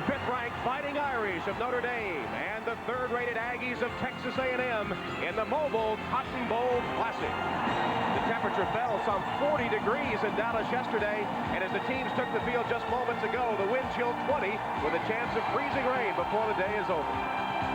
fifth-ranked Fighting Irish of Notre Dame and the third-rated Aggies of Texas A&M in the mobile Cotton Bowl Classic. The temperature fell some 40 degrees in Dallas yesterday, and as the teams took the field just moments ago, the wind chill 20 with a chance of freezing rain before the day is over.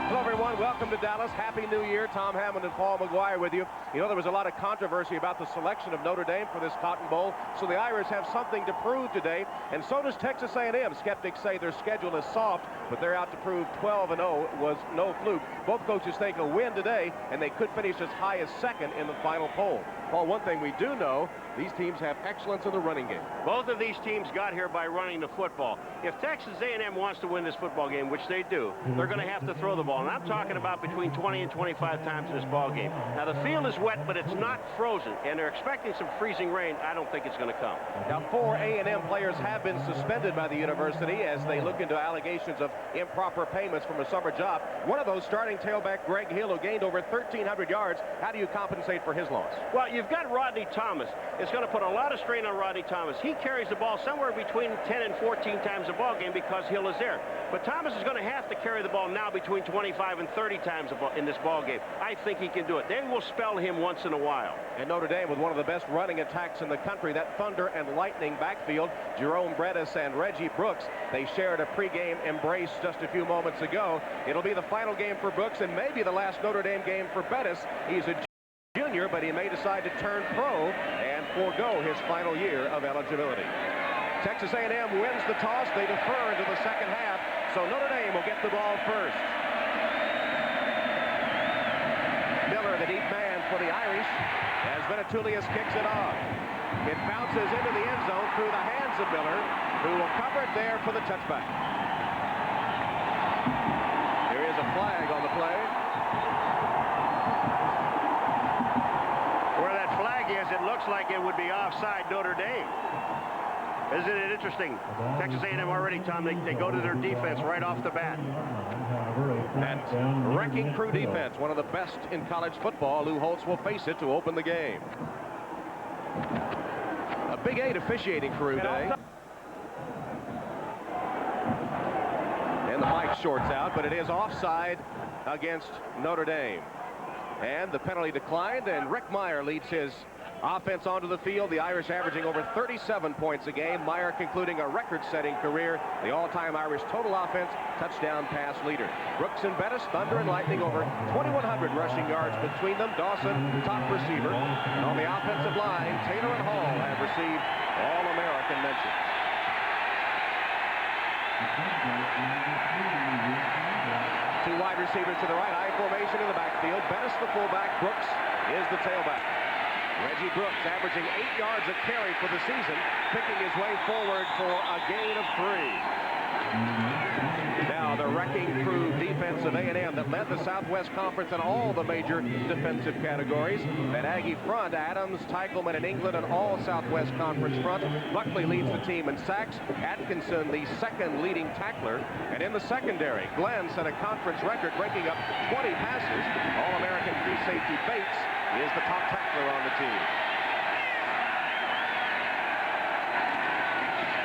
Hello, everyone. Welcome to Dallas. Happy New Year. Tom Hammond and Paul McGuire with you. You know, there was a lot of controversy about the selection of Notre Dame for this Cotton Bowl, so the Irish have something to prove today, and so does Texas A&M. Skeptics say their schedule is soft, but they're out to prove 12-0 was no fluke. Both coaches think a win today, and they could finish as high as second in the final poll. Paul, one thing we do know, these teams have excellence in the running game. Both of these teams got here by running the football. If Texas A&M wants to win this football game, which they do, they're going to have to throw the ball. And I'm talking about between 20 and 25 times in this ball game. Now, the field is wet, but it's not frozen, and they're expecting some freezing rain. I don't think it's going to come. Now, 4 A&M players have been suspended by the university as they look into allegations of improper payments from a summer job. One of those, starting tailback Greg Hill, who gained over 1,300 yards. How do you compensate for his loss? Well, you've got Rodney Thomas. It's going to put a lot of strain on Rodney Thomas. He carries the ball somewhere between 10 and 14 times a ball game because Hill is there. But Thomas is going to have to carry the ball now between 25 and 30 times in this ball game. I think he can do it. They will spell him once in a while. And Notre Dame with one of the best running attacks in the country, that thunder and lightning backfield. Jerome Bettis and Reggie Brooks, they shared a pregame embrace just a few moments ago. It'll be the final game for Brooks and maybe the last Notre Dame game for Bettis. He's a junior, but he may decide to turn pro and forego his final year of eligibility. Texas A&M wins the toss. They defer into the second half, so Notre Dame will get the ball first. Miller, the deep man for the Irish, as Venetoulias kicks it off. It bounces into the end zone through the hands of Miller, who will cover it there for the touchback. There is a flag on the play. Where that flag is, it looks like it would be offside Notre Dame. Isn't it interesting? Texas A&M already, Tom, they go to their defense right off the bat. And wrecking crew defense, one of the best in college football. Lou Holtz will face it to open the game. A Big 8 officiating crew day. And the mic shorts out, but it is offside against Notre Dame. And the penalty declined, and Rick Mirer leads his offense onto the field. The Irish averaging over 37 points a game. Mirer concluding a record-setting career. The all-time Irish total offense touchdown pass leader. Brooks and Bettis, thunder and lightning, over 2,100 rushing yards between them. Dawson, top receiver. And on the offensive line, Taylor and Hall have received All-American mentions. Two wide receivers to the right, I formation in the backfield. Bettis the fullback, Brooks is the tailback. Reggie Brooks averaging 8 yards a carry for the season, picking his way forward for a gain of 3. Now the wrecking crew defense of A&M that led the Southwest Conference in all the major defensive categories. That Aggie front, Adams, Teichelman, and England, an all Southwest Conference front. Buckley leads the team in sacks. Atkinson, the second leading tackler. And in the secondary, Glenn set a conference record, breaking up 20 passes. All-American free safety Bates is the top tackler on the team.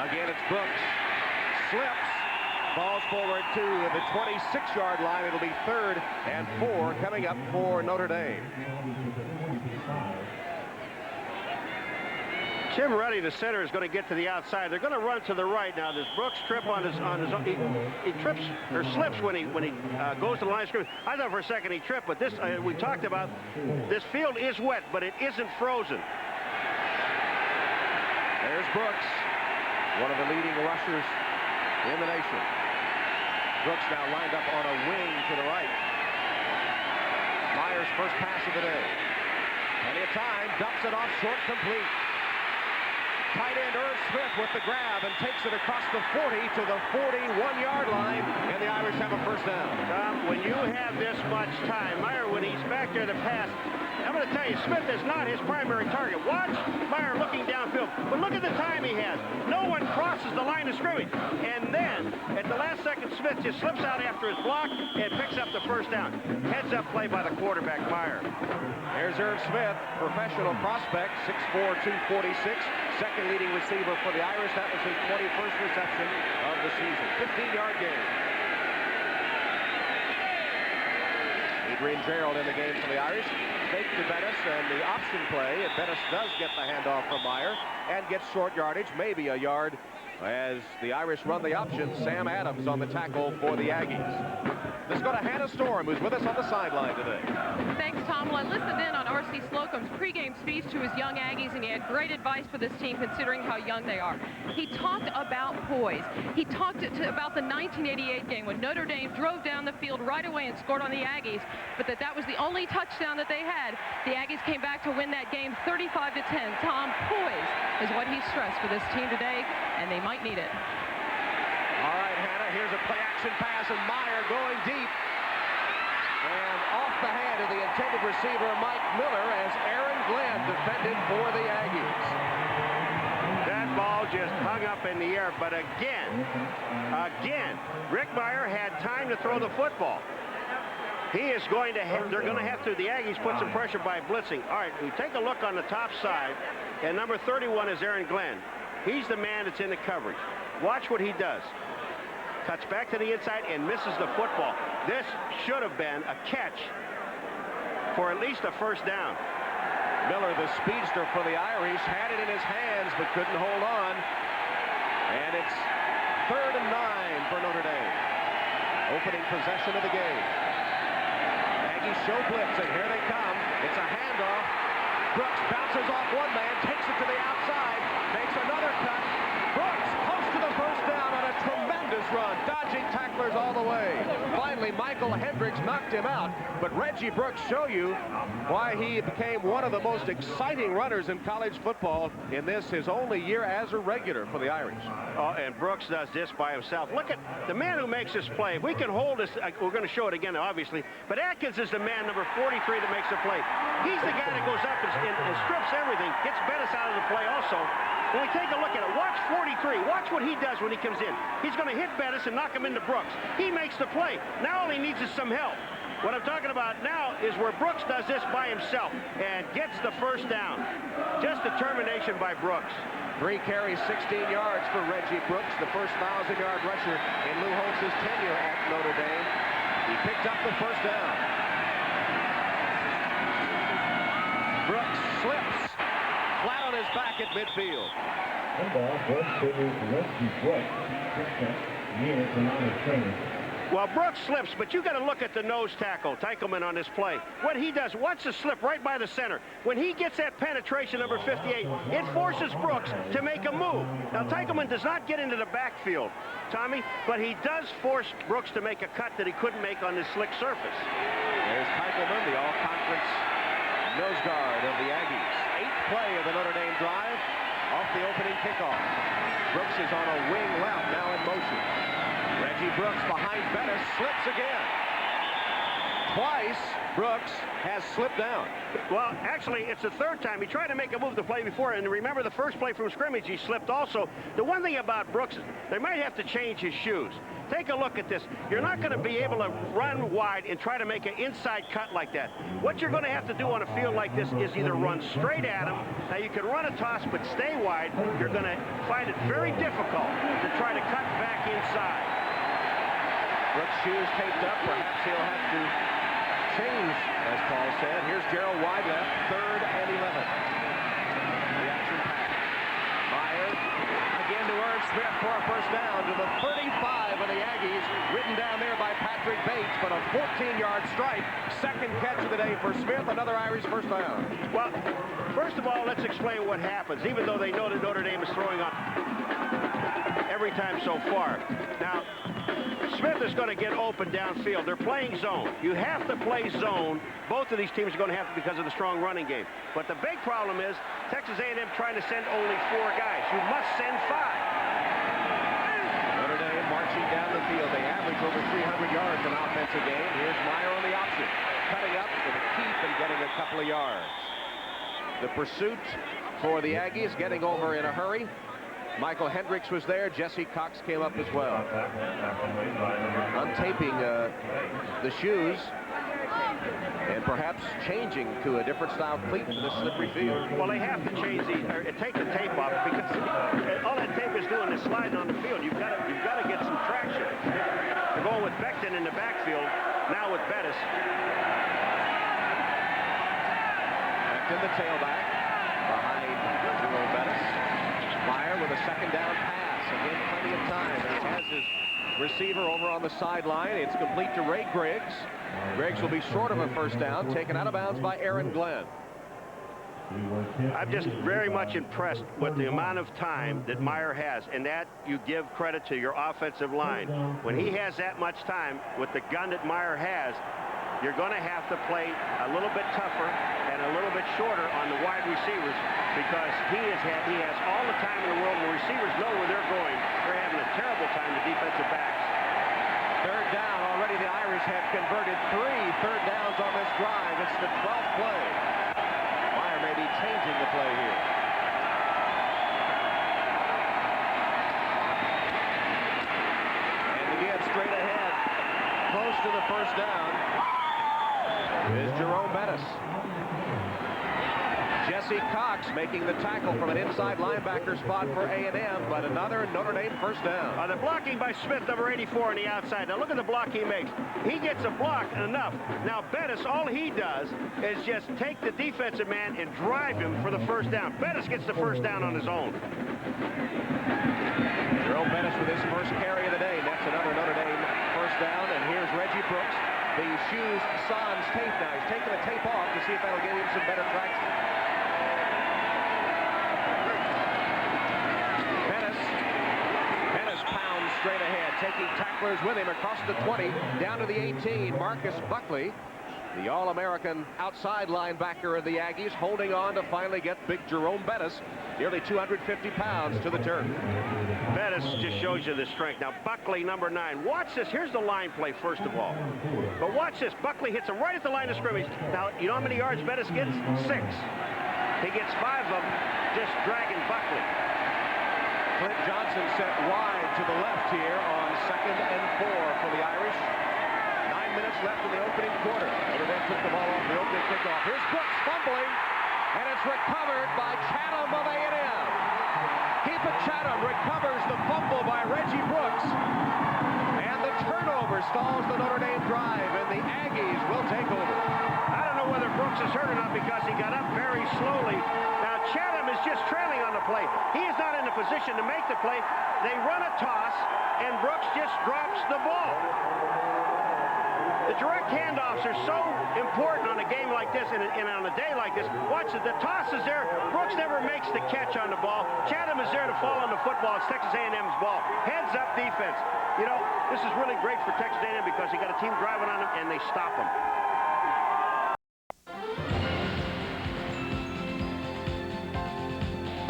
Again, it's Brooks. Slips. Balls forward to the 26-yard line. It'll be 3rd and 4 coming up for Notre Dame. Tim Ruddy, the center, is going to get to the outside. They're going to run to the right now. Does Brooks trip on his he trips or slips when he goes to the line of scrimmage. I thought for a second he tripped, but this we talked about. This field is wet, but it isn't frozen. There's Brooks, one of the leading rushers in the nation. Brooks now lined up on a wing to the right. Meyer's first pass of the day. Plenty of time, dumps it off short, complete. Tight end Irv Smith with the grab and takes it across the 40 to the 41-yard line, and the Irish have a first down. Tom, when you have this much time, Mirer, when he's back there to pass, I'm going to tell you, Smith is not his primary target. Watch Mirer looking downfield, but look at the time he has. No one crosses the line of scrimmage. And then, at the last second, Smith just slips out after his block and picks up the first down. Heads up play by the quarterback, Mirer. There's Irv Smith, professional prospect, 6'4", 246, second leading receiver for the Irish. That was his 21st reception of the season. 15-yard gain. Adrian Gerald in the game for the Irish. Fake to Bettis and the option play. And Bettis does get the handoff from Mirer and gets short yardage, maybe a yard, as the Irish run the option. Sam Adams on the tackle for the Aggies. Let's go to Hannah Storm, who's with us on the sideline today. Thanks, Tom. Well, I listened in on R.C. Slocum's pregame speech to his young Aggies, and he had great advice for this team considering how young they are. He talked about poise. He talked about the 1988 game when Notre Dame drove down the field right away and scored on the Aggies, but that was the only touchdown that they had. The Aggies came back to win that game 35-10. Tom, poise is what he stressed for this team today, and they might need it. All right, Hannah, here's a play-action pass, and Mirer going deep. And off the hand of the intended receiver, Mike Miller, as Aaron Glenn defended for the Aggies. That ball just hung up in the air, but again, Rick Mirer had time to throw the football. He is going to have, they're going to have to, the Aggies put some pressure by blitzing. All right, we take a look on the top side, and number 31 is Aaron Glenn. He's the man that's in the coverage. Watch what he does. Cuts back to the inside and misses the football. This should have been a catch for at least a first down. Miller, the speedster for the Irish, had it in his hands but couldn't hold on. And it's 3rd and 9 for Notre Dame. Opening possession of the game. Aggies show blitz, and here they come. It's a handoff. Brooks bounces off one man, takes it to the outside, makes another cut. Brooks close to the first down on a tremendous run, dodging tacklers all the way. Finally, Michael Hendricks knocked him out, but Reggie Brooks show you why he became one of the most exciting runners in college football in this, his only year as a regular for the Irish. Oh, and Brooks does this by himself. Look at the man who makes this play. If we can hold this, we're going to show it again, obviously, but Atkins is the man, number 43, that makes the play. He's the guy that goes up and strips everything, gets Bettis out of the play also. When we take a look at it, watch 43. Watch what he does when he comes in. He's going to hit Bettis and knock him into Brooks. He makes the play. Now all he needs is some help. What I'm talking about now is where Brooks does this by himself and gets the first down. Just determination by Brooks. 3 carries, 16 yards for Reggie Brooks, the first 1,000-yard rusher in Lou Holtz's tenure at Notre Dame. He picked up the first down. Brooks slips flat on his back at midfield. Well, Brooks slips, but you got to look at the nose tackle, Teichelman, on this play. What he does, watch the slip right by the center. When he gets that penetration, number 58, it forces Brooks to make a move. Now, Teichelman does not get into the backfield, Tommy, but he does force Brooks to make a cut that he couldn't make on this slick surface. There's Teichelman, the all-conference nose guard of the Aggies. 8th play of the Notre Dame drive off the opening kickoff. Brooks is on a wing left, now in motion. Reggie Brooks behind Bettis, slips again. Twice, Brooks has slipped down. Well, actually, it's the 3rd time. He tried to make a move the play before, and remember the first play from scrimmage, he slipped also. The one thing about Brooks is they might have to change his shoes. Take a look at this. You're not going to be able to run wide and try to make an inside cut like that. What you're going to have to do on a field like this is either run straight at him. Now, you can run a toss, but stay wide. You're going to find it very difficult to try to cut back inside. Brooks' shoes taped up. Perhaps he'll have to change, as Paul said. Here's Gerald wide left, 3rd and 11. The action pass. Mirer again to Irv Smith for a first down to the 35 of the Aggies. Written down there by Patrick Bates, but a 14-yard strike. Second catch of the day for Smith. Another Irish first down. Well, first of all, let's explain what happens, even though they know that Notre Dame is throwing up every time so far. Now, Smith is going to get open downfield. They're playing zone. You have to play zone. Both of these teams are going to have to because of the strong running game. But the big problem is Texas A&M trying to send only 4 guys. You must send 5. Notre Dame marching down the field. They average over 300 yards in offensive game. Here's Mirer on the option. Cutting up with a keep and getting a couple of yards. The pursuit for the Aggies, getting over in a hurry. Michael Hendricks was there. Jesse Cox came up as well. Untaping the shoes and perhaps changing to a different style cleat for this slippery field. Well, they have to change take the tape off, because all that tape is doing is sliding on the field. You've got to get some traction. They're going with Becton in the backfield, now with Bettis. Becton, the tailback, behind Jerome Bettis. Mirer with a second down pass. Again, plenty of time. He has his receiver over on the sideline. It's complete to Ray Griggs. Griggs will be short of a first down, taken out of bounds by Aaron Glenn. I'm just very much impressed with the amount of time that Mirer has, and that you give credit to your offensive line. When he has that much time with the gun that Mirer has, you're going to have to play a little bit tougher and a little bit shorter on the wide receivers, because he has all the time in the world. The receivers know where they're going. They're having a terrible time, the defensive backs. Third down. Already the Irish have converted 3 third downs on this drive. It's the 12th play. Mirer may be changing the play here. And again, straight ahead, close to the first down, is Jerome Bettis. Jesse Cox making the tackle from an inside linebacker spot for A&M, but another Notre Dame first down. The blocking by Smith, number 84 on the outside. Now look at the block he makes. He gets a block enough. Now Bettis, all he does is just take the defensive man and drive him for the first down. Bettis gets the first down on his own. Jerome Bettis with his first carry of the day. That's another Notre Dame first down, and here's Reggie Brooks. The shoes sans tape now. He's taking the tape off to see if that'll give him some better traction. Bettis pounds straight ahead, taking tacklers with him across the 20, down to the 18. Marcus Buckley, the All-American outside linebacker of the Aggies, holding on to finally get big Jerome Bettis, nearly 250 pounds, to the turf. Bettis just shows you the strength. Now Buckley, number 9. Watch this. Here's the line play, first of all. But watch this. Buckley hits him right at the line of scrimmage. Now, you know how many yards Bettis gets? 6. He gets 5 of them just dragging Buckley. Clint Johnson set wide to the left here on 2nd and 4 for the Irish. 9 minutes left in the opening quarter. Notre Dame took the ball off the opening kickoff. Here's Brooks fumbling, and it's recovered by Chatham of A&M. Keepa Chatham recovers the fumble by Reggie Brooks, and the turnover stalls the Notre Dame drive, and the Aggies will take over. I don't know whether Brooks is hurt or not, because he got up very slowly. Now Chatham is just trailing on the play. He is not in a position to make the play. They run a toss, and Brooks just drops the ball. The direct handoffs are so important on a game like this and on a day like this. Watch it. The toss is there. Brooks never makes the catch on the ball. Chatham is there to fall on the football. It's Texas A&M's ball. Heads up defense. You know, this is really great for Texas A&M, because you got a team driving on them and they stop them.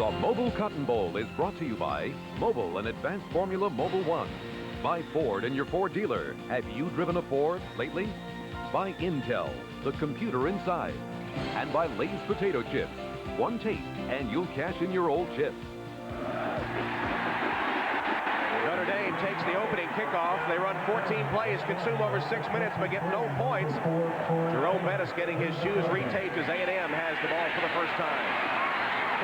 The Mobile Cotton Bowl is brought to you by Mobile and Advanced Formula Mobile One. By Ford and your Ford dealer. Have you driven a Ford lately? By Intel, the computer inside. And by Lay's potato chips. One taste and you'll cash in your old chips. Notre Dame takes the opening kickoff. They run 14 plays, consume over 6 minutes, but get no points. Jerome Bettis getting his shoes retaped as A&M has the ball for the first time.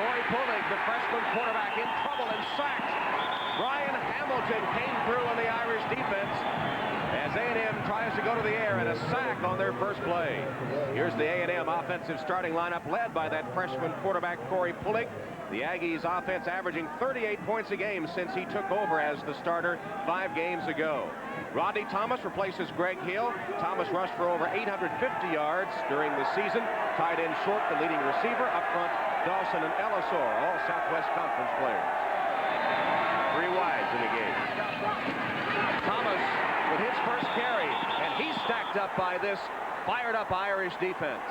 Corey Pullig, the freshman quarterback, in trouble and sacked. Brian Hamilton came through on the Irish defense as A&M tries to go to the air, and a sack on their first play. Here's the A&M offensive starting lineup led by that freshman quarterback Corey Pullig. The Aggies offense averaging 38 points a game since he took over as the starter 5 games ago. Rodney Thomas replaces Greg Hill. Thomas rushed for over 850 yards during the season. Tied in short, the leading receiver. Up front, Dawson and Ellisor, all Southwest Conference players. 3 wides in the game. Thomas with his first carry, and he's stacked up by this fired-up Irish defense.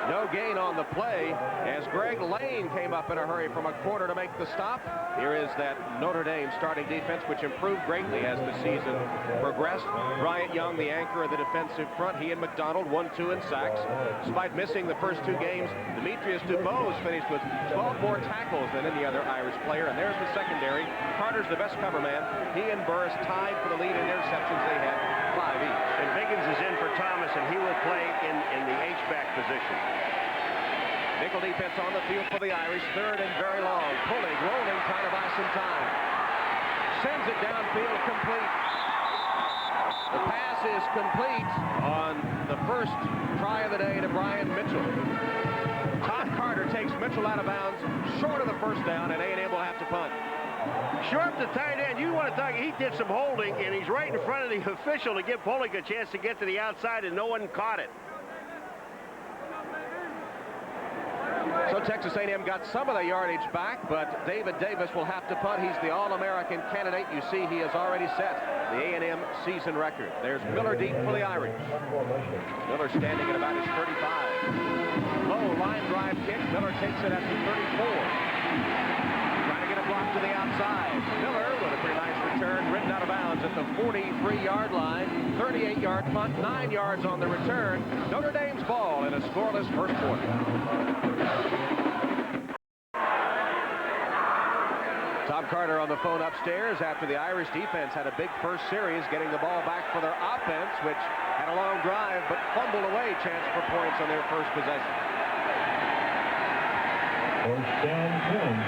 No gain on the play as Greg Lane came up in a hurry from a corner to make the stop. Here is that Notre Dame starting defense, which improved greatly as the season progressed. Bryant Young, the anchor of the defensive front, he and McDonald 1-2 in sacks. Despite missing the first 2 games, Demetrius Dubose finished with 12 more tackles than any other Irish player. And there's the secondary. Carter's the best cover man. He and Burris tied for the lead in interceptions. They had 5 each. And Biggins is in for Thomas, and he will play in the H-back position. Nickel defense on the field for the Irish. 3rd and very long. Pullig rolling, trying to buy some time. Sends it downfield, complete. The pass is complete on the first try of the day to Brian Mitchell. Todd Carter takes Mitchell out of bounds, short of the first down, and A&M will have to punt. Sharp, the tight end, you want to talk, he did some holding, and he's right in front of the official to give Pullig a chance to get to the outside, and no one caught it. So Texas A&M got some of the yardage back, but David Davis will have to punt. He's the All-American candidate. You see he has already set the A&M season record. There's Miller deep for the Irish. Miller standing at about his 35. Low line drive kick. Miller takes it at the 34. Trying to get a block to the outside. Miller with a pretty nice return, ridden out of bounds at the 43-yard line. 38-yard punt, 9 yards on the return. Notre Dame's ball in a scoreless first quarter. Tom Carter on the phone upstairs after the Irish defense had a big first series, getting the ball back for their offense, which had a long drive but fumbled away. Chance for points on their first possession. First down, 10.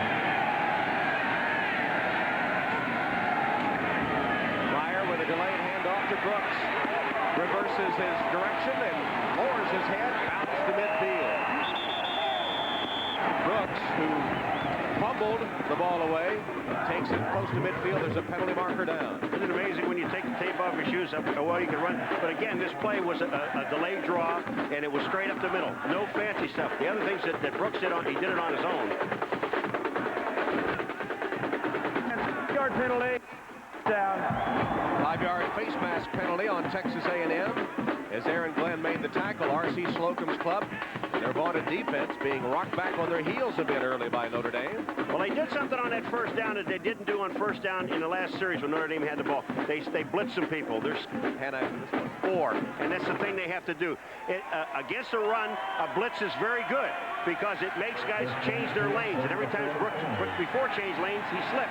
Mirer with a delayed handoff to Brooks. Reverses his direction and lowers his head, bounces to midfield. Brooks, who fumbled the ball away, takes it close to midfield. There's a penalty marker down. Isn't it amazing when you take the tape off your shoes, how well you can run? But again, this play was a delayed draw, and it was straight up the middle. No fancy stuff. The other things that Brooks did, he did it on his own. 5-yard penalty. Down. 5-yard face mask penalty on Texas A&M as Aaron Glenn made the tackle. R.C. Slocum's club, their vaunted defense, being rocked back on their heels a bit early by Notre Dame. Well, they did something on that first down that they didn't do on first down in the last series when Notre Dame had the ball. They blitzed some people. There's 4, and that's the thing they have to do. Against a run, a blitz is very good because it makes guys change their lanes, and every time Brooks before change lanes, he slipped.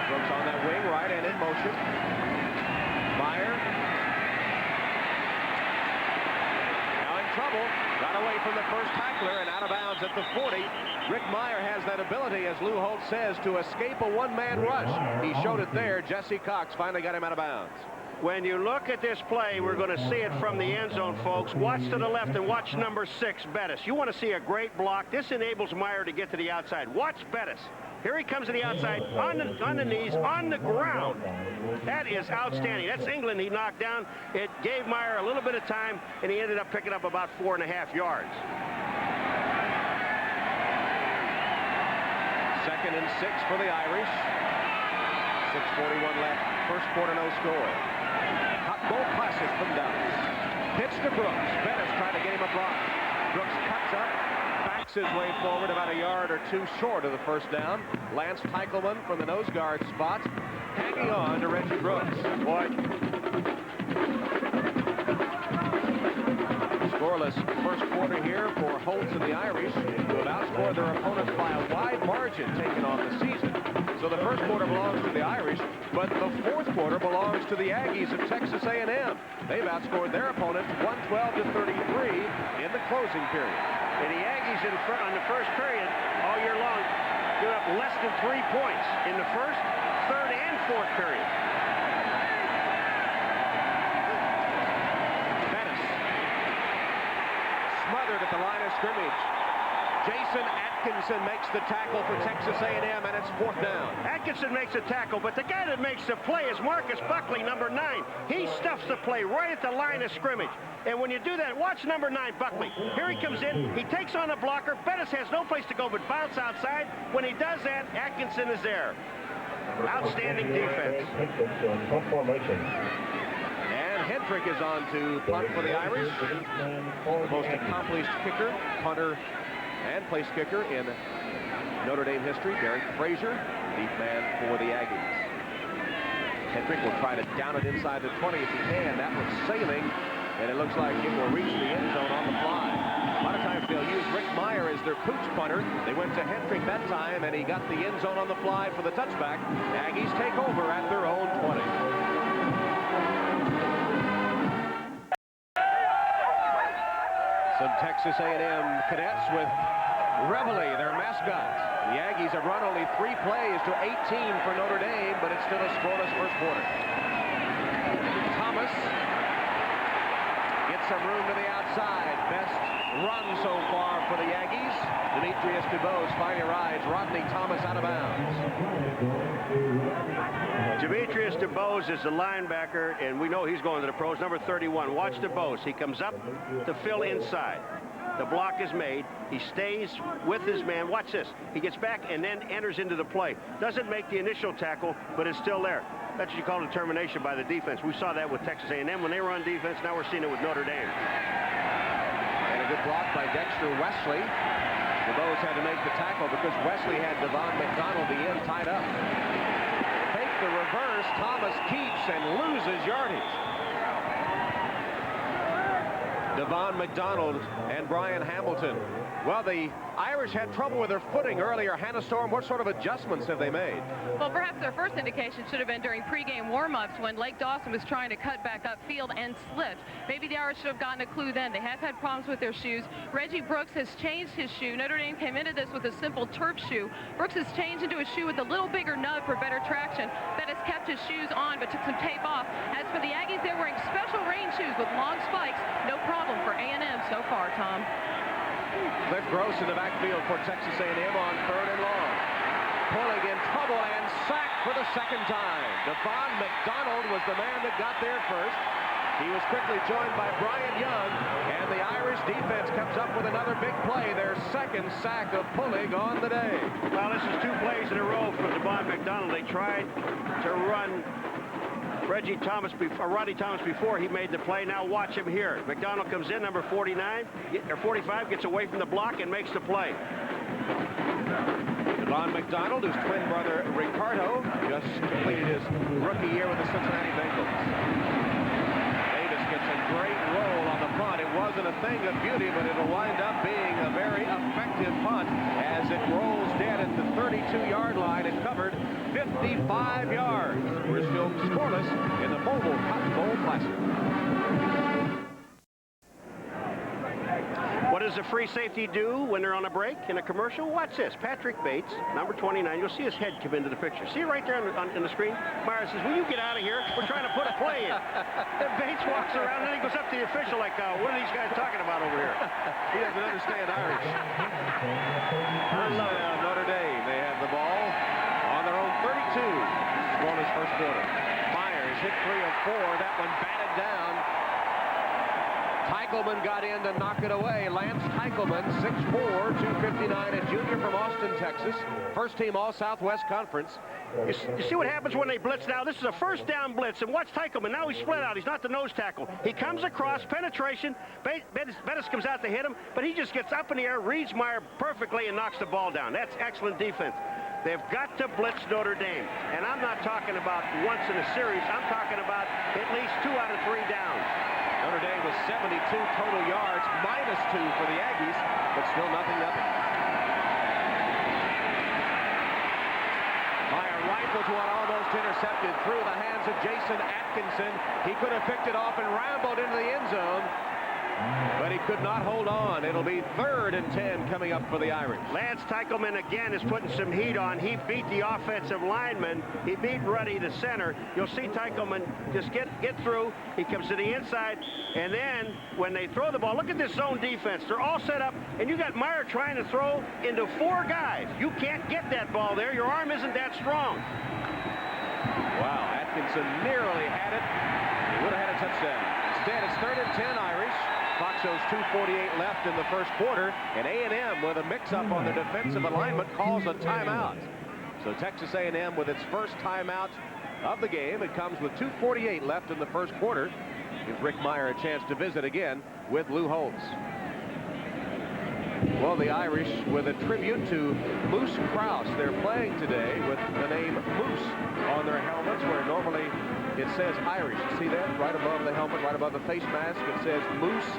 Brooks on that wing, right, and in motion. Mirer. Now in trouble. Got away from the first tackler and out of bounds at the 40. Rick Mirer has that ability, as Lou Holtz says, to escape a one-man rush. He showed it there. Jesse Cox finally got him out of bounds. When you look at this play, we're going to see it from the end zone, folks. Watch to the left and watch number 6, Bettis. You want to see a great block. This enables Mirer to get to the outside. Watch Bettis. Here he comes to the outside, on the knees, on the ground. That is outstanding. That's England he knocked down. It gave Mirer a little bit of time, and he ended up picking up about 4.5 yards. 2nd and 6 for the Irish. 6:41 left. First quarter, no score. Hot Bowl Classic from Dallas. Pitch to Brooks. Bettis trying to get him a block. Brooks cuts up. Backs his way forward about a yard or 2 short of the first down. Lance Teichelman from the nose guard spot, hanging on to Reggie Brooks. Boy. Scoreless first quarter here for Holtz and the Irish, who have outscored their opponents by a wide margin taken on the season. So the first quarter belongs to the Irish, but the fourth quarter belongs to the Aggies of Texas A&M. They've outscored their opponents 112-33 in the closing period. And the Aggies in front on the first period all year long give up less than 3 points in the first, third, and fourth period. Bettis smothered at the line of scrimmage. Jason Atkinson makes the tackle for Texas A&M, and it's 4th down. Atkinson makes a tackle, but the guy that makes the play is Marcus Buckley, number 9. He stuffs the play right at the line of scrimmage. And when you do that, watch number 9, Buckley. Here he comes in. He takes on a blocker. Bettis has no place to go but bounce outside. When he does that, Atkinson is there. Outstanding defense. And Hendrick is on to punt for the Irish. The most accomplished kicker, punter, and place kicker in Notre Dame history. Derek Frazier, deep man for the Aggies. Hendrick will try to down it inside the 20 if he can. That was sailing, and it looks like it will reach the end zone on the fly. A lot of times they'll use Rick Mirer as their pooch punter. They went to Hendrick that time, and he got the end zone on the fly for the touchback. Aggies take over at their own 20. Some Texas A&M cadets with Reveille, their mascot. The Aggies have run only 3 plays to 18 for Notre Dame, but it's still a scoreless first quarter. Thomas gets some room to the outside. Best run so far for the Aggies. Demetrius DuBose finally rides Rodney Thomas out of bounds. Demetrius DuBose is the linebacker, and we know he's going to the pros. Number 31. Watch DuBose. He comes up to fill inside. The block is made. He stays with his man. Watch this. He gets back and then enters into the play. Doesn't make the initial tackle, but it's still there. That's what you call determination by the defense. We saw that with Texas A&M when they were on defense. Now we're seeing it with Notre Dame. And a good block by Dexter Wesley. DuBose had to make the tackle because Wesley had Devon McDonald, the end, tied up. Fake the reverse. Thomas keeps and loses yardage. Devon McDonald and Brian Hamilton. Well, the Irish had trouble with their footing earlier. Hannah Storm, what sort of adjustments have they made? Well, perhaps their first indication should have been during pregame warm-ups when Lake Dawson was trying to cut back upfield and slipped. Maybe the Irish should have gotten a clue then. They have had problems with their shoes. Reggie Brooks has changed his shoe. Notre Dame came into this with a simple turf shoe. Brooks has changed into a shoe with a little bigger nub for better traction. Bettis kept his shoes on but took some tape off. As for the Aggies, they're wearing special rain shoes with long spikes. No problem for A&M so far, Tom. Cliff Gross in the backfield for Texas A&M on 3rd and long. Pullig in trouble and sacked for the second time. Devon McDonald was the man that got there first. He was quickly joined by Brian Young, and the Irish defense comes up with another big play. Their second sack of Pullig on the day. Well, this is 2 plays in a row for Devon McDonald. They tried to run Rodney Thomas before he made the play. Now watch him here. McDonald comes in, number 49 or 45, gets away from the block and makes the play. Devon McDonald, whose twin brother Ricardo just completed his rookie year with the Cincinnati Bengals. Davis gets a great roll on the punt. It wasn't a thing of beauty, but it'll wind up being a very effective punt as it rolls dead at the 32-yard line and covered 55 yards. We're still scoreless in the Mobile Cotton Bowl Classic. What does a free safety do when they're on a break in a commercial? Watch this. Patrick Bates, number 29. You'll see his head come into the picture. See it right there on the screen? Mirer says, will you get out of here? We're trying to put a play in. Then Bates walks around and then he goes up to the official like, what are these guys talking about over here? He doesn't understand Irish. Notre Dame, they have the ball on their own 32. Scoreless first quarter. Myers hit 3 of 4. That one batted down. Teichelman got in to knock it away. Lance Teichelman, 6'4", 259, a junior from Austin, Texas. First team All-Southwest Conference. You see what happens when they blitz now? This is a first down blitz, and watch Teichelman. Now he's split out. He's not the nose tackle. He comes across, penetration. Bettis comes out to hit him, but he just gets up in the air, reads Mirer perfectly, and knocks the ball down. That's excellent defense. They've got to blitz Notre Dame. And I'm not talking about once in a series. I'm talking about at least 2 out of 3 downs. Notre Dame was 72 total yards, -2 for the Aggies, but still nothing. Mirer rifles one almost intercepted through the hands of Jason Atkinson. He could have picked it off and rambled into the end zone, but he could not hold on. It'll be 3rd and 10 coming up for the Irish. Lance Teichelman again is putting some heat on. He beat the offensive lineman. He beat Ruddy, the center. You'll see Teichelman just get through. He comes to the inside, and then when they throw the ball, look at this zone defense. They're all set up, and you got Mirer trying to throw into 4 guys. You can't get that ball there. Your arm isn't that strong. Wow, Atkinson nearly had it. He would have had a touchdown. Instead, it's 3rd and 10 Irish. Clock shows 2:48 left in the first quarter, and A&M with a mix-up on their defensive alignment calls a timeout. So Texas A&M with its first timeout of the game. It comes with 2:48 left in the first quarter. Gives Rick Mirer a chance to visit again with Lou Holtz. Well, the Irish with a tribute to Moose Krause. They're playing today with the name Moose on their helmets, where normally it says Irish. You see that? Right above the helmet, right above the face mask, it says Moose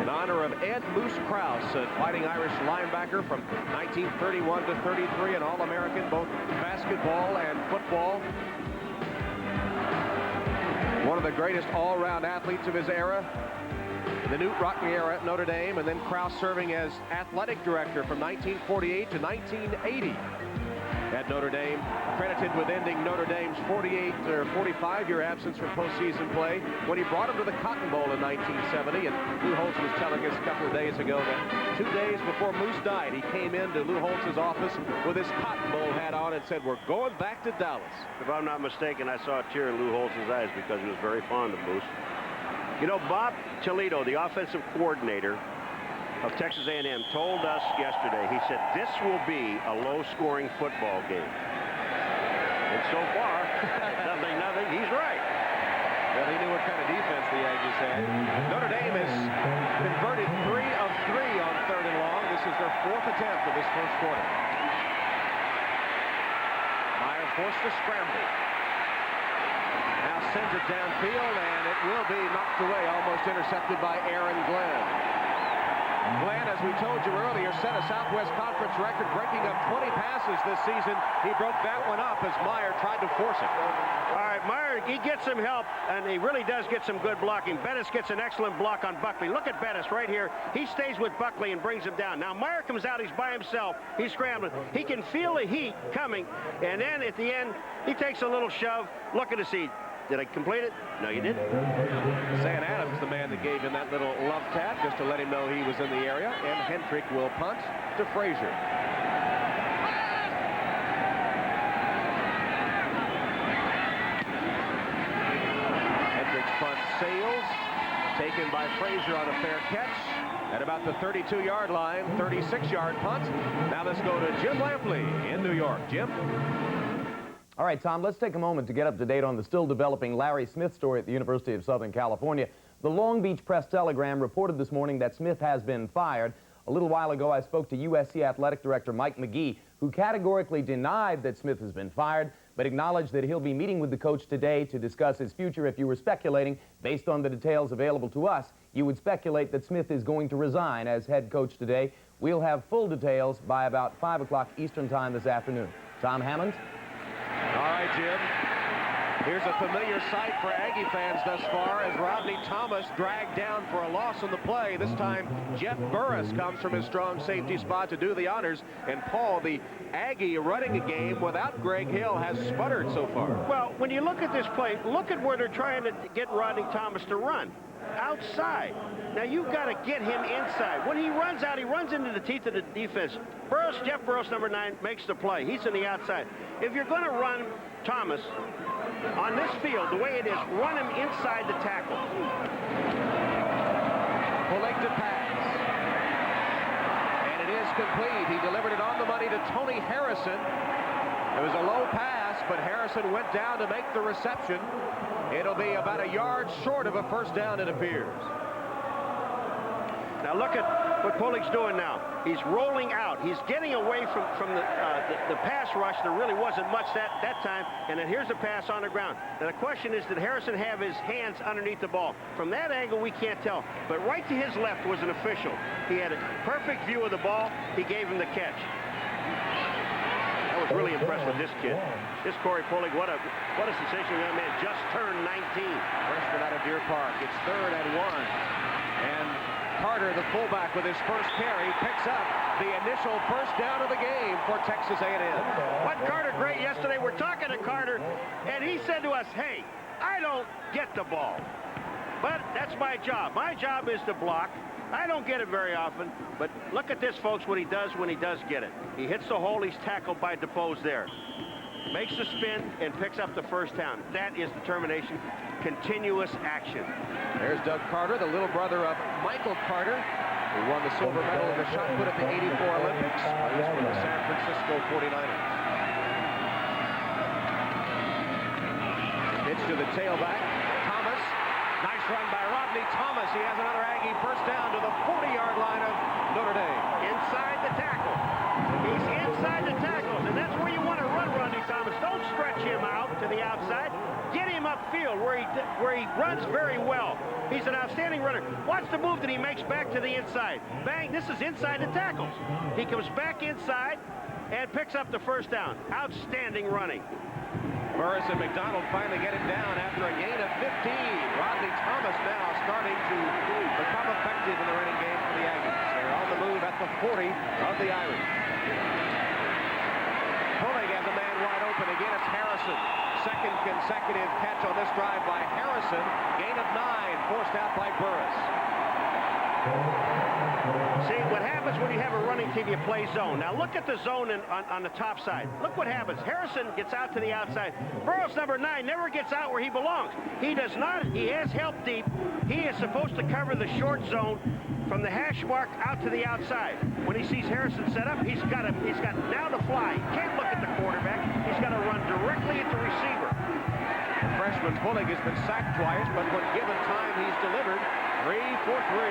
in honor of Ed Moose Krause, a fighting Irish linebacker from 1931 to 33, an All-American, both basketball and football. One of the greatest all-round athletes of his era. In the Newt Rockne era at Notre Dame, and then Krause serving as athletic director from 1948 to 1980 at Notre Dame, credited with ending Notre Dame's 45-year absence from postseason play when he brought him to the Cotton Bowl in 1970. And Lou Holtz was telling us a couple of days ago that 2 days before Moose died, he came into Lou Holtz's office with his Cotton Bowl hat on and said, "We're going back to Dallas." If I'm not mistaken, I saw a tear in Lou Holtz's eyes because he was very fond of Moose. You know, Bob Toledo, the offensive coordinator of Texas A&M, told us yesterday, he said, this will be a low-scoring football game. And so far, nothing, he's right. Well, he knew what kind of defense the Aggies had. Notre Dame has converted 3 of 3 on 3rd and long. This is their 4th attempt of this first quarter. Mirer forced to scramble. Now sends it downfield, and it will be knocked away, almost intercepted by Aaron Glenn. Glenn, as we told you earlier, set a Southwest Conference record, breaking up 20 passes this season. He broke that one up as Mirer tried to force it. All right, Mirer, he gets some help, and he really does get some good blocking. Bettis gets an excellent block on Buckley. Look at Bettis right here. He stays with Buckley and brings him down. Now, Mirer comes out. He's by himself. He's scrambling. He can feel the heat coming, and then at the end, he takes a little shove. Look at the seat. Did I complete it? No, you didn't. Sam Adams, the man that gave him that little love tap just to let him know he was in the area. And Hendrick will punt to Frazier. Hendrick's punt sails. Taken by Frazier on a fair catch. At about the 32-yard line, 36-yard punt. Now let's go to Jim Lampley in New York. Jim? All right, Tom, let's take a moment to get up to date on the still developing Larry Smith story at the University of Southern California. The Long Beach Press-Telegram reported this morning that Smith has been fired. A little while ago, I spoke to USC Athletic Director Mike McGee, who categorically denied that Smith has been fired, but acknowledged that he'll be meeting with the coach today to discuss his future. If you were speculating, based on the details available to us, you would speculate that Smith is going to resign as head coach today. We'll have full details by about 5 o'clock Eastern Time this afternoon. Tom Hammond? All right, Jim. Here's a familiar sight for Aggie fans thus far as Rodney Thomas dragged down for a loss on the play. This time, Jeff Burris comes from his strong safety spot to do the honors. And Paul, the Aggie running a game without Greg Hill, has sputtered so far. Well, when you look at this play, look at where they're trying to get Rodney Thomas to run. Outside. Now you've got to get him inside. When he runs out, he runs into the teeth of the defense. Burris, Jeff Burris, number 9, makes the play. He's on the outside. If you're going to run Thomas on this field, the way it is, run him inside the tackle. Pullig to pass. And it is complete. He delivered it on the money to Tony Harrison. It was a low pass, but Harrison went down to make the reception. It'll be about a yard short of a first down, it appears. Now look at what Pullig's doing now. He's rolling out. He's getting away from the pass rush. There really wasn't much that time. And then here's a pass on the ground. Now the question is, did Harrison have his hands underneath the ball? From that angle, we can't tell. But right to his left was an official. He had a perfect view of the ball. He gave him the catch. I was really impressed with this kid. This Corey Pullig, what a sensational young man. Just turned 19. Freshman out of Deer Park. It's 3rd and 1. And Carter, the fullback, with his first carry, picks up the initial first down of the game for Texas A&M. What Carter great yesterday. We're talking to Carter, and he said to us, hey, I don't get the ball, but that's my job. My job is to block. I don't get it very often, but look at this, folks, what he does when he does get it. He hits the hole. He's tackled by DePose there. Makes the spin and picks up the first down. That is determination. Continuous action. There's Doug Carter, the little brother of Michael Carter, who won the silver medal in the shot put at the '84 Olympics. Plays for the San Francisco 49ers. Pitch to the tailback. Thomas. Nice run by Rodney Thomas. He has another Aggie first down to the 40-yard line of Notre Dame. Inside the tackle. He's inside the tackles, and that's where you want to run Rodney Thomas. Don't stretch him out to the outside. Get him upfield where he runs very well. He's an outstanding runner. Watch the move that he makes back to the inside. Bang, this is inside the tackles. He comes back inside and picks up the first down. Outstanding running. Burris and McDonald finally get him down after a gain of 15. Rodney Thomas now starting to become effective in the running game for the Aggies. They're on the move at the 40 of the Irish. Pullig has a man wide open. Again, it's Harrison. Second consecutive catch on this drive by Harrison. Gain of 9, forced out by Burris. See, what happens when you have a running team, you play zone. Now look at the zone on the top side. Look what happens. Harrison gets out to the outside. Burris, number 9, never gets out where he belongs. He does not. He has help deep. He is supposed to cover the short zone from the hash mark out to the outside. When he sees Harrison set up, he's got now to fly. He can't look at the quarterback. He's got to run directly at the receiver. The freshman Pullig has been sacked twice, but when given time, he's delivered 3 for 3.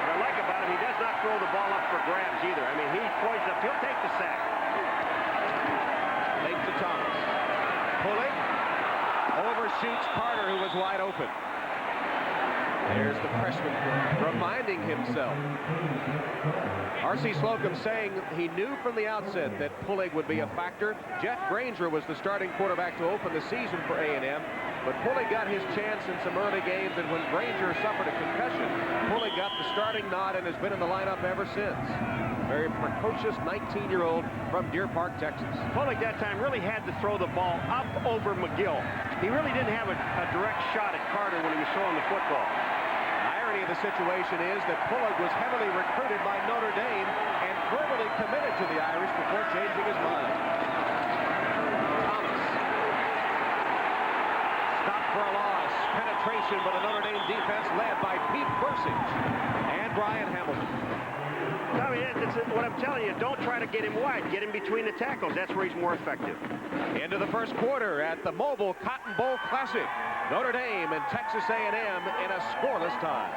What I like about him, he does not throw the ball up for grabs either. I mean, he's poised up. He'll take the sack. Late to Thomas. Pullig overshoots Carter, who was wide open. There's the freshman reminding himself. R.C. Slocum saying he knew from the outset that Pullig would be a factor. Jeff Granger was the starting quarterback to open the season for A&M, but Pullig got his chance in some early games, and when Granger suffered a concussion, Pullig got the starting nod and has been in the lineup ever since. Very precocious 19-year-old from Deer Park, Texas. Pullig that time really had to throw the ball up over McGill. He really didn't have a direct shot at Carter when he was throwing the football. The irony of the situation is that Pullig was heavily recruited by Notre Dame and verbally committed to the Irish before changing his mind. Thomas. Stopped for a loss. Penetration by the Notre Dame defense led by Pete Bursich and Brian Hamilton. I mean, that's what I'm telling you. Don't try to get him wide. Get him between the tackles. That's where he's more effective. Into the first quarter at the Mobile Cotton Bowl Classic. Notre Dame and Texas A&M in a scoreless tie.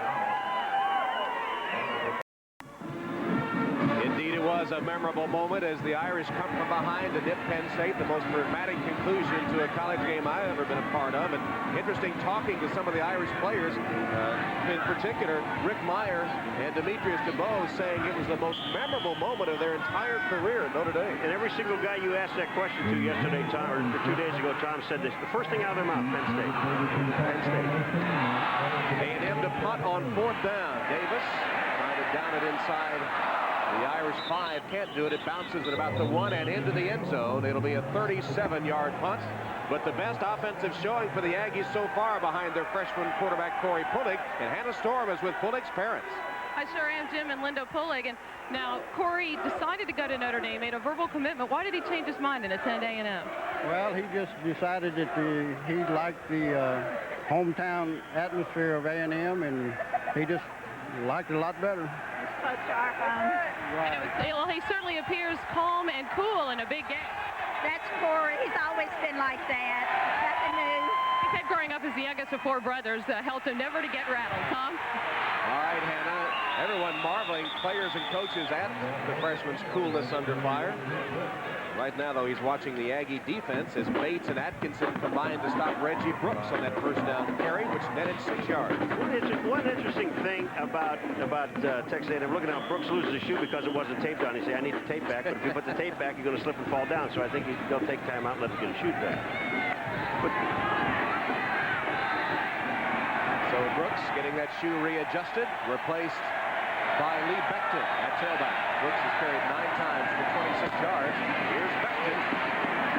Indeed, it was a memorable moment as the Irish come from behind to nip Penn State, the most dramatic conclusion to a college game I've ever been a part of. And interesting talking to some of the Irish players, in particular, Rick Mirer and Demetrius DeBose, saying it was the most memorable moment of their entire career at Notre Dame. And every single guy you asked that question to yesterday, Tom, or 2 days ago, Tom said this. The first thing out of their mouth, Penn State. Penn State. A&M to punt on 4th down. Davis trying to down it inside. The Irish 5 can't do it. It bounces at about the 1 and into the end zone. It'll be a 37-yard punt. But the best offensive showing for the Aggies so far behind their freshman quarterback Corey Pullig. And Hannah Storm is with Pullig's parents. I sure am, Jim and Linda Pullig. And now Corey decided to go to Notre Dame, made a verbal commitment. Why did he change his mind and attend A&M? Well, he just decided that he liked the hometown atmosphere of A&M, and he just liked it a lot better. Right. Well, he certainly appears calm and cool in a big game. That's Corey. He's always been like that. Nothing new. He said growing up as the youngest of 4 brothers helped him never to get rattled. Tom? All right, Hannah. Everyone marveling, players and coaches, at the freshman's coolness under fire. Right now, though, he's watching the Aggie defense as Bates and Atkinson combined to stop Reggie Brooks on that first down carry, which netted 6 yards. One interesting thing about Texas A&M, looking how Brooks loses his shoe because it wasn't taped on. He said, I need the tape back, but if you put the tape back, you're going to slip and fall down. So I think they'll take time out and let him get a shoe back. But so Brooks getting that shoe readjusted, replaced by Lee Becton at tailback. Brooks has carried 9 times for 26 yards. Here's Becton.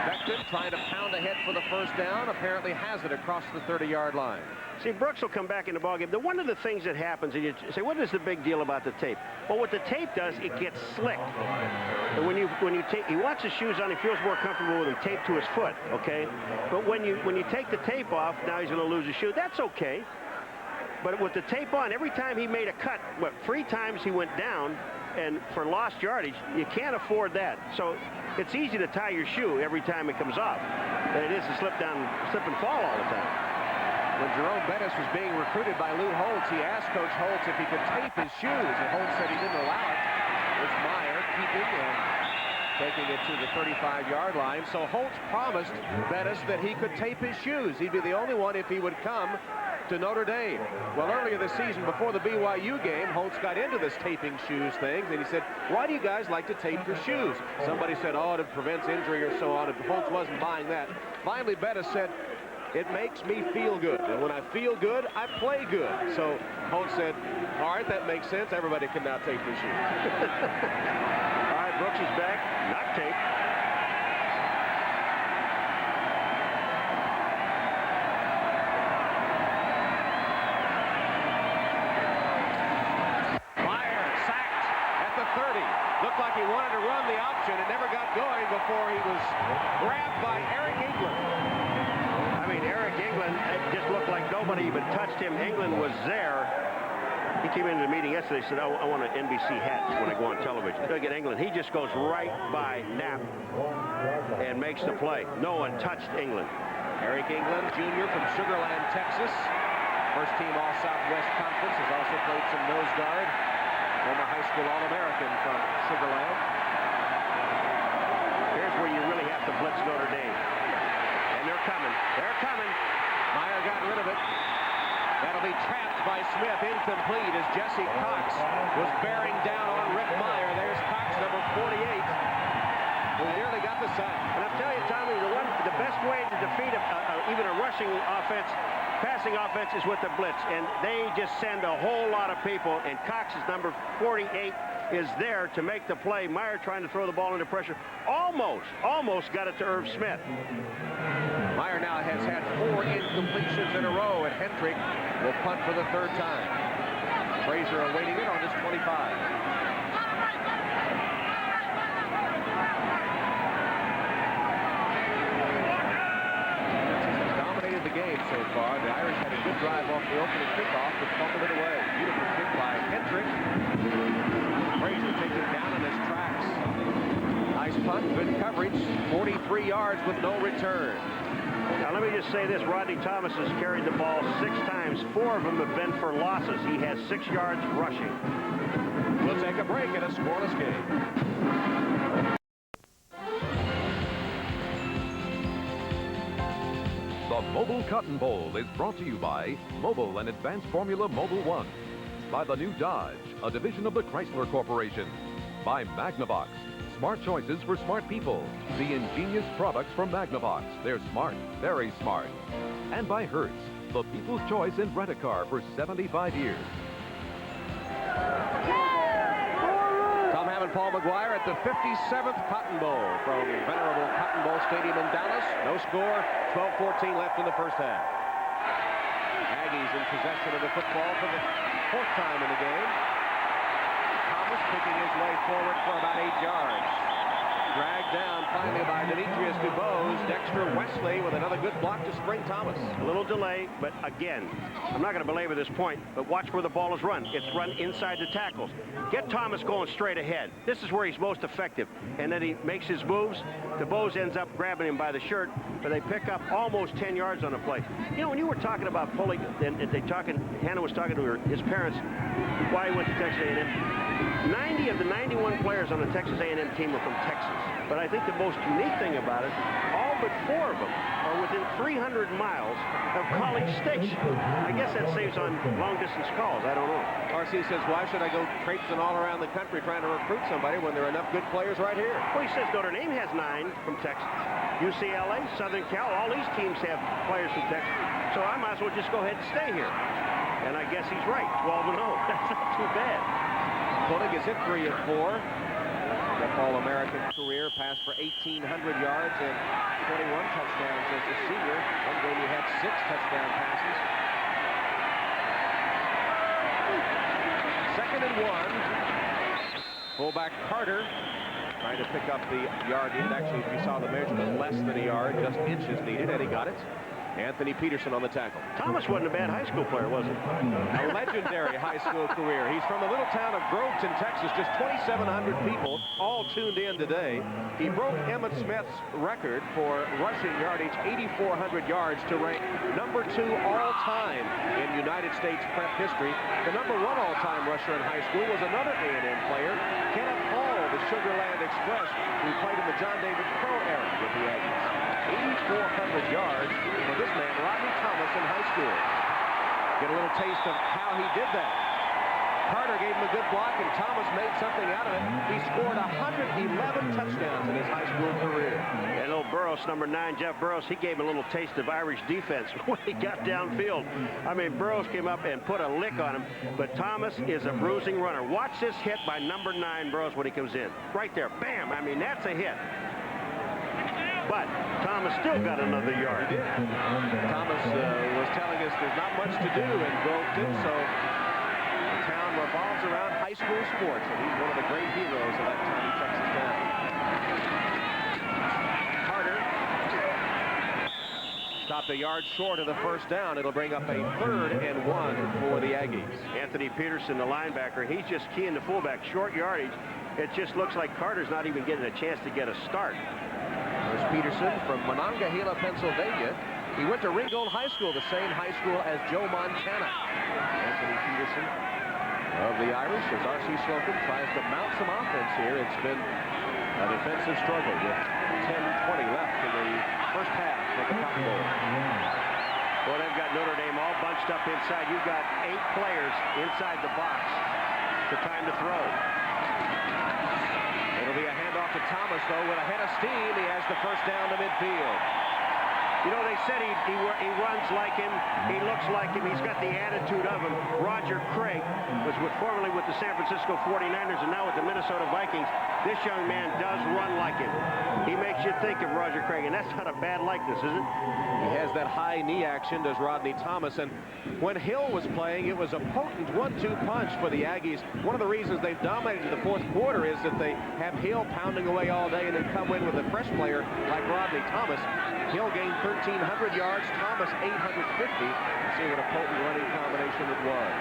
Becton trying to pound ahead for the first down. Apparently has it across the 30-yard line. See, Brooks will come back in the ballgame. One of the things that happens, and you say, what is the big deal about the tape? Well, what the tape does, it gets slick. And when you take, he wants his shoes on, he feels more comfortable with them taped to his foot, okay? But when you take the tape off, now he's going to lose his shoe. That's okay. But with the tape on, every time he made a cut, 3 times he went down, and for lost yardage, you can't afford that. So it's easy to tie your shoe every time it comes off than it is to slip and fall all the time. When Jerome Bettis was being recruited by Lou Holtz, he asked Coach Holtz if he could tape his shoes, and Holtz said he didn't allow it. There's Mirer keeping and taking it to the 35-yard line. So Holtz promised Bettis that he could tape his shoes. He'd be the only one if he would come to Notre Dame. Well, earlier this season, before the BYU game, Holtz got into this taping shoes thing, and he said, why do you guys like to tape your shoes? Somebody said, oh, it prevents injury or so on, and Holtz wasn't buying that. Finally, Bettis said, it makes me feel good, and when I feel good, I play good. So Holtz said, all right, that makes sense. Everybody can now tape their shoes. All right, Brooks is back. Not taped. Mirer sacked at the 30. Looked like he wanted to run the option. It never got going before he was grabbed by Eric England. I mean, Eric England, it just looked like nobody even touched him. England was there. He came into the meeting yesterday and said, I want an NBC hat when I go on television. Look at England. He just goes right by Knapp and makes the play. No one touched England. Eric England, Jr. from Sugar Land, Texas. First team All-Southwest Conference. Has also played some nose guard. Former high school All-American from Sugar Land. Here's where you really have to blitz Notre Dame. And they're coming. They're coming. Meyer got rid of it. That'll be trapped by Smith. Incomplete as Jesse Cox was bearing down on Rick Meyer. There's Cox, number 48. Who nearly got the sack. And I'll tell you, Tommy, the best way to defeat even a rushing offense, passing offense, is with the blitz. And they just send a whole lot of people. And Cox's number 48 is there to make the play. Meyer trying to throw the ball under pressure. Almost got it to Irv Smith. Meyer now has had 4 incompletions in a row, and Hendrick will punt for the 3rd time. Frazier awaiting it on his 25. Dominated the game so far. The Irish had a good drive off the opening kickoff, but fumbled it away. Beautiful kick by Hendrick. Frazier takes it down in his tracks. Nice punt, good coverage. 43 yards with no return. Now, let me just say this. Rodney Thomas has carried the ball 6 times. 4 of them have been for losses. He has 6 yards rushing. We'll take a break in a scoreless game. The Mobile Cotton Bowl is brought to you by Mobile and Advanced Formula Mobile One, by the new Dodge, a division of the Chrysler Corporation, by Magnavox, smart choices for smart people, the ingenious products from Magnavox. They're smart, very smart. And by Hertz, the people's choice in rent-a-car for 75 years. Tom Hamm and Paul McGuire at the 57th Cotton Bowl from venerable Cotton Bowl Stadium in Dallas. No score, 12-14 left in the first half. Aggies in possession of the football for the 4th time in the game. Thomas picking his way forward for about 8 yards. Dragged down finally by Demetrius DuBose. Dexter Wesley with another good block to spring Thomas. A little delay, but again, I'm not going to belabor this point, but watch where the ball is run. It's run inside the tackles. Get Thomas going straight ahead. This is where he's most effective. And then he makes his moves. DuBose ends up grabbing him by the shirt, but they pick up almost 10 yards on the play. You know, when you were talking about Pullig, and Hannah was talking to his parents, why he went to Texas A&M. 90 of the 91 players on the Texas A&M team are from Texas. But I think the most unique thing about it, all but 4 of them are within 300 miles of College Station. I guess that saves on long-distance calls. I don't know. RC says, why should I go traipsing all around the country trying to recruit somebody when there are enough good players right here? Well, he says Notre Dame has 9 from Texas. UCLA, Southern Cal, all these teams have players from Texas. So I might as well just go ahead and stay here. And I guess he's right, 12-0. That's not too bad. Pullig is hit 3 of 4. The All-American career passed for 1,800 yards and 21 touchdowns as a senior. One game he had 6 touchdown passes. 2nd and 1. Fullback Carter trying to pick up the yard needed. Actually, if you saw the measurement, less than a yard, just inches needed, and he got it. Anthony Peterson on the tackle. Thomas wasn't a bad high school player, was he? A legendary high school career. He's from the little town of Groveton, Texas. Just 2,700 people all tuned in today. He broke Emmitt Smith's record for rushing yardage, 8,400 yards, to rank number 2 all-time in United States prep history. The number 1 all-time rusher in high school was another A&M player, Kenneth Hall, the Sugarland Express, who played in the John David Crow era with the Aggies. 8,400 yards for this man, Rodney Thomas, in high school. Get a little taste of how he did that. Carter gave him a good block, and Thomas made something out of it. He scored 111 touchdowns in his high school career. And little Burroughs, number 9, Jeff Burroughs, he gave a little taste of Irish defense when he got downfield. I mean, Burroughs came up and put a lick on him, but Thomas is a bruising runner. Watch this hit by number 9, Burroughs, when he comes in. Right there, bam! I mean, that's a hit. But Thomas still got another yard. He did. Thomas was telling us there's not much to do in Groveton, so the town revolves around high school sports, and he's one of the great heroes of that tiny Texas town. Carter stopped a yard short of the first down. It'll bring up a 3rd and 1 for the Aggies. Anthony Peterson, the linebacker, he's just keying the fullback. Short yardage. It just looks like Carter's not even getting a chance to get a start. There's Peterson from Monongahela, Pennsylvania. He went to Ringgold High School, the same high school as Joe Montana. Anthony Peterson of the Irish, as R.C. Slocum tries to mount some offense here. It's been a defensive struggle with 10:20 left in the first half of the Cotton Bowl. Well, they've got Notre Dame all bunched up inside. You've got 8 players inside the box. It's time to throw. It'll be a handoff to Thomas, though, with a head of steam. He has the first down to midfield. You know, they said he runs like him. He looks like him. He's got the attitude of him. Roger Craig was formerly with the San Francisco 49ers and now with the Minnesota Vikings. This young man does run like him. He makes you think of Roger Craig, and that's not a bad likeness, is it? He has that high knee action, does Rodney Thomas. And when Hill was playing, it was a potent 1-2 punch for the Aggies. One of the reasons they've dominated the fourth quarter is that they have Hill pounding away all day and then come in with a fresh player like Rodney Thomas. Hill gained 1,300 yards, Thomas 850. See what a potent running combination it was.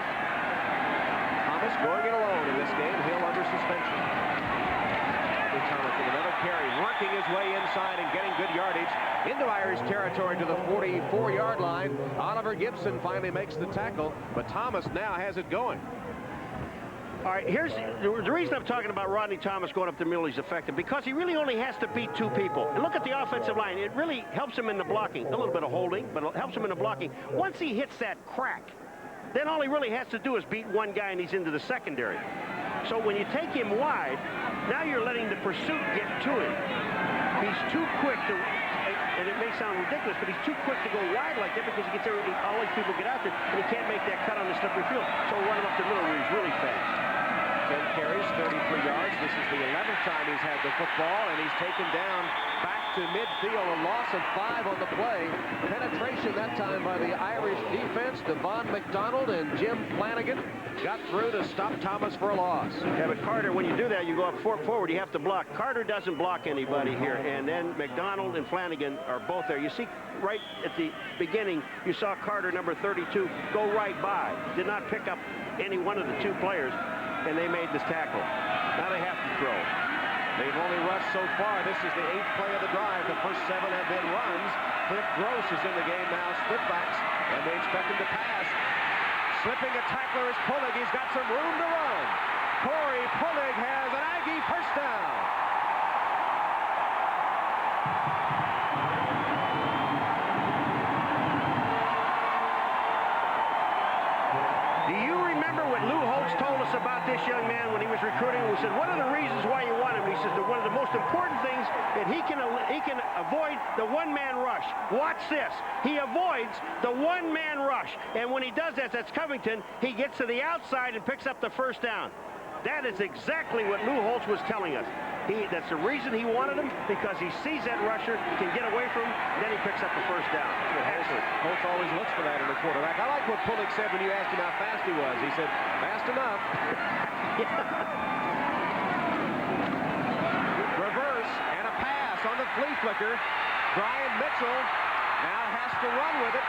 Thomas going it alone in this game. Hill under suspension. Thomas with another carry, working his way inside and getting good yardage into Irish territory to the 44-yard line. Oliver Gibson finally makes the tackle, but Thomas now has it going. All right, here's the reason I'm talking about Rodney Thomas going up the middle. He's effective because he really only has to beat 2 people. And look at the offensive line. It really helps him in the blocking. A little bit of holding, but it helps him in the blocking. Once he hits that crack, then all he really has to do is beat 1 guy and he's into the secondary. So when you take him wide, now you're letting the pursuit get to him. He's too quick to, and it may sound ridiculous, but he's too quick to go wide like that because he gets there, all these people get out there, and he can't make that cut on the slippery field. So run him up the middle where he's really fast. 10 carries, 33 yards. This is the 11th time he's had the football, and he's taken down back to midfield. A loss of 5 on the play. Penetration that time by the Irish defense. Devon McDonald and Jim Flanagan got through to stop Thomas for a loss. Yeah, but Carter, when you do that, you go up forward, you have to block. Carter doesn't block anybody here, and then McDonald and Flanagan are both there. You see right at the beginning, you saw Carter, number 32, go right by. Did not pick up any one of the 2 players, and they made this tackle. Now they have to throw. They've only rushed so far. This is the 8th play of the drive. The first 7 have been runs. Cliff Gross is in the game now, split backs, and they expect him to pass. Slipping a tackler is Pullig. He's got some room to run. Corey Pullig has an Aggie first down. Do you remember what Lou Holtz told us about this young man when he was recruiting? We said, what are the reasons why you want him? He says that one of the most important things that he can avoid the one-man rush. Watch this. He avoids the one-man rush. And when he does that, that's Covington, he gets to the outside and picks up the first down. That is exactly what Lou Holtz was telling us. That's the reason he wanted him, because he sees that rusher, can get away from him, then he picks up the first down. Holtz always looks for that in a quarterback. I like what Pullig said when you asked him how fast he was. He said, fast enough. Reverse and a pass on the flea flicker. Brian Mitchell Now has to run with it.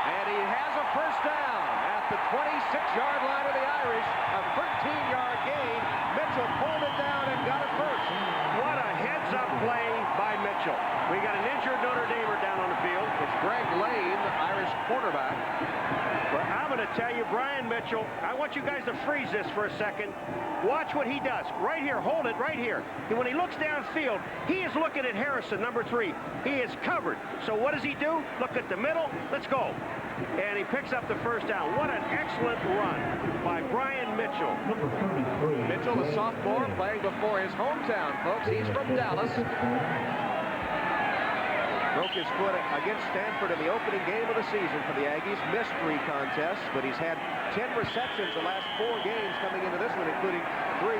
And he has a first down at the 26-yard line of the Irish. A 13-yard gain. Mitchell pulled it down and got it first. What a heads-up play by Mitchell. We got an injured Notre Damer down on the field. It's Greg Lane, the Irish quarterback. But I'm going to tell you, Brian Mitchell, I want you guys to freeze this for a second. Watch what he does. Right here, hold it right here. And when he looks downfield, he is looking at Harrison, number 3. He is covered. So what does he do? Look at the middle. Let's go. And he picks up the first down. What an excellent run by Brian Mitchell. Mitchell, a sophomore, playing before his hometown, folks. He's from Dallas. Broke his foot against Stanford in the opening game of the season for the Aggies. Missed 3 contests, but he's had 10 receptions the last 4 games coming into this one, including 3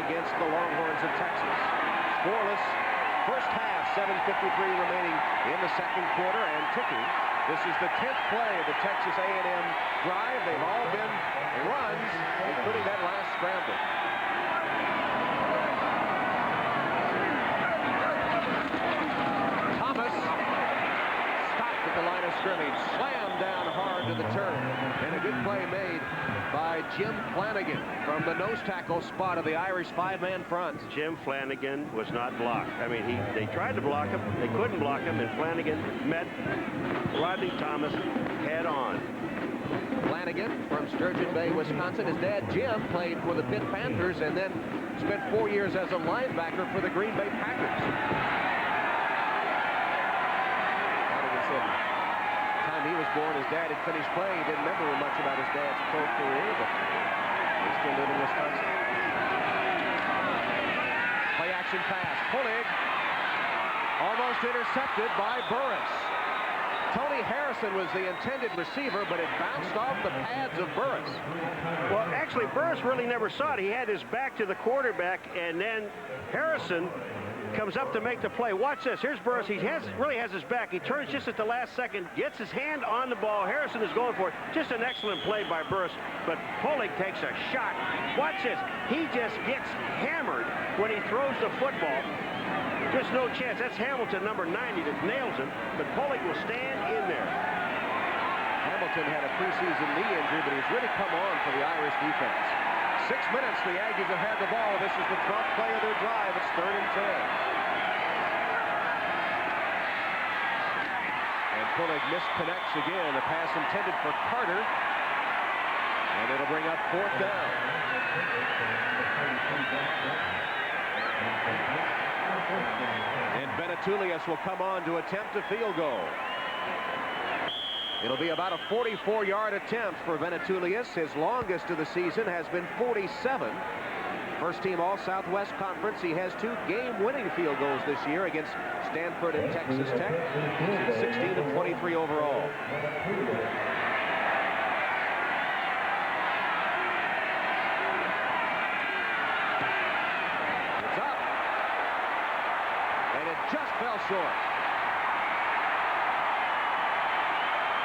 against the Longhorns of Texas. Scoreless first half, 7:53 remaining in the second quarter and ticking. This is the 10th play of the Texas A&M drive. They've all been runs, including that last scramble. Thomas stopped at the line of scrimmage, slammed down hard to the turf, and a good play made by Jim Flanagan from the nose tackle spot of the Irish 5-man front. Jim Flanagan was not blocked. I mean, they tried to block him. They couldn't block him, and Flanagan met Rodney Thomas head on. Flanagan from Sturgeon Bay, Wisconsin. His dad, Jim, played for the Pitt Panthers and then spent 4 years as a linebacker for the Green Bay Packers. Flanagan said the time he was born, his dad had finished playing. He didn't remember much about his dad's pro career, but they still live in Wisconsin. Play action pass. Pullig almost intercepted by Burris. Tony Harrison was the intended receiver, but it bounced off the pads of Burris. Well, actually, Burris really never saw it. He had his back to the quarterback, and then Harrison comes up to make the play. Watch this. Here's Burris. He really has his back. He turns just at the last second, gets his hand on the ball. Harrison is going for it. Just an excellent play by Burris, but Pullig takes a shot. Watch this. He just gets hammered when he throws the football. Just no chance. That's Hamilton, number 90, that nails him, but Pullig will stand in there. Hamilton had a preseason knee injury, but he's really come on for the Irish defense. 6 minutes, the Aggies have had the ball. This is the 12th play of their drive. It's 3rd and 10. And Pullig misconnects again. A pass intended for Carter. And it'll bring up 4th down. And Benetoulias will come on to attempt a field goal. It'll be about a 44-yard attempt for Benetoulias. His longest of the season has been 47. First team All-Southwest Conference. He has 2 game-winning field goals this year against Stanford and Texas Tech. 16 of 23 overall. It's up. And it just fell short.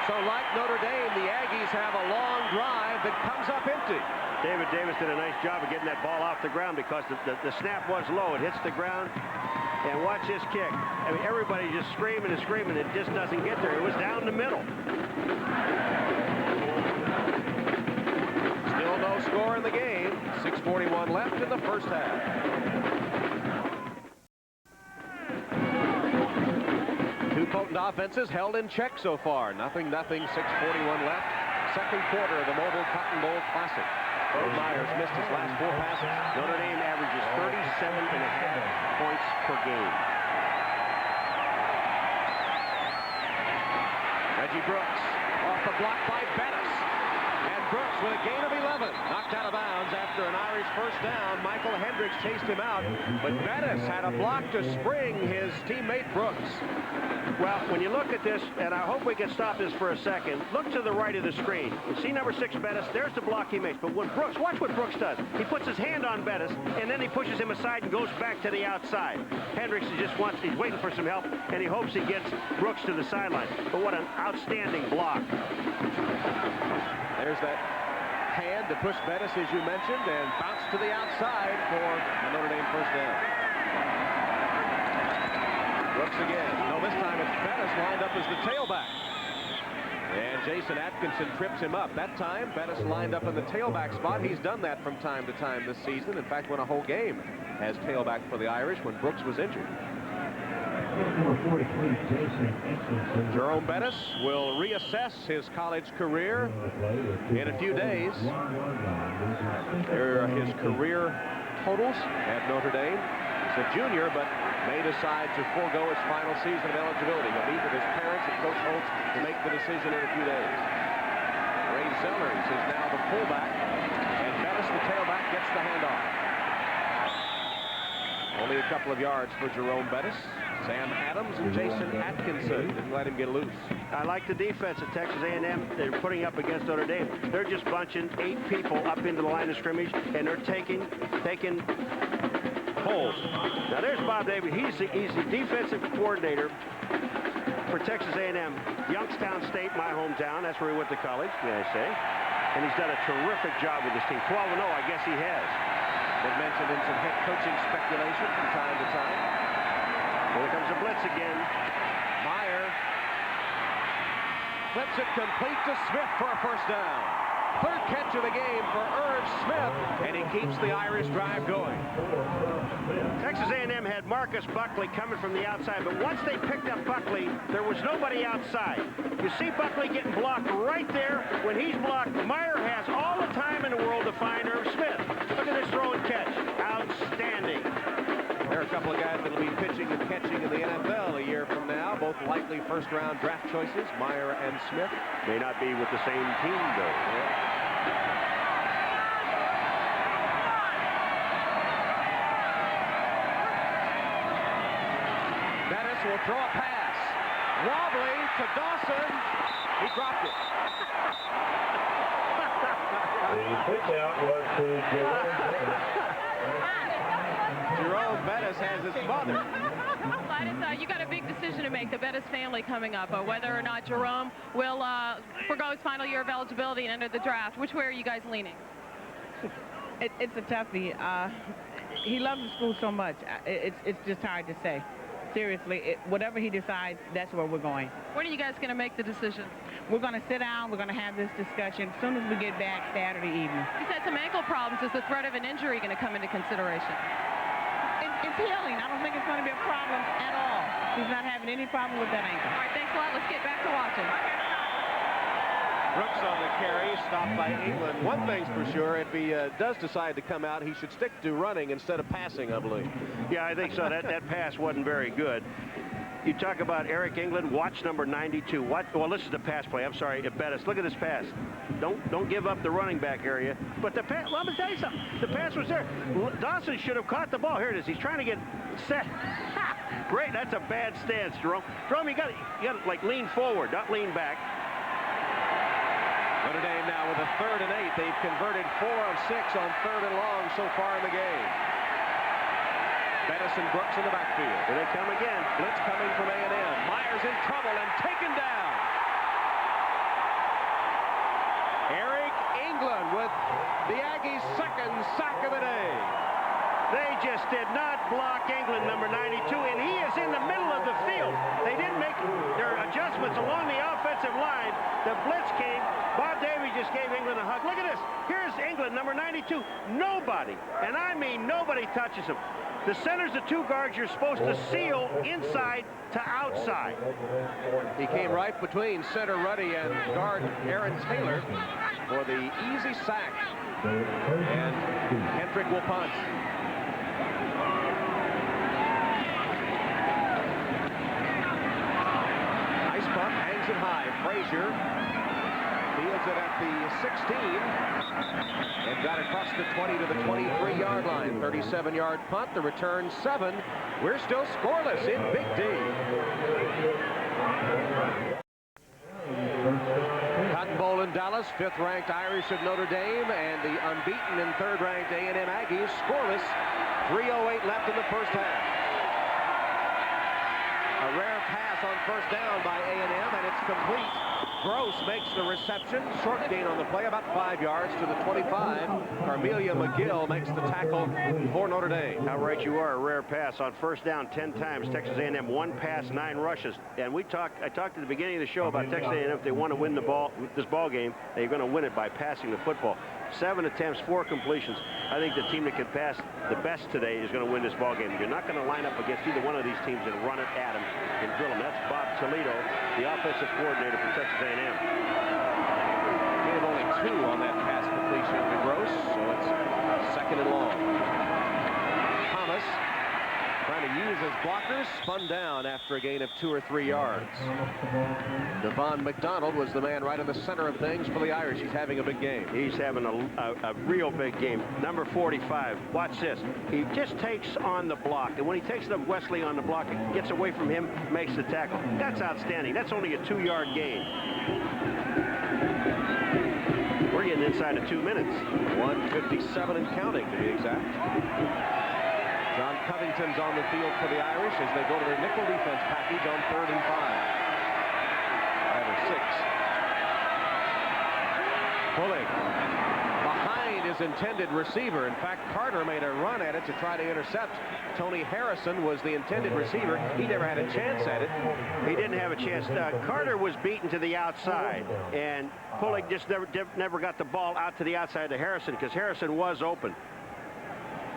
So like Notre Dame, the Aggies have a long drive that comes up empty. David Davis did a nice job of getting that ball off the ground because the snap was low. It hits the ground. And watch this kick. I mean, everybody just screaming and screaming. It just doesn't get there. It was down the middle. Still no score in the game. 6:41 left in the first half. Two potent offenses held in check so far. 0-0, 6:41 left. Second quarter of the Mobile Cotton Bowl Classic. Myers missed his last 4 passes. Notre Dame averages 37.5 points per game. Reggie Brooks off the block by Bettis. And Brooks with a gain of 11. Knocked out of bounds after an Irish first down. Michael Hendricks chased him out. But Bettis had a block to spring his teammate Brooks. Well, when you look at this, and I hope we can stop this for a second, look to the right of the screen. You see number 6, Bettis? There's the block he makes. But when Brooks, watch what Brooks does. He puts his hand on Bettis, and then he pushes him aside and goes back to the outside. Hendricks he's waiting for some help, and he hopes he gets Brooks to the sideline. But what an outstanding block. There's that hand to push Bettis, as you mentioned, and bounce to the outside for the Notre Dame first down. Brooks box again. No, this time it's Bettis lined up as the tailback. And Jason Atkinson trips him up. That time, Bettis lined up in the tailback spot. He's done that from time to time this season. In fact, won a whole game as tailback for the Irish when Brooks was injured. Jerome Bettis will reassess his college career in a few days. There are his career totals at Notre Dame. He's a junior, but may decide to forego his final season of eligibility. He'll meet with his parents and Coach Holtz to make the decision in a few days. Ray Zellers is now the fullback, and Bettis, the tailback, gets the handoff. Only a couple of yards for Jerome Bettis. Sam Adams and Jason Atkinson didn't let him get loose. I like the defense at Texas A&M. They're putting up against Notre Dame. They're just bunching 8 people up into the line of scrimmage, and they're taking holes. Now there's Bob Davis. He's the defensive coordinator for Texas A&M, Youngstown State, my hometown. That's where he went to college, may I say. And he's done a terrific job with this team. 12-0, I guess he has. Been mentioned in some head coaching speculation from time to time. Here comes the blitz again. Mirer flips it complete to Smith for a first down. Third catch of the game for Irv Smith, and he keeps the Irish drive going. Texas A&M had Marcus Buckley coming from the outside, but once they picked up Buckley, there was nobody outside. You see Buckley getting blocked right there. When he's blocked, Mirer has all the time in the world to find Irv Smith. Look at this throw and catch. Outstanding. There are a couple of guys that will be pitching and catching in the NFL a year from now. Both likely first-round draft choices, Mirer and Smith. May not be with the same team, though. Yeah. Bettis will throw a pass. Wobbly to Dawson. He dropped it. The pitch out was to Jerome Bettis has his mother. Gladys, you got a big decision to make, the Bettis family coming up, whether or not Jerome will forego his final year of eligibility and enter the draft. Which way are you guys leaning? It's a toughie. He loves the school so much. It's just hard to say. Seriously, whatever he decides, that's where we're going. When are you guys going to make the decision? We're going to sit down. We're going to have this discussion as soon as we get back Saturday evening. He's had some ankle problems. Is the threat of an injury going to come into consideration? It's healing. I don't think it's going to be a problem at all. He's not having any problem with that ankle. All right, thanks a lot. Let's get back to watching. Brooks on the carry, stopped by England. One thing's for sure, if he does decide to come out, he should stick to running instead of passing, I believe. Yeah, I think so. That pass wasn't very good. You talk about Eric England, watch number 92. Well, this is the pass play. I'm sorry, Bettis. Look at this pass. Don't give up the running back area. But the pass, let me tell you something. The pass was there. Dawson should have caught the ball. Here it is. He's trying to get set. Great. That's a bad stance, Jerome. Jerome, you got to like lean forward, not lean back. Notre Dame now with a 3rd and 8. They've converted 4 of 6 on 3rd and long so far in the game. Bettis and Brooks in the backfield. Here they come again. Blitz coming from A&M. Meyer's in trouble and taken down. Eric England with the Aggies' 2nd sack of the day. They just did not block England, number 92, and he is in the middle of the field. They didn't make their adjustments along the offensive line. The blitz came. Bob Davies just gave England a hug. Look at this. Here's England, number 92. Nobody, and I mean nobody, touches him. The center's the 2 guards you're supposed to seal inside to outside. He came right between center Ruddy and guard Aaron Taylor for the easy sack. And Hendrick will punt. Nice punt, hangs it high. Frazier fields it at the 16 and got across the 20 to the 23-yard line. 37-yard punt, the return 7. We're still scoreless in Big D. Cotton Bowl in Dallas, 5th-ranked Irish of Notre Dame and the unbeaten and 3rd-ranked A&M Aggies scoreless. 3:08 left in the first half. A rare pass on first down by A&M, and it's complete. Gross makes the reception. Short gain on the play, about 5 yards to the 25. Carmelia McGill makes the tackle for Notre Dame. How right you are. A rare pass on first down 10 times. Texas A&M 1 pass, 9 rushes. And I talked at the beginning of the show about Texas A&M. If they want to win this ball game, they're going to win it by passing the football. 7 attempts, 4 completions. I think the team that can pass the best today is going to win this ball game. You're not going to line up against either one of these teams and run it at them and drill them. That's Bob Toledo, the offensive coordinator for Texas A&M. Gain of only 2 on that pass completion to Gross, so it's 2nd and long. Thomas trying to use his blockers, spun down after a gain of 2 or 3 yards. Devon McDonald was the man right in the center of things for the Irish. He's having a big game. He's having a real big game. Number 45. Watch this. He just takes on the block, and when he takes up Wesley on the block, it gets away from him, makes the tackle. That's outstanding. That's only a 2-yard gain. We're getting inside of 2 minutes. 1:57 and counting, to be exact. John Covington's on the field for the Irish as they go to their nickel defense package on 3rd and 5. Pullig behind his intended receiver. In fact, Carter made a run at it to try to intercept. Tony Harrison was the intended receiver. He never had a chance at it. He didn't have a chance. Carter was beaten to the outside, and Pullig just never got the ball out to the outside to Harrison because Harrison was open.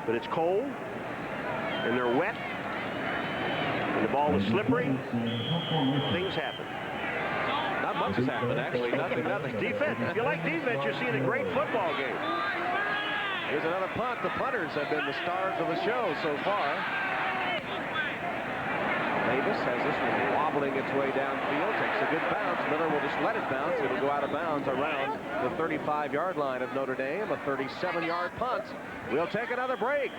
But it's cold, and they're wet, and the ball was slippery. Things happen. Not much has happened, actually. Nothing. Defense. If you like defense, you're seeing a great football game. Here's another punt. The punters have been the stars of the show so far. Davis has this one wobbling its way downfield. Takes a good bounce. Miller will just let it bounce. It'll go out of bounds around the 35-yard line of Notre Dame. A 37-yard punt. We'll take another break.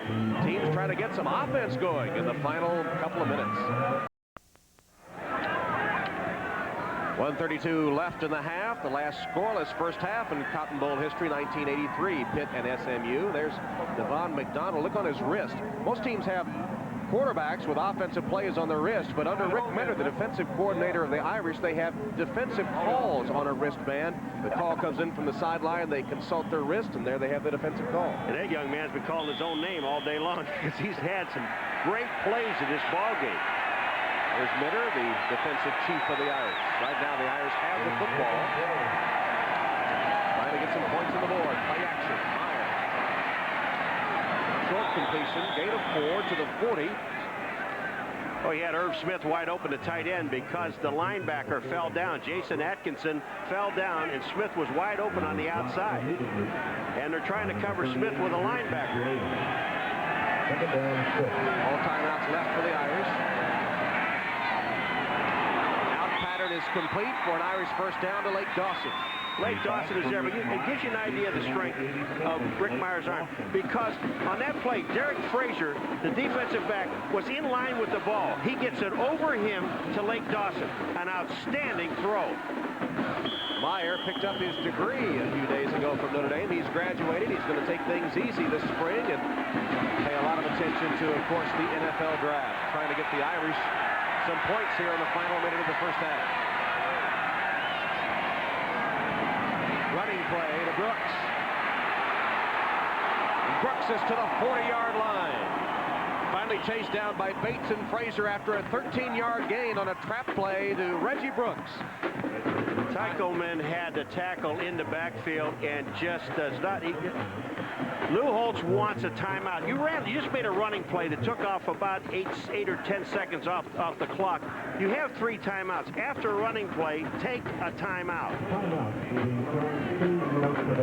Teams trying to get some offense going in the final couple of minutes. 1:32 left in the half. The last scoreless first half in Cotton Bowl history, 1983, Pitt and SMU. There's Devon McDonald. Look on his wrist. Most teams have quarterbacks with offensive plays on their wrist, but under Rick Mentor, the defensive coordinator of the Irish, they have defensive calls on a wristband. The call comes in from the sideline. They consult their wrist, and there they have the defensive call. And that young man's been calling his own name all day long because he's had some great plays in this ball game. There's Mirer, the defensive chief of the Irish. Right now, the Irish have the football. Trying to get some points on the board. Play action. Mirer. Short completion. Gain of 4 to the 40. Oh, he had Irv Smith wide open to tight end because the linebacker fell down. Jason Atkinson fell down, and Smith was wide open on the outside. And they're trying to cover Smith with a linebacker. All timeouts left for the Irish. Is complete for an Irish first down to Lake Dawson. Lake Dawson is there, but it gives you an idea of the strength of Rick Mirer's arm. Because on that play, Derek Frazier, the defensive back, was in line with the ball. He gets it over him to Lake Dawson. An outstanding throw. Mirer picked up his degree a few days ago from Notre Dame. He's graduated. He's going to take things easy this spring and pay a lot of attention to, of course, the NFL draft. Trying to get the Irish some points here in the final minute of the first half. Running play to Brooks. Brooks is to the 40-yard line. Finally chased down by Bates and Frazier after a 13-yard gain on a trap play to Reggie Brooks. Tychoman had to tackle in the backfield and just does not. Lou Holtz wants a timeout. You just made a running play that took off about 8 or 10 seconds off the clock. You have 3 timeouts. After a running play, take a timeout.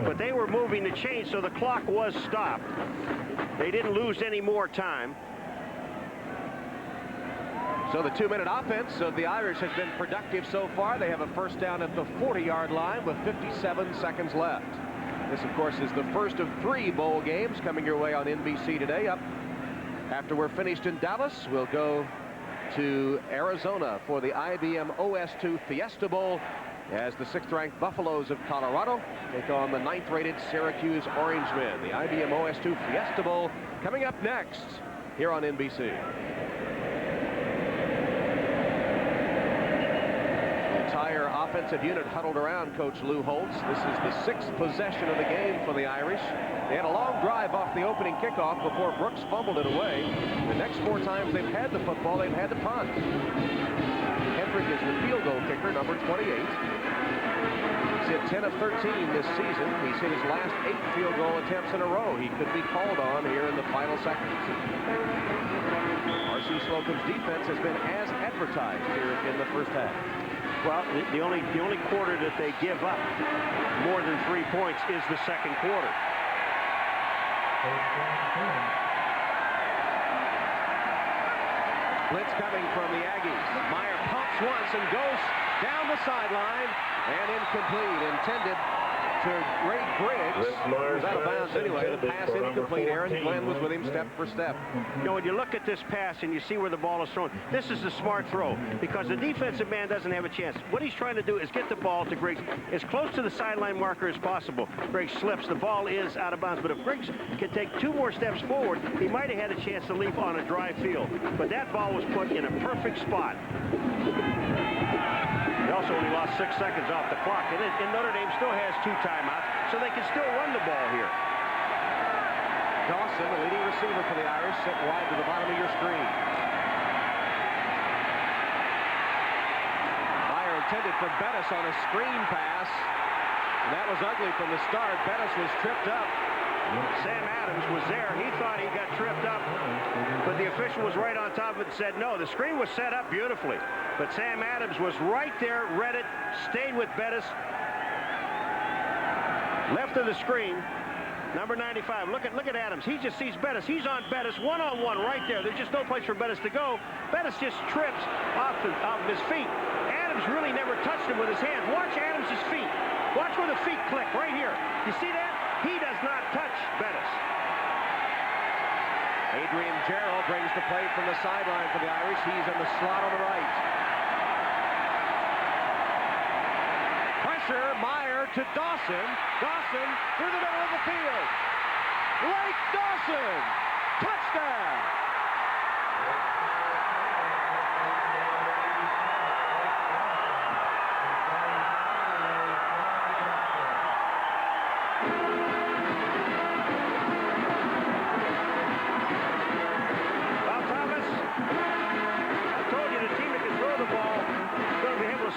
But they were moving the chains, so the clock was stopped. They didn't lose any more time. So the 2-minute offense of the Irish has been productive so far. They have a first down at the 40-yard line with 57 seconds left. This, of course, is the first of 3 bowl games coming your way on NBC today. Up after we're finished in Dallas, we'll go to Arizona for the IBM OS2 Fiesta Bowl as the 6th-ranked Buffaloes of Colorado take on the 9th-rated Syracuse Orangemen. The IBM OS2 Fiesta Bowl coming up next here on NBC. entire offensive unit huddled around Coach Lou Holtz. This is the 6th possession of the game for the Irish. They had a long drive off the opening kickoff before Brooks fumbled it away. The next 4 times they've had the football, they've had to punt. Hendrick is the field goal kicker, number 28. He's hit 10 of 13 this season. He's hit his last 8 field goal attempts in a row. He could be called on here in the final seconds. R.C. Slocum's defense has been as advertised here in the first half. Well, the only quarter that they give up more than 3 points is the second quarter. Blitz coming from the Aggies. Mirer pumps once and goes down the sideline and incomplete. Intended to Ray Briggs. Was out of bounds anyway. The pass incomplete. Aaron Glenn was with him step for step. You know, when you look at this pass and you see where the ball is thrown, this is a smart throw because the defensive man doesn't have a chance. What he's trying to do is get the ball to Griggs as close to the sideline marker as possible. Griggs slips. The ball is out of bounds. But if Griggs can take 2 more steps forward, he might have had a chance to leap on a dry field. But that ball was put in a perfect spot. They also only lost 6 seconds off the clock. And Notre Dame still has 2 timeouts, so they can still run the ball here. Dawson, the leading receiver for the Irish, set wide to the bottom of your screen. Mirer intended for Bettis on a screen pass. And that was ugly from the start. Bettis was tripped up. Sam Adams was there. He thought he got tripped up, but the official was right on top of it and said no. The screen was set up beautifully, but Sam Adams was right there, read it, stayed with Bettis. Left of the screen, number 95. Look at Adams. He just sees Bettis. He's on Bettis one-on-one right there. There's just no place for Bettis to go. Bettis just trips off of his feet. Adams really never touched him with his hands. Watch Adams' feet. Watch where the feet click right here. You see that? He does not touch Bettis. Adrian Jarrell brings the play from the sideline for the Irish. He's in the slot on the right. Pressure, Mirer to Dawson. Dawson through the middle of the field. Lake Dawson. Touchdown.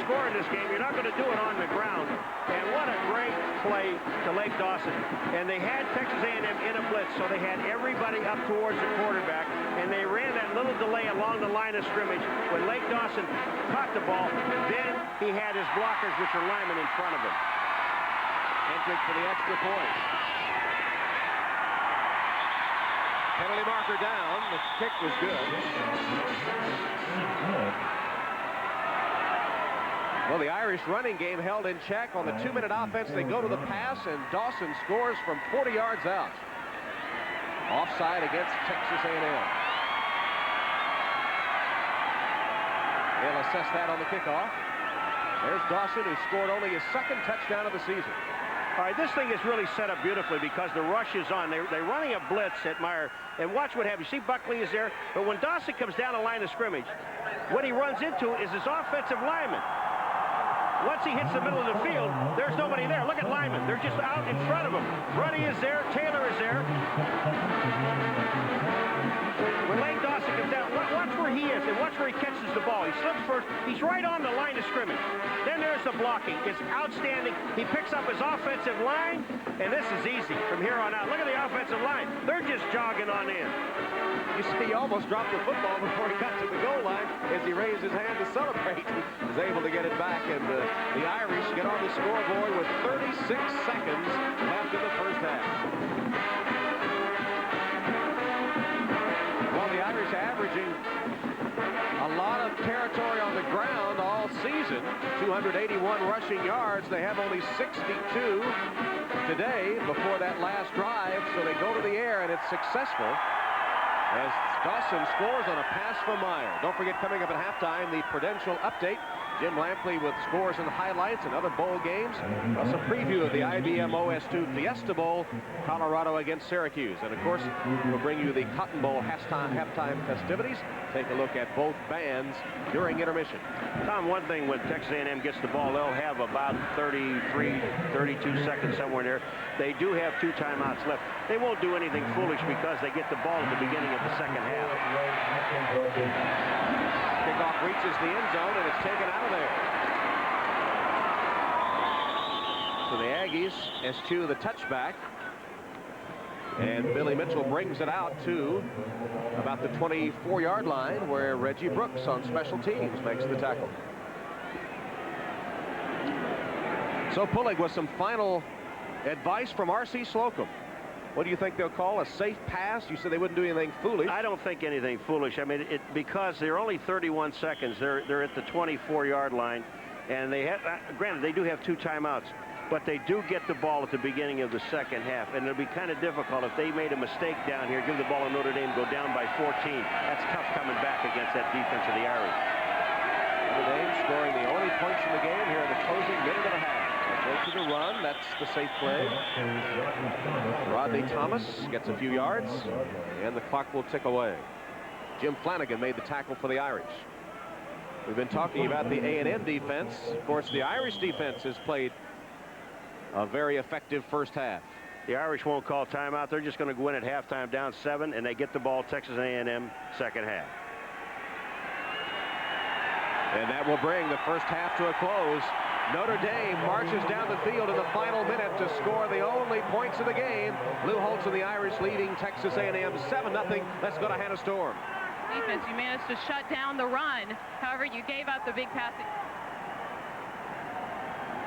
Score in this game, you're not going to do it on the ground. And what a great play to Lake Dawson. And they had Texas A&M in a blitz, so they had everybody up towards the quarterback, and they ran that little delay along the line of scrimmage. When Lake Dawson caught the ball, then he had his blockers, which are linemen, in front of him. Hendrick for the extra point. Penalty marker down. The kick was good. Well, the Irish running game held in check. On the 2-minute offense, they go to the pass, and Dawson scores from 40 yards out. Offside against Texas A&M. They'll assess that on the kickoff. There's Dawson, who scored only his 2nd touchdown of the season. All right, this thing is really set up beautifully because the rush is on. They're running a blitz at Mirer, and watch what happens. You see Buckley is there, but when Dawson comes down the line of scrimmage, what he runs into is his offensive lineman. Once he hits the middle of the field, there's nobody there. Look at Lyman. They're just out in front of him. Ruddy is there. Taylor is there. When Lane Dawson comes down, watch where he is and watch where he catches the ball. He slips first. He's right on the line of scrimmage. Then there's the blocking. It's outstanding. He picks up his offensive line, and this is easy from here on out. Look at the offensive line. They're just jogging on in. You see, he almost dropped the football before he got to the goal line as he raised his hand to celebrate. He was able to get it back, and the Irish get on the scoreboard with 36 seconds left in the first half. Well, the Irish averaging a lot of territory on the ground all season. 281 rushing yards. They have only 62 today before that last drive, so they go to the air, and it's successful. As Dawson scores on a pass from Mirer. Don't forget, coming up at halftime, the Prudential update. Jim Lampley with scores and highlights and other bowl games. Plus a preview of the IBM OS2 Fiesta Bowl, Colorado against Syracuse. And of course, we'll bring you the Cotton Bowl halftime festivities. Take a look at both bands during intermission. Tom, one thing when Texas A&M gets the ball, they'll have about 33, 32 seconds somewhere there. They do have 2 timeouts left. They won't do anything foolish because they get the ball at the beginning of the second half. Kickoff reaches the end zone, and it's taken out of there. So the Aggies, S2 the touchback. And Billy Mitchell brings it out to about the 24-yard line, where Reggie Brooks on special teams makes the tackle. So Pullig with some final advice from R.C. Slocum. What do you think they'll call a safe pass? You said they wouldn't do anything foolish. I don't think anything foolish. I mean, because they're only 31 seconds. They're at the 24-yard line, and they have, granted, they do have 2 timeouts, but they do get the ball at the beginning of the second half, and it'll be kind of difficult if they made a mistake down here, give the ball to Notre Dame, go down by 14. That's tough coming back against that defense of the Irish. Notre Dame scoring the only points in the game here in the closing minute and a half. Go to the run. That's the safe play. Rodney Thomas gets a few yards, and the clock will tick away. Jim Flanagan made the tackle for the Irish. We've been talking about the A&M defense. Of course, the Irish defense has played a very effective first half. The Irish won't call timeout. They're just going to go in at halftime down 7, and they get the ball, Texas A&M, second half. And that will bring the first half to a close. Notre Dame marches down the field in the final minute to score the only points of the game. Lou Holtz and the Irish leading Texas A&M 7-0. Let's go to Hannah Storm. Defense, you managed to shut down the run. However, you gave up the big pass.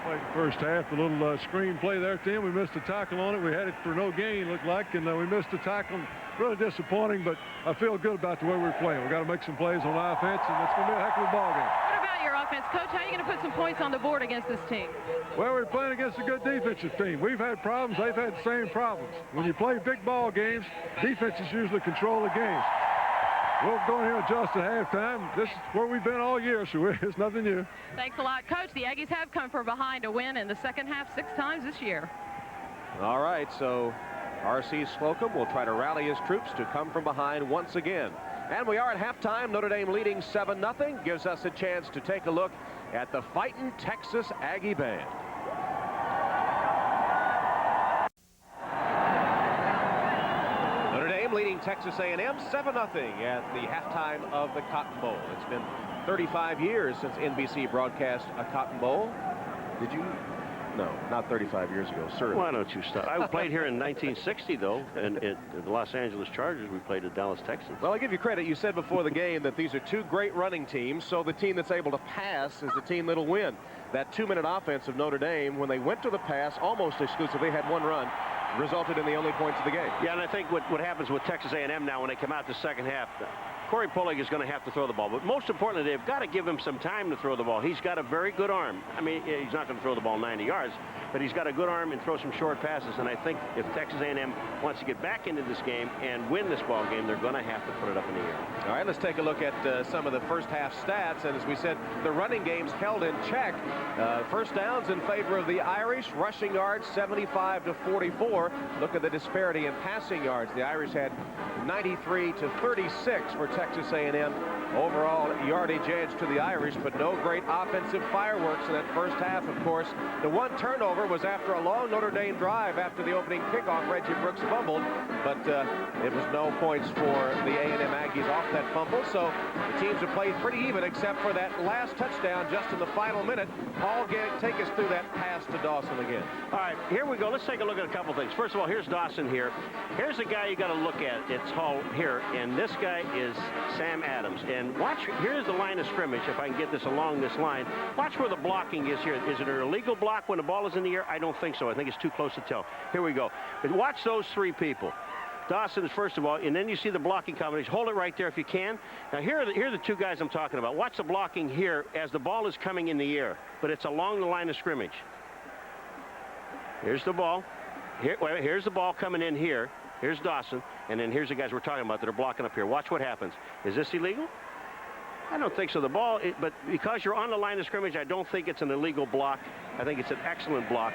Played the first half, a little screen play there at the end. We missed a tackle on it. We had it for no gain, looked like, and we missed a tackle. Really disappointing, but I feel good about the way we're playing. We've got to make some plays on offense, and it's going to be a heck of a ball game. What about your offense? Coach, how are you going to put some points on the board against this team? Well, we're playing against a good defensive team. We've had problems. They've had the same problems. When you play big ball games, defenses usually control the games. We'll go in here and adjust at halftime. This is where we've been all year, so it's nothing new. Thanks a lot, Coach. The Aggies have come from behind to win in the second half 6 times this year. All right, so R.C. Slocum will try to rally his troops to come from behind once again. And we are at halftime. Notre Dame leading 7-0. Gives us a chance to take a look at the Fightin' Texas Aggie Band. Notre Dame leading Texas A&M 7-0 at the halftime of the Cotton Bowl. It's been 35 years since NBC broadcast a Cotton Bowl. Did you? No, not 35 years ago, sir. Why don't you stop? I played here in 1960, though, and at the Los Angeles Chargers. We played the Dallas Texans. Well, I give you credit. You said before the game that these are 2 great running teams, so the team that's able to pass is the team that'll win. That 2-minute offense of Notre Dame, when they went to the pass, almost exclusively had 1 run, resulted in the only points of the game. Yeah, and I think what happens with Texas A&M now when they come out the second half, Corey Pullig is going to have to throw the ball. But most importantly, they've got to give him some time to throw the ball. He's got a very good arm. I mean, he's not going to throw the ball 90 yards, but he's got a good arm and throw some short passes. And I think if Texas A&M wants to get back into this game and win this ball game, they're going to have to put it up in the air. All right, let's take a look at some of the first half stats. And as we said, the running game's held in check. First downs in favor of the Irish. Rushing yards 75 to 44. Look at the disparity in passing yards. The Irish had 93 to 36 for Texas A&M. Overall yardage edge to the Irish, but no great offensive fireworks in that first half, of course. The 1 turnover was after a long Notre Dame drive after the opening kickoff. Reggie Brooks fumbled, but it was no points for the A&M Aggies off that fumble. So the teams have played pretty even except for that last touchdown just in the final minute. Paul, take us through that pass to Dawson again. All right, here we go. Let's take a look at a couple things. First of all, here's Dawson here. Here's the guy you got to look at. It's Hall here, and this guy is Sam Adams. And watch, here's the line of scrimmage, if I can get this along this line. Watch where the blocking is here. Is it an illegal block when the ball is in the air? I don't think so. I think it's too close to tell. Here we go. But watch those 3 people. Dawson is first of all, and then you see the blocking combination. Hold it right there if you can. Now here are the 2 guys I'm talking about. Watch the blocking here as the ball is coming in the air, but it's along the line of scrimmage. Here's the ball. Here's the ball coming in here. Here's Dawson. And then here's the guys we're talking about that are blocking up here. Watch what happens. Is this illegal? I don't think so. The ball, but because you're on the line of scrimmage, I don't think it's an illegal block. I think it's an excellent block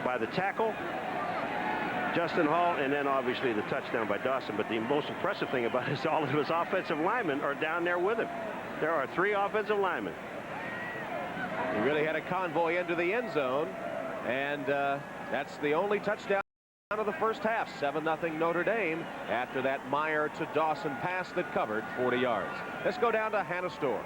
by the tackle, Justin Hall, and then obviously the touchdown by Dawson. But the most impressive thing about it is all of his offensive linemen are down there with him. There are 3 offensive linemen. He really had a convoy into the end zone, and that's the only touchdown of the first half. 7-0 Notre Dame after that Mirer to Dawson pass that covered 40 yards. Let's go down to Hannah Storr.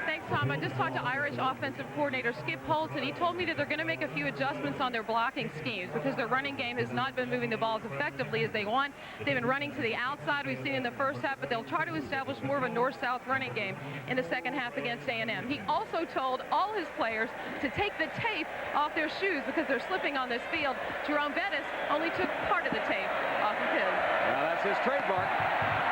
Thanks, Tom. I just talked to Irish offensive coordinator Skip Holtz, and he told me that they're going to make a few adjustments on their blocking schemes because their running game has not been moving the ball as effectively as they want. They've been running to the outside, we've seen in the first half, but they'll try to establish more of a north-south running game in the second half against A&M. He also told all his players to take the tape off their shoes because they're slipping on this field. Jerome Bettis only took part of the tape off of his. Well, that's his trademark.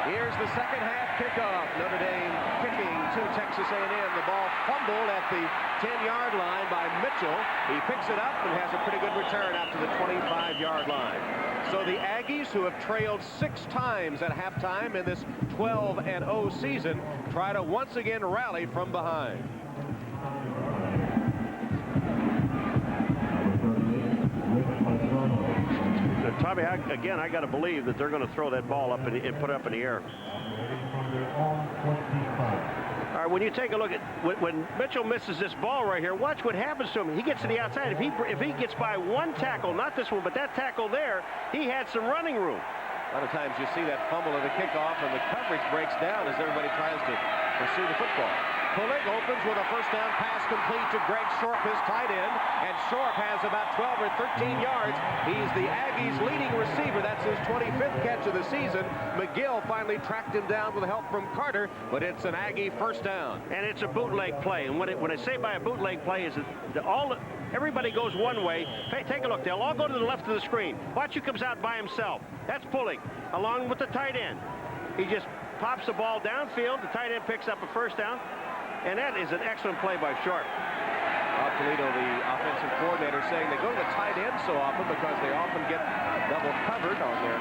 Here's the second half kickoff. Notre Dame kicking to Texas A&M. The ball fumbled at the 10-yard line by Mitchell. He picks it up and has a pretty good return out to the 25-yard line. So the Aggies, who have trailed 6 times at halftime in this 12-0 season, try to once again rally from behind. Tommy, again, I got to believe that they're going to throw that ball up and put it up in the air. All right, when you take a look at when Mitchell misses this ball right here, watch what happens to him. He gets to the outside. If he gets by one tackle, not this one, but that tackle there, he had some running room. A lot of times you see that fumble of the kickoff and the coverage breaks down as everybody tries to pursue the football. Pullig opens with a first down pass complete to Greg Shorp, his tight end, and Shorp has about 12 or 13 yards. He's the Aggies' leading receiver. That's his 25th catch of the season. McGill finally tracked him down with help from Carter, but it's an Aggie first down. And it's a bootleg play. And what I say by a bootleg play is that everybody goes one way. Hey, take a look. They'll all go to the left of the screen. Watch who comes out by himself. That's Pullig, along with the tight end. He just pops the ball downfield. The tight end picks up a first down. And that is an excellent play by Short. Bob Toledo, the offensive coordinator, saying they go to the tight end so often because they often get double covered on their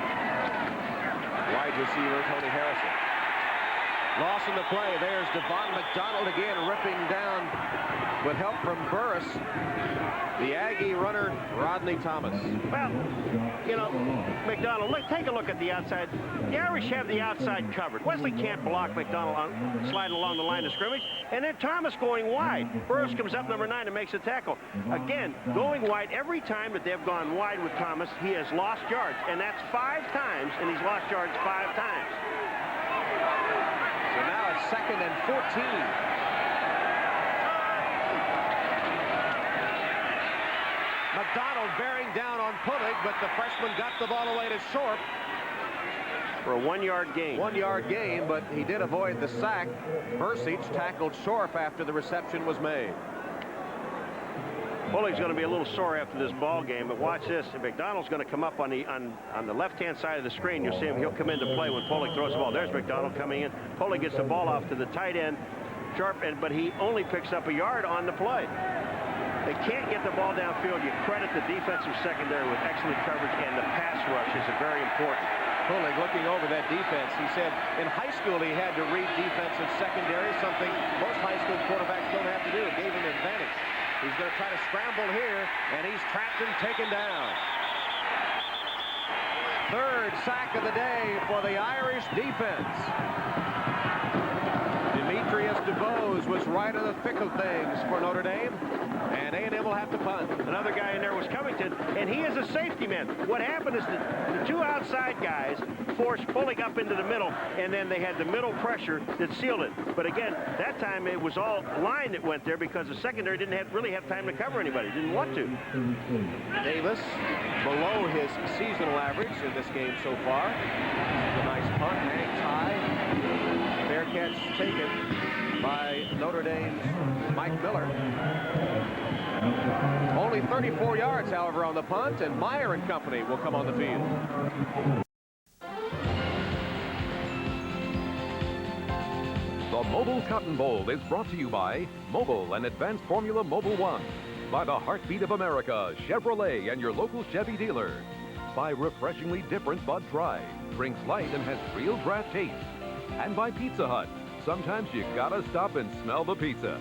wide receiver, Tony Harrison. Loss in the play. There's Devon McDonald again ripping down with help from Burris. The Aggie runner, Rodney Thomas. Well, you know, McDonald, take a look at the outside. The Irish have the outside covered. Wesley can't block McDonald sliding along the line of scrimmage. And then Thomas going wide. Burris comes up number 9 and makes a tackle. Again, going wide. Every time that they've gone wide with Thomas, he has lost yards. And that's 5 times, and he's lost yards 5 times. So now it's 2nd and 14. McDonald bearing down on Pullig, but the freshman got the ball away to Shorp. For a 1-yard gain. 1-yard gain, but he did avoid the sack. Bursic tackled Shorp after the reception was made. Pullig's going to be a little sore after this ball game, but watch this. McDonald's going to come up on the left-hand side of the screen. You'll see him. He'll come into play when Pullig throws the ball. There's McDonald coming in. Pullig gets the ball off to the tight end, but he only picks up a yard on the play. They can't get the ball downfield. You credit the defensive secondary with excellent coverage, and the pass rush is very important. Pullig looking over that defense. He said in high school he had to read defensive secondary, something most high school quarterbacks don't have to do. It gave him an advantage. He's going to try to scramble here, and he's trapped and taken down. 3rd sack of the day for the Irish defense. Demetrius DeBose was right in the thick of things for Notre Dame, and A&M will have to punt. Another guy in there was Covington, and he is a safety man. What happened is that the 2 outside guys forced Pullig up into the middle, and then they had the middle pressure that sealed it. But again, that time it was all line that went there because the secondary didn't really have time to cover anybody. Didn't want to. Davis below his seasonal average in this game so far. A nice punt, hang tie. Fair catch taken by Notre Dame's Mike Miller. Only 34 yards, however, on the punt, and Mirer and company will come on the field. The Mobile Cotton Bowl is brought to you by Mobile and Advanced Formula Mobile One, by the Heartbeat of America, Chevrolet, and your local Chevy dealer. By refreshingly different Bud Fry. Drinks light and has real draft taste. And by Pizza Hut. Sometimes you gotta stop and smell the pizza.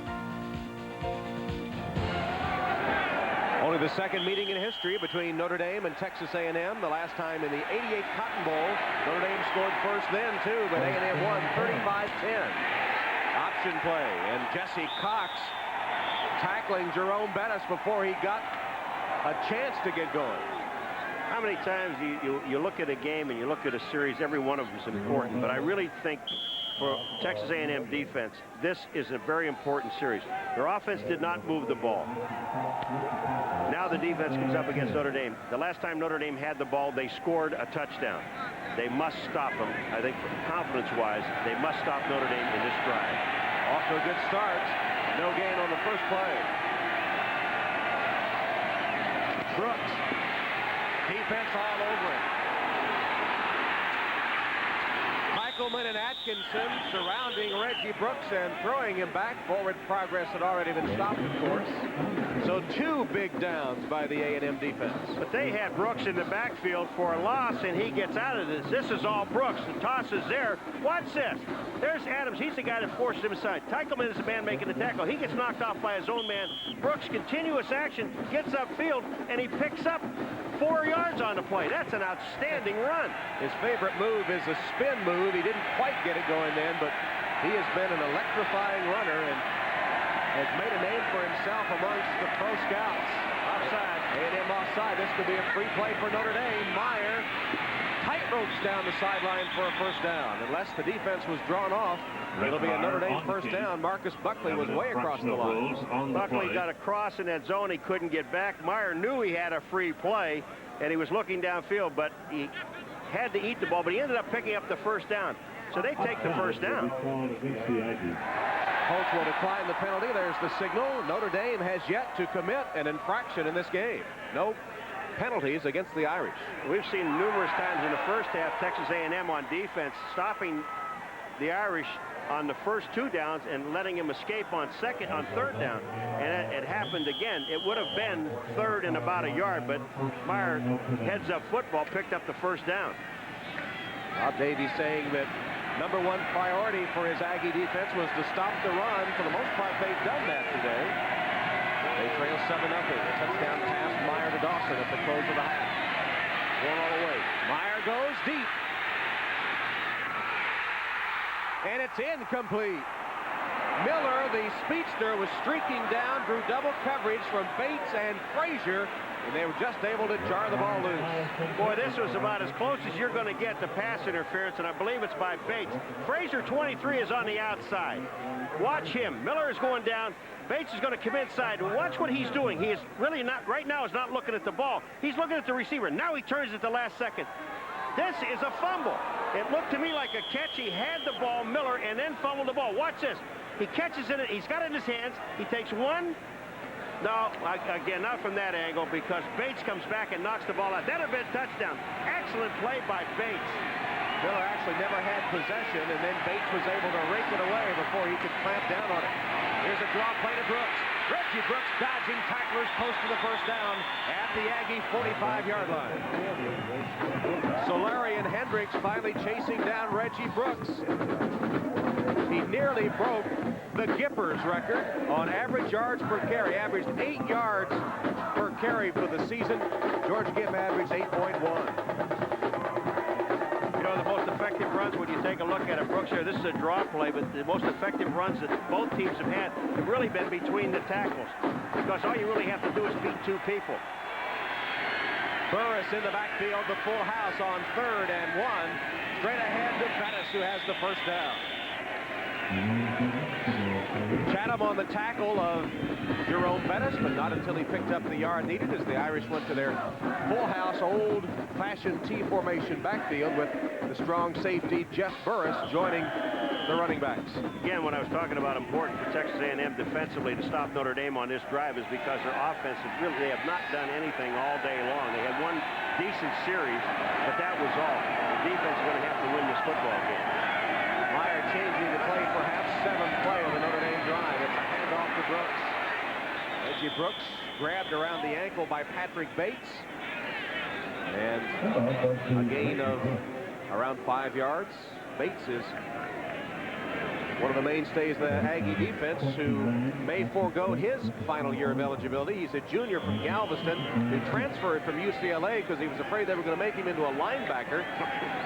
Only the second meeting in history between Notre Dame and Texas A&M. The last time in the '88 Cotton Bowl. Notre Dame scored first then, too, but A&M won 35-10. Option play, and Jesse Cox tackling Jerome Bettis before he got a chance to get going. How many times you look at a game and you look at a series, every one of them is important, but I really think for Texas A&M defense, this is a very important series. Their offense did not move the ball. Now the defense comes up against Notre Dame. The last time Notre Dame had the ball, they scored a touchdown. They must stop them. I think confidence-wise, they must stop Notre Dame in this drive. Off to a good start. No gain on the first play. Brooks. Defense all over it. Michaelman and Atkinson surrounding Reggie Brooks and throwing him back. Forward progress had already been stopped, of course. So 2 big downs by the A&M defense. But they had Brooks in the backfield for a loss, and he gets out of this. This is all Brooks. The toss is there. Watch this. There's Adams. He's the guy that forced him aside. Teichelman is the man making the tackle. He gets knocked off by his own man. Brooks, continuous action, gets upfield, and he picks up 4 yards on the play. That's an outstanding run. His favorite move is a spin move. He didn't quite get it going then, but he has been an electrifying runner and has made a name for himself amongst the pro scouts. Offside. A&M offside. This could be a free play for Notre Dame. Mirer tightropes down the sideline for a first down. Unless the defense was drawn off, it'll be a Notre Dame first down. Marcus Buckley was way across the line. Buckley got across in that zone. He couldn't get back. Mirer knew he had a free play, and he was looking downfield, but he had to eat the ball, but he ended up picking up the first down. So they take the first down. Colts will decline the penalty. There's the signal. Notre Dame has yet to commit an infraction in this game. No penalties against the Irish. We've seen numerous times in the first half Texas A&M on defense stopping the Irish on the first 2 downs and letting him escape on third down. And it happened again. It would have been third and about a yard, but Mirer, heads up football, picked up the first down. Bob Davie saying that #1 priority for his Aggie defense was to stop the run. For the most part, they've done that today. They trail 7-0. A touchdown pass, Mirer to Dawson at the close of the half. Going all the way. Mirer goes deep. And it's incomplete. Miller, the speedster, was streaking down, drew double coverage from Bates and Frazier, and they were just able to jar the ball loose. Boy, this was about as close as you're going to get to pass interference, and I believe it's by Bates. Frazier, 23, is on the outside. Watch him. Miller is going down. Bates is going to come inside. Watch what he's doing. He is really not, right now, is not looking at the ball. He's looking at the receiver. Now he turns at the last second. This is a fumble. It looked to me like a catch. He had the ball, Miller, and then fumbled the ball. Watch this. He catches it. He's got it in his hands. He takes one. No, again, not from that angle, because Bates comes back and knocks the ball out. That would have been a touchdown. Excellent play by Bates. Miller actually never had possession, and then Bates was able to rake it away before he could clamp down on it. Here's a draw play to Brooks. Reggie Brooks dodging tacklers close to the first down at the Aggie 45-yard line. Solari and Hendricks finally chasing down Reggie Brooks. He nearly broke the Gippers record on average yards per carry. Averaged 8 yards per carry for the season. George Gipp averaged 8.1. You know, the most effective runs, when you take a look at it, Brooks here, this is a draw play, but the most effective runs that both teams have had have really been between the tackles, because all you really have to do is beat 2 people. Burris in the backfield, the full house on 3rd and 1. Straight ahead to Bettis, who has the first down. Chatham on the tackle of Jerome Bettis, but not until he picked up the yard needed as the Irish went to their full house, old-fashioned T formation backfield with the strong safety Jeff Burris joining the running backs. Again, when I was talking about important for Texas A&M defensively to stop Notre Dame on this drive is because their offense is really, they have not done anything all day long. They had one decent series, but that was all. The defense is going to have to win this football game. Mirer changing the play, perhaps 7th play of the Notre Dame drive. It's a handoff to Brooks. Reggie Brooks grabbed around the ankle by Patrick Bates. And a gain of around 5 yards. Bates is one of the mainstays of the Aggie defense who may forego his final year of eligibility. He's a junior from Galveston who transferred from UCLA because he was afraid they were going to make him into a linebacker.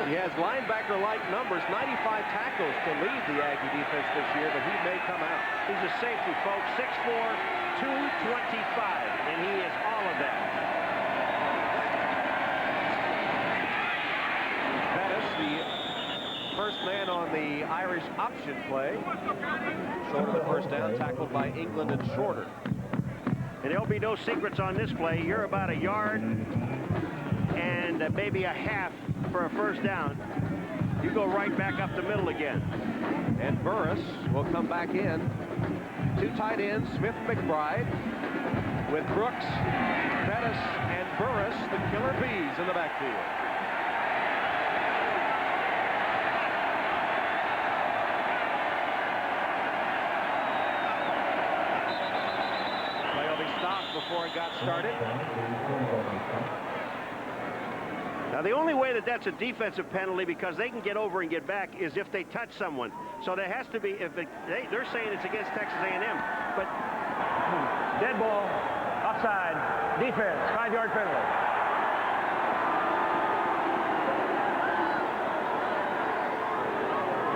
He has linebacker-like numbers, 95 tackles to lead the Aggie defense this year, but he may come out. He's a safety, folks, 6'4", 225, and he is all of that. Bettis, the first man on the Irish option play. Short of the first down, tackled by England and Shorter. And there'll be no secrets on this play. You're about a yard and maybe a half for a first down. You go right back up the middle again. And Burris will come back in. Two tight ends, Smith McBride, with Brooks, Bettis, and Burris, the killer bees in the backfield. Before it got started. Now the only way that that's a defensive penalty, because they can get over and get back, is if they touch someone. So there has to be, if they're saying it's against Texas A&M, but dead ball, offside, defense, 5-yard penalty.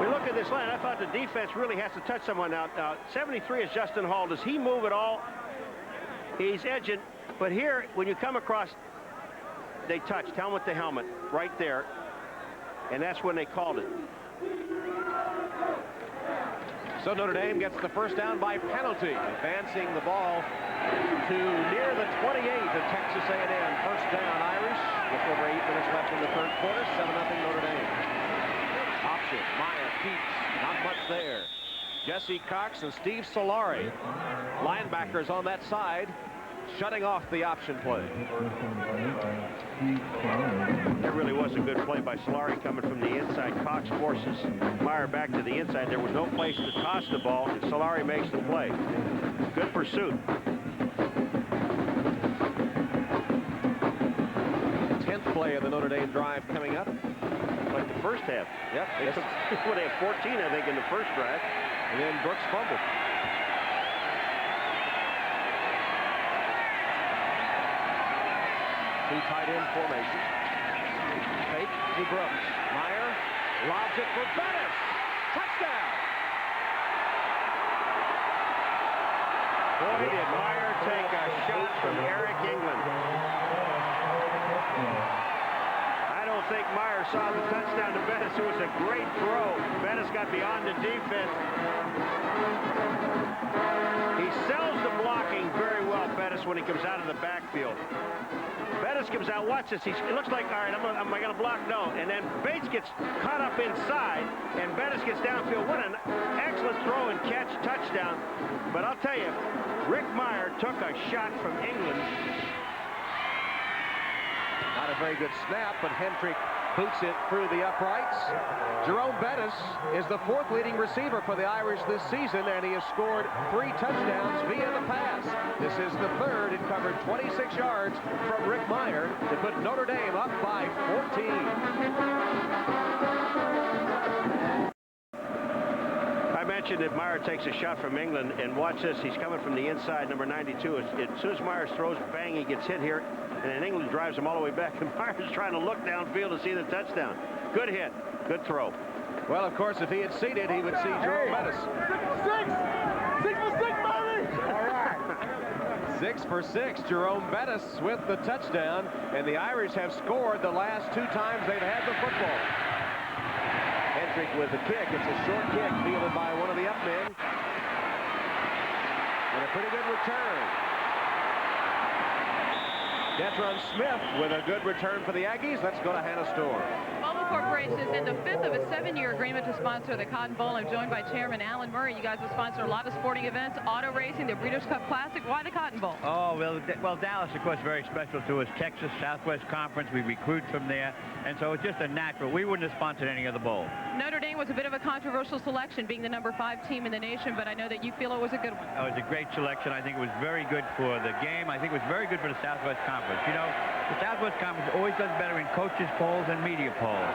We look at this line. I thought the defense really has to touch someone. Now 73 is Justin Hall. Does he move at all? He's edging, but here, when you come across, they touched helmet to helmet right there, and that's when they called it. So Notre Dame gets the first down by penalty, advancing the ball to near the 28 of Texas A&M. First down, Irish. Just over 8 minutes left in the third quarter. 7-0 Notre Dame. Option, Mirer keeps, not much there. Jesse Cox and Steve Solari, linebackers on that side, shutting off the option play. That really was a good play by Solari coming from the inside. Cox forces Mirer back to the inside. There was no place to toss the ball, and Solari makes the play. Good pursuit. 10th play of the Notre Dame drive coming up. Like the first half. Yep. They had 14, I think, in the first drive. And then Brooks fumbled. Two tight end formation. Fake to Brooks. Mirer lobs it for Bettis. Touchdown. Boy, did Mirer take a shot from Eric England. I don't think Mirer saw the touchdown to Bettis. It was a great throw. Bettis got beyond the defense. He sells the blocking very well, Bettis, when he comes out of the backfield. Bettis comes out, watch this. It looks like, all right, am I going to block? No. And then Bates gets caught up inside, and Bettis gets downfield. What an excellent throw and catch, touchdown. But I'll tell you, Rick Mirer took a shot from England. Not a very good snap, but Hendrick boots it through the uprights. Jerome Bettis is the 4th leading receiver for the Irish this season, and he has scored 3 touchdowns via the pass. This is the 3rd. It covered 26 yards from Rick Mirer to put Notre Dame up by 14. I mentioned that Mirer takes a shot from England, and watch this. He's coming from the inside, number 92. As soon as Mirer throws, bang, he gets hit here, and then England drives him all the way back, and Mirer's trying to look downfield to see the touchdown. Good hit. Good throw. Well, of course, if he had seated, he would see Jerome Bettis. 6 for 6, baby! All right. 6 for 6, Jerome Bettis with the touchdown, and the Irish have scored the last 2 times they've had the football. Hendrick with the kick. It's a short kick fielded by one of the up men. And a pretty good return. Detron Smith with a good return for the Aggies. Let's go to Hannah Storm. Bubble Corporation is in the 5th of a 7-year agreement to sponsor the Cotton Bowl. I'm joined by Chairman Alan Murray. You guys will sponsor a lot of sporting events, auto racing, the Breeders' Cup Classic. Why the Cotton Bowl? Oh, well, Dallas, of course, very special to us. Texas, Southwest Conference, we recruit from there. And so it's just a natural. We wouldn't have sponsored any other bowl. Notre Dame was a bit of a controversial selection, being the number 5 team in the nation, but I know that you feel it was a good one. It was a great selection. I think it was very good for the game. I think it was very good for the Southwest Conference. You know, the Southwest Conference always does better in coaches polls and media polls,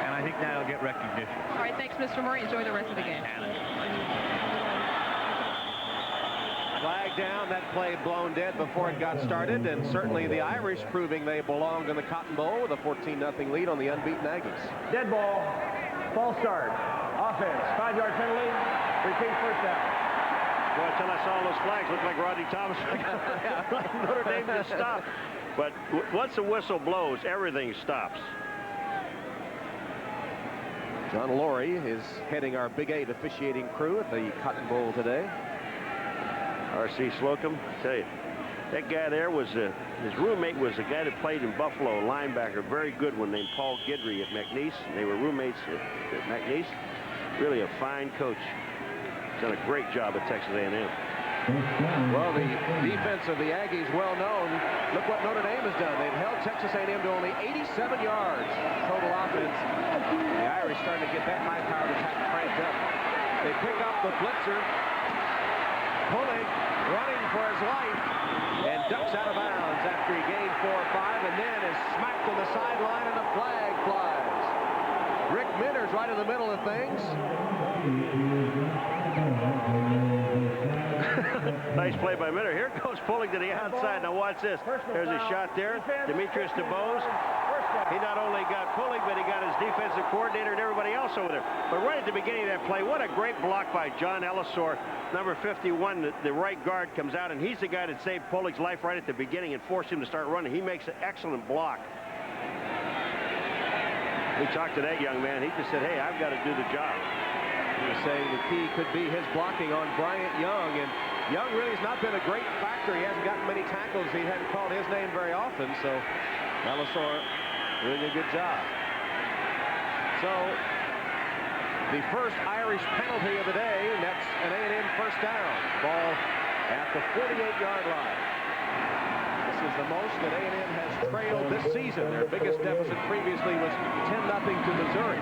and I think that'll get recognition. All right, thanks, Mr. Murray. Enjoy the rest of the game. Flag down, that play blown dead before it got started, and certainly the Irish proving they belonged in the Cotton Bowl with a 14-0 lead on the unbeaten Aggies. Dead ball, false start, offense, 5-yard penalty, repeat first down. Well, until I saw those flags, looked like Rodney Thomas. Notre Dame just stopped. But once the whistle blows, everything stops. John Laurie is heading our Big 8 officiating crew at the Cotton Bowl today. R.C. Slocum, I tell you, that guy there was, his roommate was a guy that played in Buffalo, a linebacker, a very good one named Paul Guidry at McNeese. They were roommates at McNeese. Really a fine coach. He's done a great job at Texas A&M. Well, the defense of the Aggies, well known. Look what Notre Dame has done. They've held Texas A&M to only 87 yards total offense. The Irish starting to get that high-powered attack cranked up. They pick up the blitzer. Pullig running for his life and ducks out of bounds after he gained 4 or 5 and then is smacked on the sideline and the flag flies. Rick Minner's right in the middle of things. Nice play by Mirer. Here goes Pullig to the outside. Now watch this. There's a shot there. Demetrius DeBose. He not only got Pullig, but he got his defensive coordinator and everybody else over there. But right at the beginning of that play, what a great block by John Ellisor. Number 51, the right guard comes out, and he's the guy that saved Pullig's life right at the beginning and forced him to start running. He makes an excellent block. We talked to that young man. He just said, hey, I've got to do the job. He was saying the key could be his blocking on Bryant Young, and Young really has not been a great factor. He hasn't gotten many tackles. He hadn't called his name very often, so Ellisor doing a good job. So the first Irish penalty of the day, and that's an A&M first down. Ball at the 48-yard line. This is the most that A&M has trailed this season. Their biggest deficit previously was 10-0 to Missouri.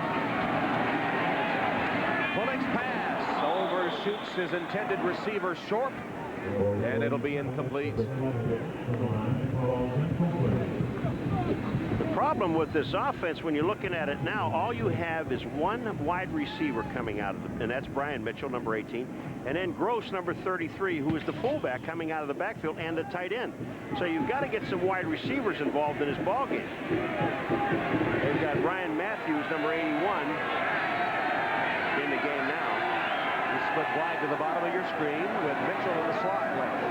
Pullig's pass overshoots his intended receiver Short, and it'll be incomplete. The problem with this offense, when you're looking at it now, all you have is one wide receiver coming out of the, and that's Brian Mitchell, number 18, and then Gross, number 33, who is the fullback coming out of the backfield, and the tight end. So you've got to get some wide receivers involved in this ball game. They've got Ryan Matthews, number 81, in the game now. He split wide to the bottom of your screen with Mitchell in the slot left.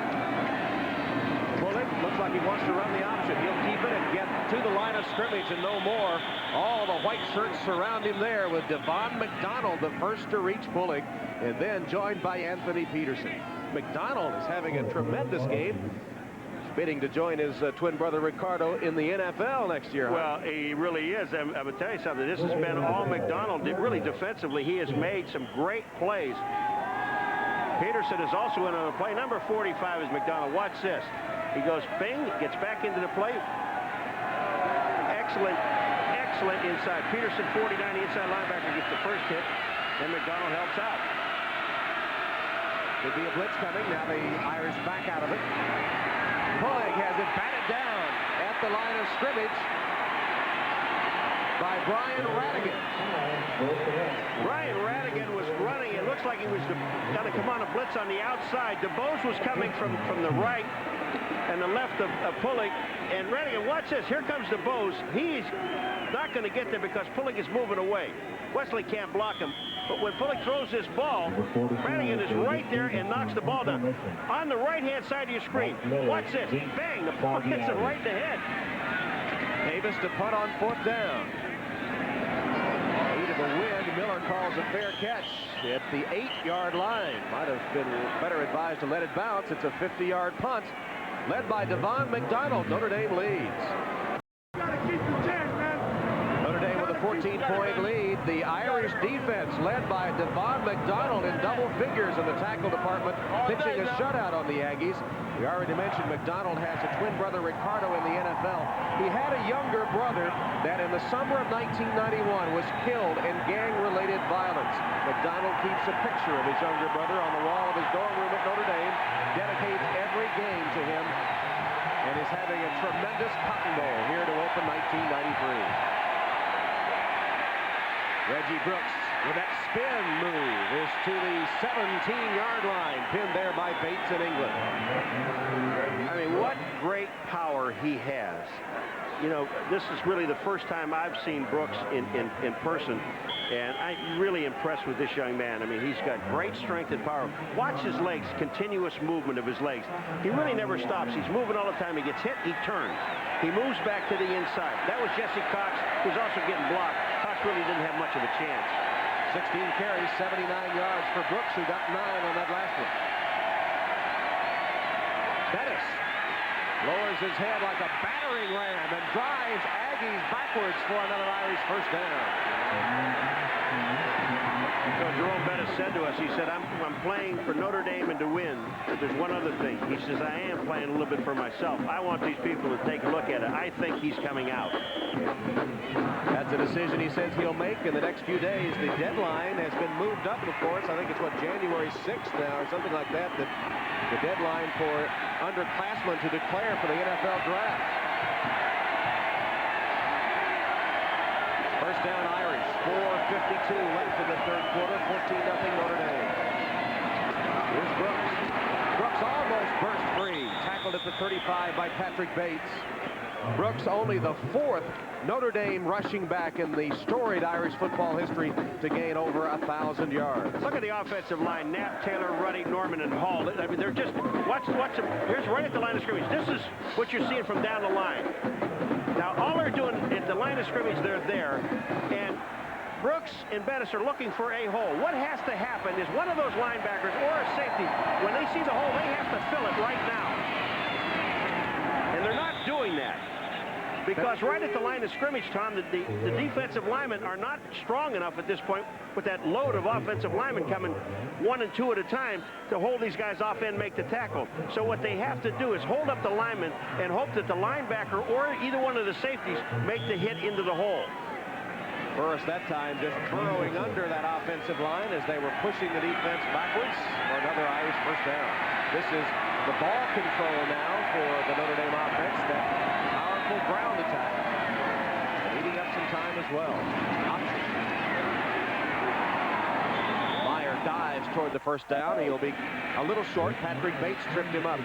Pullig looks like he wants to run the option. He'll keep it and get to the line of scrimmage and no more. All the white shirts surround him there with Devon McDonald, the first to reach Pullig, and then joined by Anthony Peterson. McDonald is having a tremendous game. Bidding to join his twin brother Ricardo in the NFL next year. Well, he really is. I'm going to tell you something. This has been all McDonald. Really defensively, he has made some great plays. Peterson is also in on the play. Number 45 is McDonald. Watch this. He goes bing, gets back into the play. Excellent, excellent inside. Peterson, 49, the inside linebacker, gets the first hit. Then McDonald helps out. Could be a blitz coming. Now the Irish back out of it. Pullig has it batted down at the line of scrimmage by Brian Radigan. Brian Radigan was running. It looks like he was going to come on a blitz on the outside. DeBose was coming from the right and the left of Pullig. And Radigan, watch this. Here comes DeBose. He's not going to get there because Pullig is moving away. Wesley can't block him. But when Pullig throws this ball, Radigan is right there and knocks the ball down. On the right-hand side of your screen. Watch this. Bang! The ball hits him right in the head. Davis to punt on 4th down. 8 of the wind. Miller calls a fair catch at the 8-yard line. Might have been better advised to let it bounce. It's a 50-yard punt led by Devon McDonald. Notre Dame leads. Gotta keep the 10, man. Notre Dame with a 14-point lead. The Irish defense, led by Devon McDonald in double figures in the tackle department, pitching a shutout on the Aggies. We already mentioned McDonald has a twin brother, Ricardo, in the NFL. He had a younger brother that in the summer of 1991 was killed in gang-related violence. McDonald keeps a picture of his younger brother on the wall of his dorm room at Notre Dame, dedicates every game to him, and is having a tremendous Cotton Bowl here to open 1993. Reggie Brooks with that spin move is to the 17-yard line, pinned there by Bates in England. I mean, what great power he has. You know, this is really the first time I've seen Brooks in person, and I'm really impressed with this young man. I mean, he's got great strength and power. Watch his legs, continuous movement of his legs. He really never stops. He's moving all the time. He gets hit, he turns. He moves back to the inside. That was Jesse Cox, who's also getting blocked. Cox really didn't have much of a chance. 16 carries, 79 yards for Brooks, who got 9 on that last one. Bettis lowers his head like a battering ram and drives Aggies backwards for another Irish first down. So Jerome Bettis said to us, he said, I'm playing for Notre Dame and to win, but there's one other thing. He says, I am playing a little bit for myself. I want these people to take a look at it. I think he's coming out. That's a decision he says he'll make in the next few days. The deadline has been moved up, of course. I think it's, what, January 6th now or something like that, the deadline for underclassmen to declare for the NFL draft. First down Irish, 4:52 left in the third quarter, 14-0 Notre Dame. Here's Brooks. Brooks almost burst free, tackled at the 35 by Patrick Bates. Brooks only the 4th Notre Dame rushing back in the storied Irish football history to gain over 1,000 yards. Look at the offensive line. Knapp, Taylor, Ruddy, Norman, and Hall. I mean, they're just, watch them. Here's right at the line of scrimmage. This is what you're seeing from down the line. Now, all they're doing at the line of scrimmage, they're there, and Brooks and Bettis are looking for a hole. What has to happen is one of those linebackers or a safety, when they see the hole, they have to fill it right now. And they're not doing that. Because right at the line of scrimmage, Tom, the defensive linemen are not strong enough at this point with that load of offensive linemen coming 1 and 2 at a time to hold these guys off and make the tackle. So what they have to do is hold up the lineman and hope that the linebacker or either one of the safeties make the hit into the hole. Burris that time just burrowing under that offensive line as they were pushing the defense backwards for another Irish first down. This is the ball control now for the Notre Dame offense. That powerful ground attack. Eating up some time as well. Mirer dives toward the first down. He'll be a little short. Patrick Bates tripped him up.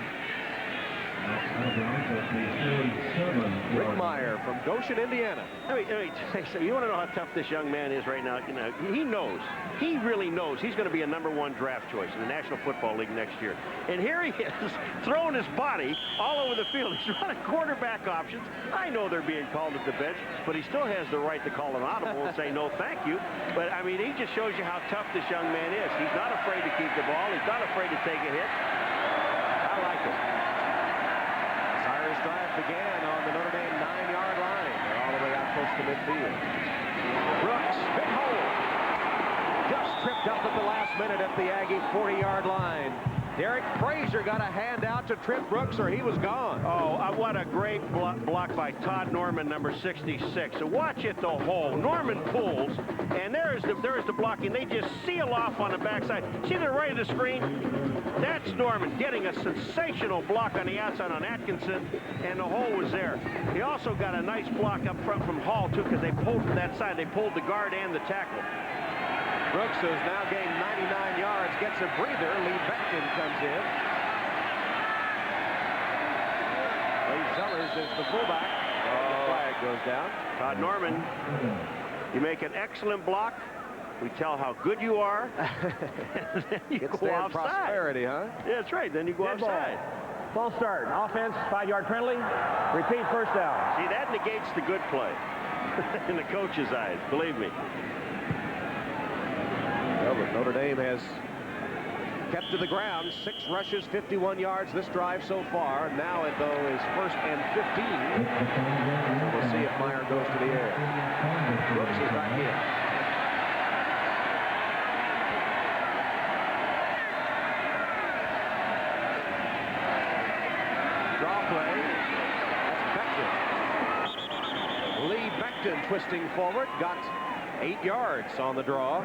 Rick Mirer from Goshen, Indiana. You want to know how tough this young man is right now? You know, he knows. He really knows he's going to be a #1 draft choice in the National Football League next year. And here he is, throwing his body all over the field. He's running quarterback options. I know they're being called at the bench, but he still has the right to call an audible and say no thank you. But, I mean, he just shows you how tough this young man is. He's not afraid to keep the ball. He's not afraid to take a hit. I like it. Irish drive began on the Notre Dame 9-yard line. They're all the way out close to midfield. Brooks, big hole. Just tripped up at the last minute at the Aggie 40-yard line. Derek Frazier got a hand out to trip Brooks, or he was gone. Oh, what a great block by Todd Norman, number 66. So watch it, the hole. Norman pulls, and there's the blocking. They just seal off on the backside. See, they're right at the screen. That's Norman getting a sensational block on the outside on Atkinson, and the hole was there. He also got a nice block up front from Hall, too, because they pulled from that side. They pulled the guard and the tackle. Brooks has now gained 99 yards, gets a breather. Lee Beckton comes in. Lee Sellers is the fullback. The flag goes down. Todd Norman, you make an excellent block. We tell how good you are. Then you go offside. Prosperity, huh? Yeah, that's right. Then you go offside. False start. Offense, 5-yard penalty. Repeat first down. See, that negates the good play in the coach's eyes, believe me. Well, but Notre Dame has kept to the ground. 6 rushes, 51 yards this drive so far. Now it, though, is 1st and 15. So we'll see if Mirer goes to the air. Brooks is back in. Draw play. That's Becton. Lee Becton twisting forward. Got 8 yards on the draw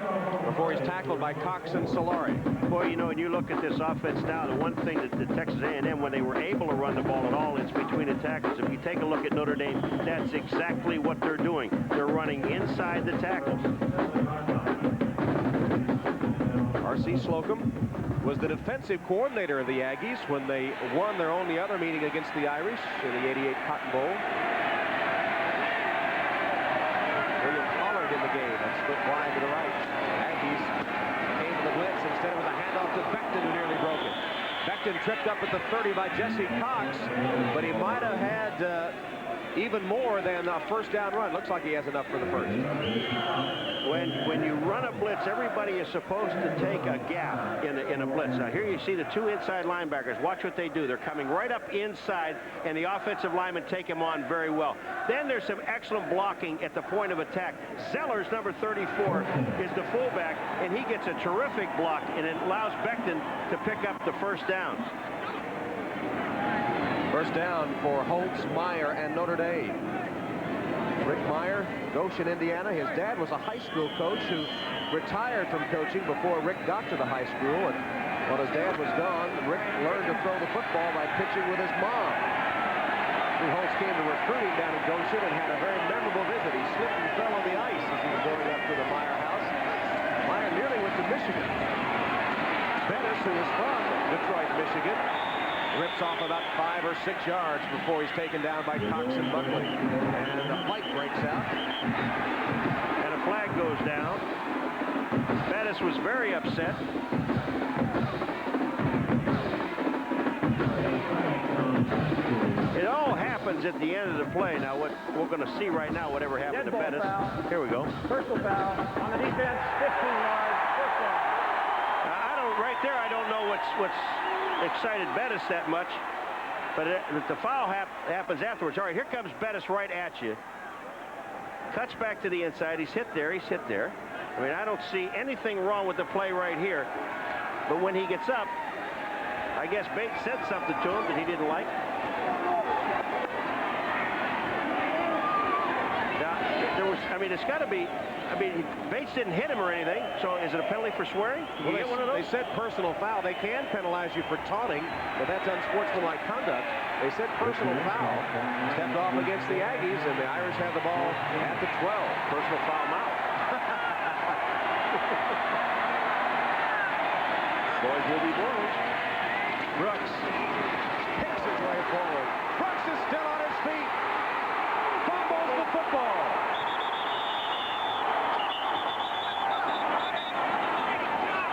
before he's tackled by Cox and Solari. Boy, you know, when you look at this offense now, the one thing that the Texas A&M, when they were able to run the ball at all, it's between the tackles. If you take a look at Notre Dame, that's exactly what they're doing. They're running inside the tackles. R.C. Slocum was the defensive coordinator of the Aggies when they won their only other meeting against the Irish in the '88 Cotton Bowl. In the game and split wide to the right. Aggies came to the blitz. Instead it was a handoff to Becton, who nearly broke it. Becton tripped up at the 30 by Jesse Cox, but he might have had even more than a first down run. Looks like he has enough for the first. When you run a blitz, everybody is supposed to take a gap in a blitz. Now here you see the 2 inside linebackers. Watch what they do. They're coming right up inside, and the offensive linemen take them on very well. Then there's some excellent blocking at the point of attack. Zellers, number 34, is the fullback, and he gets a terrific block, and it allows Becton to pick up the first down. First down for Holtz, Mirer, and Notre Dame. Rick Mirer, Goshen, Indiana. His dad was a high school coach who retired from coaching before Rick got to the high school. And while his dad was gone, Rick learned to throw the football by pitching with his mom. Lou Holtz came to recruiting down in Goshen and had a very memorable visit. He slipped and fell on the ice as he was going up to the Mirer house. Mirer nearly went to Michigan. Bettis, who is from Detroit, Michigan, rips off about 5 or 6 yards before he's taken down by Cox and Buckley. And the fight breaks out. And a flag goes down. Bettis was very upset. It all happens at the end of the play. Now, what we're going to see right now, whatever happened to Bettis. Here we go. Personal foul on the defense, 15 yards, first down. Right there, I don't know what's excited Bettis that much, but the foul happens afterwards. All right, here comes Bettis right at you. Cuts back to the inside. He's hit there. He's hit there. I mean, I don't see anything wrong with the play right here. But when he gets up, I guess Bates said something to him that he didn't like. Now, it's got to be. Bates didn't hit him or anything, so is it a penalty for swearing? Well, they said personal foul. They can penalize you for taunting, but that's unsportsmanlike conduct. They said personal foul. Stepped off against the Aggies, and the Irish have the ball at the 12. Personal foul now. Boys will be boys. Brooks picks his way forward. Brooks is still on his feet. Fumbles the football.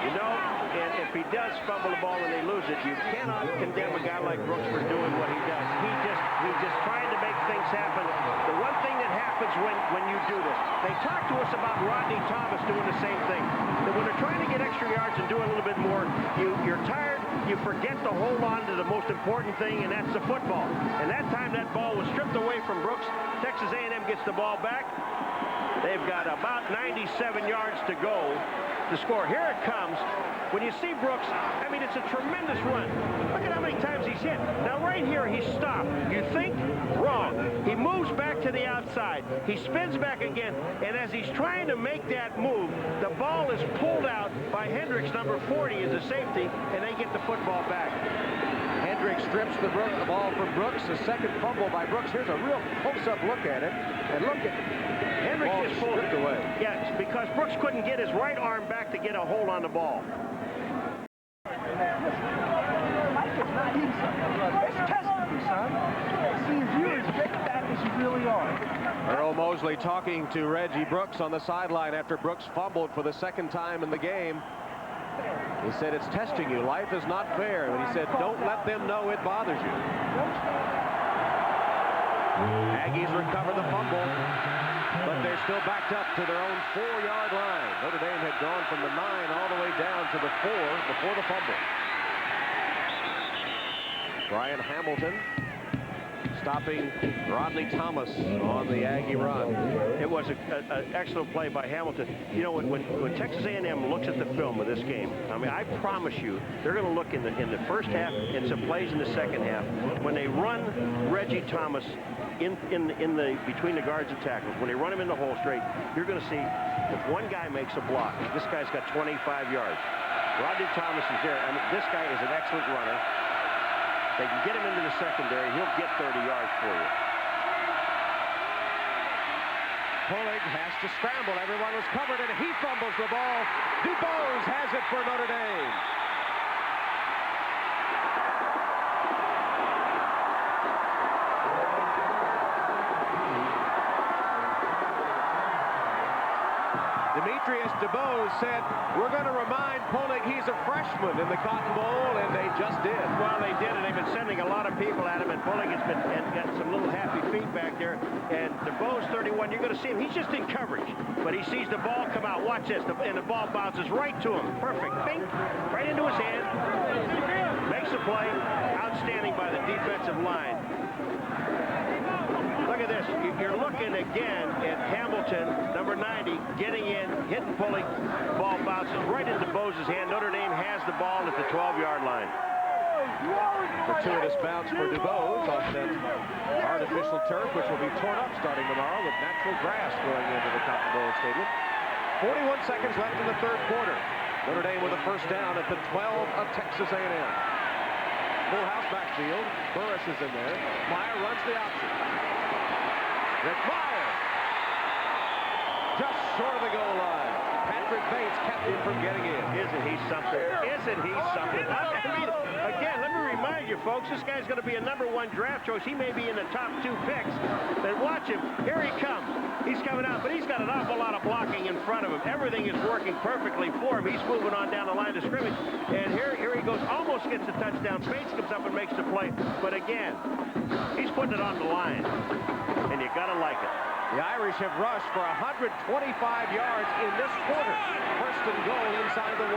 You know, and if he does fumble the ball and they lose it, you cannot condemn a guy like Brooks for doing what he does. He's just trying to make things happen. The one thing that happens when you do this, they talk to us about Rodney Thomas doing the same thing. That when they're trying to get extra yards and do a little bit more, you're tired, you forget to hold on to the most important thing, and that's the football. And that time that ball was stripped away from Brooks. Texas A&M gets the ball back. They've got about 97 yards to go to score. Here it comes. When you see Brooks, I mean, it's a tremendous run. Look at how many times he's hit. Now, right here, he's stopped. You think? Wrong. He moves back to the outside. He spins back again, and as he's trying to make that move, the ball is pulled out by Hendricks, number 40, as a safety, and they get the football back. Hendricks strips the ball from Brooks. A second fumble by Brooks. Here's a real close-up look at it. And look at Hendricks just pulled it away. Yeah, because Brooks couldn't get his right arm back to get a hold on the ball. It's testing you, son. See if you're as big back as you really are. Earl Mosley talking to Reggie Brooks on the sideline after Brooks fumbled for the second time in the game. He said, it's testing you. Life is not fair. And he said, don't let them know it bothers you. Aggies recover the fumble. but they're still backed up to their own 4-yard line. Notre Dame had gone from the 9 all the way down to the 4 before the fumble. Brian Hamilton stopping Rodney Thomas on the Aggie run. It was an excellent play by Hamilton. You know, when Texas A&M looks at the film of this game, I mean, I promise you, they're going to look in the first half and some plays in the second half. When they run Reggie Thomas between the guards and tackles, when they run him in the hole straight, you're going to see if one guy makes a block, this guy's got 25 yards. Rodney Thomas is there. I mean, this guy is an excellent runner. They can get him into the secondary. He'll get 30 yards for you. Pullig has to scramble. Everyone was covered, and he fumbles the ball. DuBose has it for Notre Dame. Demetrius DuBose said, we're going to remind Pullig he's a freshman in the Cotton Bowl, and they just did. Well, they did, and they've been sending a lot of people at him, and Pullig has been got some little happy feet back there. And DuBose, 31, you're going to see him. He's just in coverage, but he sees the ball come out. Watch this, and the ball bounces right to him. Perfect. Bing, right into his hand. Makes a play. Outstanding by the defensive line. Look at this. You're looking again at Hamilton, number 90, getting in, hitting Pullig. Ball bounces right into Bose's hand. Notre Dame has the ball at the 12-yard line. Fortuitous bounce for DuBose off that artificial turf, which will be torn up starting tomorrow with natural grass going into the Cotton Bowl Stadium. 41 seconds left in the third quarter. Notre Dame with a first down at the 12 of Texas A&M. Full house backfield. Burris is in there. Mirer runs the option. Mirer just short of the goal line. Patrick Bates kept him from getting in. Isn't he something? Isn't he something? Again, let me remind you, folks, this guy's going to be a #1 draft choice. He may be in the top 2 picks. Then watch him. Here he comes. He's coming out, but he's got an awful lot of blocking in front of him. Everything is working perfectly for him. He's moving on down the line of scrimmage. And here he goes. Almost gets the touchdown. Bates comes up and makes the play. But again, he's putting it on the line. And you got to like it. The Irish have rushed for 125 yards in this quarter. First and goal inside the 1.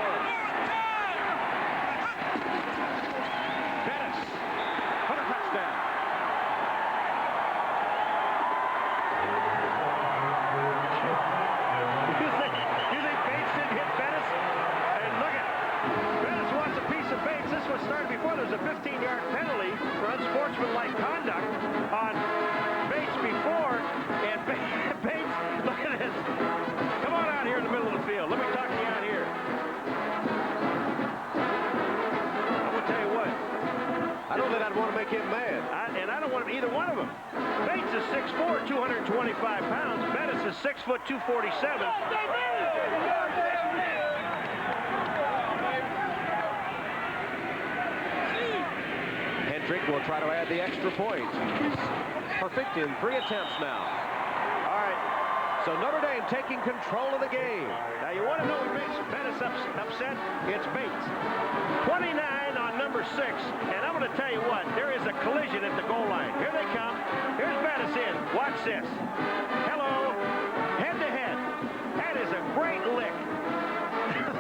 Bettis for the touchdown. You think Bates didn't hit Bettis? And look at Bettis wants a piece of Bates. This was started before. There was a 15-yard penalty for unsportsmanlike conduct on Bates before. And Bates, look at this. Come on out here in the middle of the field. Let me talk to you out here. I'm going to tell you what. I don't think I'd want to make him mad. And I don't want either one of them. Bates is 6'4", 225 pounds. Bettis is 6 foot, 247. Hendrick will try to add the extra point. He's perfect in 3 attempts now. All right, so Notre Dame taking control of the game. Now, you want to know what makes Bettis upset? It's Bates. 29 on number 6, and I'm going to tell you what, there is a collision at the goal line. Here they come. Here's Bettis in. Watch this. Hello. Head-to-head. That is a great lick.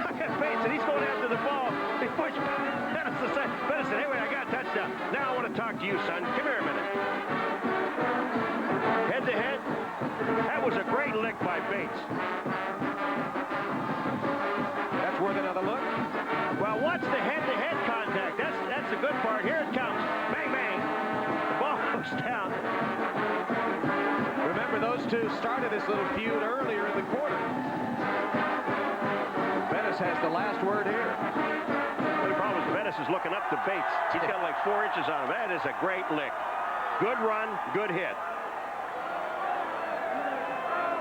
Look at Bates, and he's going after the ball. He pushed Bettis aside. Bettis said, hey, wait, I got a touchdown. Now I want to talk to you, son. Come here a minute. Head-to-head. That was a great lick by Bates. That's worth another look. Well, watch the head-to-head contact. That's the good part. Here it comes. Bang, bang. The ball goes down. Remember, those two started this little feud earlier in the quarter. Bettis has the last word here. But the problem is Bettis is looking up to Bates. He's got like 4 inches on him. That is a great lick. Good run, good hit.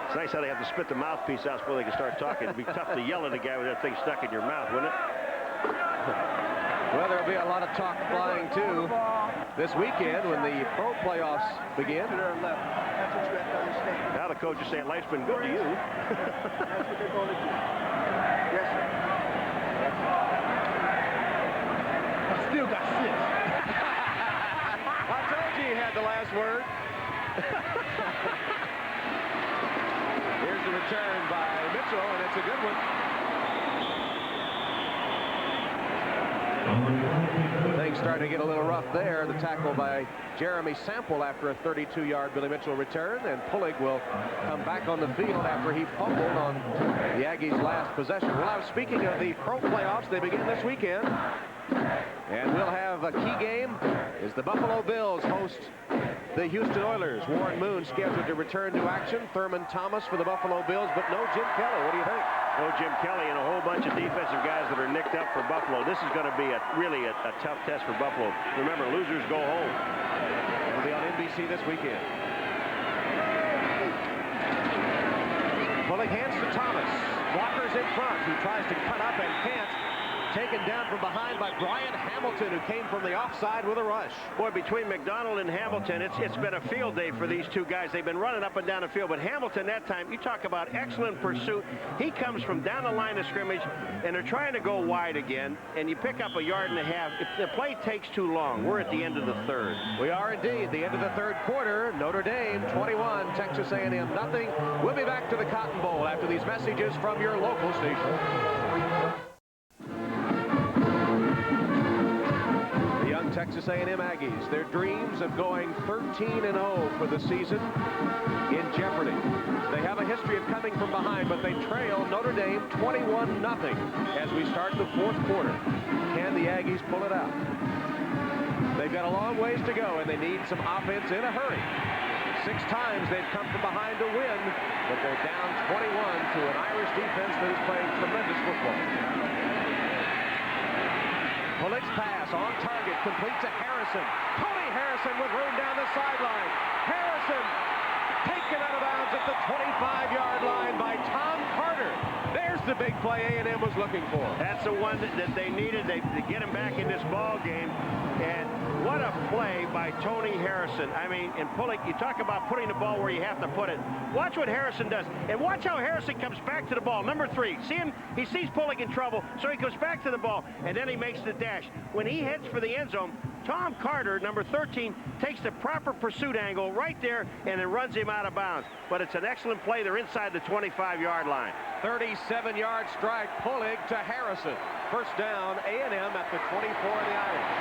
It's nice how they have to spit the mouthpiece out before they can start talking. It'd be tough to yell at a guy with that thing stuck in your mouth, wouldn't it? Well, there'll be a lot of talk flying, too, this weekend when the pro playoffs begin. To their left. That's what you have to understand. Now the coach is saying, life's been good to you. That's what they're going to do. Yes, sir. I still got 6. I told you he had the last word. return by Mitchell, and it's a good one. Things starting to get a little rough there. The tackle by Jeremy Sample after a 32-yard Billy Mitchell return, and Pullig will come back on the field after he fumbled on the Aggies' last possession. Well, I was speaking of the pro playoffs. They begin this weekend, and we'll have a key game as the Buffalo Bills host the Houston Oilers. Warren Moon scheduled to return to action. Thurman Thomas for the Buffalo Bills, but no Jim Kelly. What do you think? No Jim Kelly and a whole bunch of defensive guys that are nicked up for Buffalo. This is going to be really a tough test for Buffalo. Remember, losers go home. It'll be on NBC this weekend. Pullig hands to Thomas. Blockers in front. He tries to cut up and can't. Taken down from behind by Brian Hamilton, who came from the offside with a rush. Boy, between McDonald and Hamilton, it's been a field day for these two guys. They've been running up and down the field, but Hamilton that time, you talk about excellent pursuit. He comes from down the line of scrimmage, and they're trying to go wide again, and you pick up a yard and a half. If the play takes too long, we're at the end of the third. We are indeed. The end of the third quarter. Notre Dame 21, Texas A&M nothing. We'll be back to the Cotton Bowl after these messages from your local station. Texas A&M Aggies, their dreams of going 13-0 for the season in jeopardy. They have a history of coming from behind, but they trail Notre Dame 21-0 as we start the fourth quarter. Can the Aggies pull it out? They've got a long ways to go, and they need some offense in a hurry. 6 times they've come from behind to win, but they're down 21 to an Irish defense that is playing tremendous football. Pullig's pass on target, complete to Harrison. Tony Harrison with room down the sideline. Harrison taken out of bounds at the 25-yard line by Tom Carter. There's the big play A&M was looking for. That's the one that they needed to get him back in this ball game. And what a play by Tony Harrison. I mean, and Pullig, you talk about putting the ball where you have to put it. Watch what Harrison does. And watch how Harrison comes back to the ball. Number 3. See him? He sees Pullig in trouble, so he goes back to the ball, and then he makes the dash. When he heads for the end zone, Tom Carter, number 13, takes the proper pursuit angle right there and then runs him out of bounds. But it's an excellent play. They're inside the 25-yard line. 37-yard strike, Pullig to Harrison. First down, A&M at the 24 of the Irish.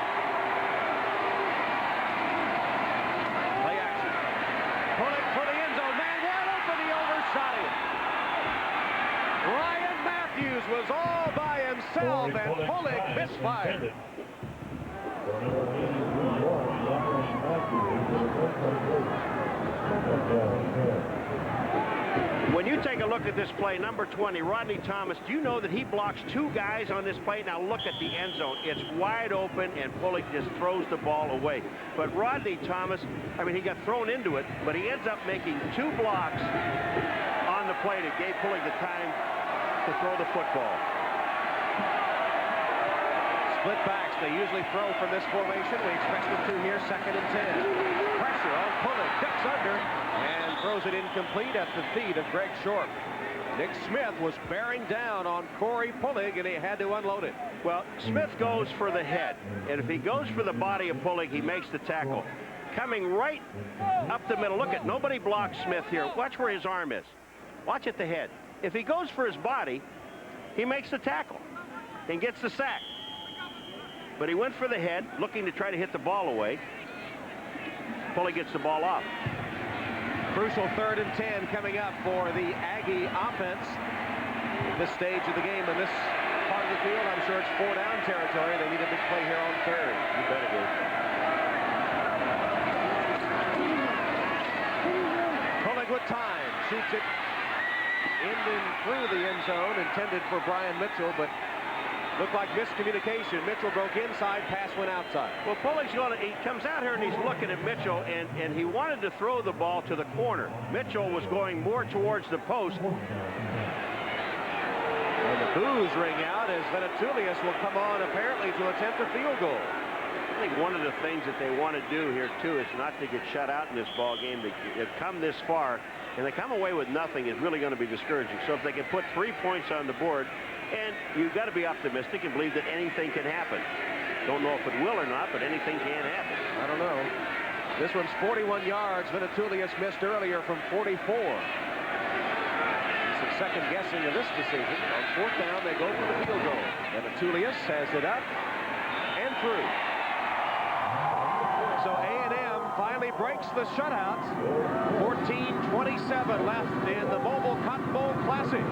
Play action. Pullig for the end zone. Man wide open. He overshot him. Ryan Matthews was all by himself, and Pullig misfired. When you take a look at this play, number 20, Rodney Thomas, do you know that he blocks 2 guys on this play? Now look at the end zone. It's wide open, and Pullig just throws the ball away. But Rodney Thomas, I mean, he got thrown into it, but he ends up making 2 blocks on the play that gave Pullig the time to throw the football. Split backs. They usually throw from this formation. We expect them to here, 2nd and 10. Pressure on Pullig. Ducks under and throws it incomplete at the feet of Greg Short. Nick Smith was bearing down on Corey Pullig, and he had to unload it. Well, Smith goes for the head, and if he goes for the body of Pullig, he makes the tackle. Coming right up the middle. Look at, nobody blocks Smith here. Watch where his arm is. Watch at the head. If he goes for his body, he makes the tackle and gets the sack. But he went for the head, looking to try to hit the ball away. Pullig gets the ball off. Crucial 3rd and 10 coming up for the Aggie offense. This stage of the game in this part of the field, I'm sure it's 4-down territory. They need a big play here on 3rd. You bet it is. Pullig with time, shoots it in and through the end zone, intended for Brian Mitchell, but looked like miscommunication. Mitchell broke inside, pass went outside. Well, Pullig's he comes out here and he's looking at Mitchell, and he wanted to throw the ball to the corner. Mitchell was going more towards the post. And the boos ring out as Venetoulias will come on apparently to attempt a field goal. I think one of the things that they want to do here, too, is not to get shut out in this ball game. They've come this far, and they come away with nothing is really going to be discouraging. So if they can put 3 points on the board, and you've got to be optimistic and believe that anything can happen. Don't know if it will or not, but anything can happen. I don't know. This one's 41 yards. Venetoulias missed earlier from 44. second guessing of this decision. On fourth down, they go for the field goal. And Atulius has it up and through. So A&M finally breaks the shutout. 14:27 left in the Mobile Cotton Bowl Classic.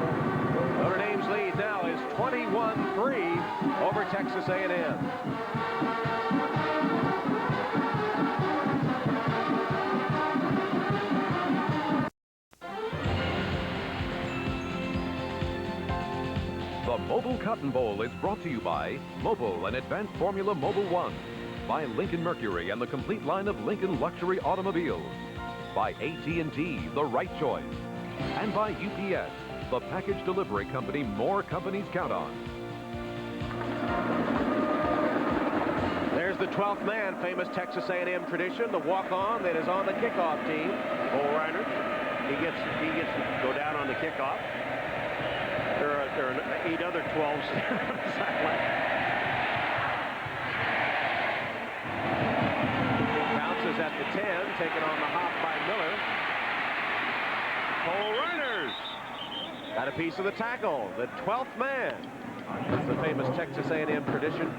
Notre Dame's lead now is 21-3 over Texas A&M. The Mobile Cotton Bowl is brought to you by Mobile and Advanced Formula Mobile 1, by Lincoln Mercury and the complete line of Lincoln luxury automobiles, by AT&T, the right choice, and by UPS, the package delivery company more companies count on. There's the 12th man, famous Texas A&M tradition, the walk-on that is on the kickoff team. Cole Reiner, he gets to go down on the kickoff. There are 8 other 12s on the sideline. Bounces at the 10, taken on the hop by Miller. Cole Reiners got a piece of the tackle, the 12th man. It's the famous Texas A&M tradition.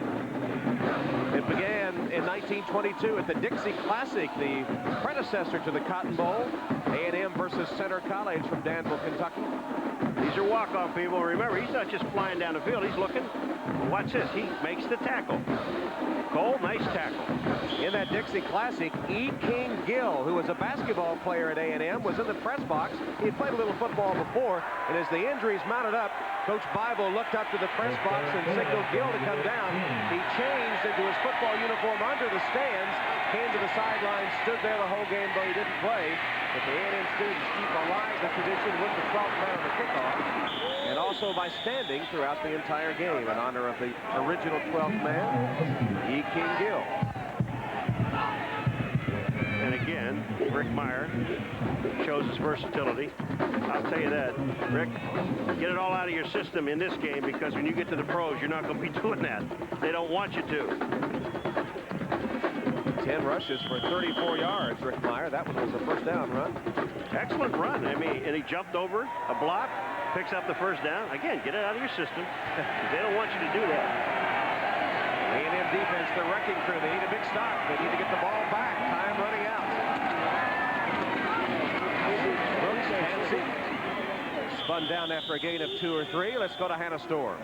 It began in 1922 at the Dixie Classic, the predecessor to the Cotton Bowl. A&M versus Center College from Danville, Kentucky. These are walk-on people. Remember, he's not just flying down the field. He's looking. Watch this. He makes the tackle. Cole, nice tackle. In that Dixie Classic, E. King Gill, who was a basketball player at A&M, was in the press box. He had played a little football before, and as the injuries mounted up, Coach Bible looked up to the press box and signaled Gill to come down. He changed into his football uniform under the stands, came to the sidelines, stood there the whole game, though he didn't play. But the A&M students keep alive the tradition with the 12th man on the kickoff, and also by standing throughout the entire game in honor of the original 12th man, E. King Gill. And again, Rick Mirer shows his versatility. I'll tell you that, Rick, get it all out of your system in this game, because when you get to the pros, you're not going to be doing that. They don't want you to. 10 rushes for 34 yards, Rick Mirer. That one was a first down run. Excellent run. I mean, and he jumped over a block, picks up the first down. Again, get it out of your system. They don't want you to do that. A&M defense, the wrecking crew. They need a big stop. They need to get the ball back. Time running out. Brooks, Hansen, spun down after a gain of 2 or 3. Let's go to Hannah Storm.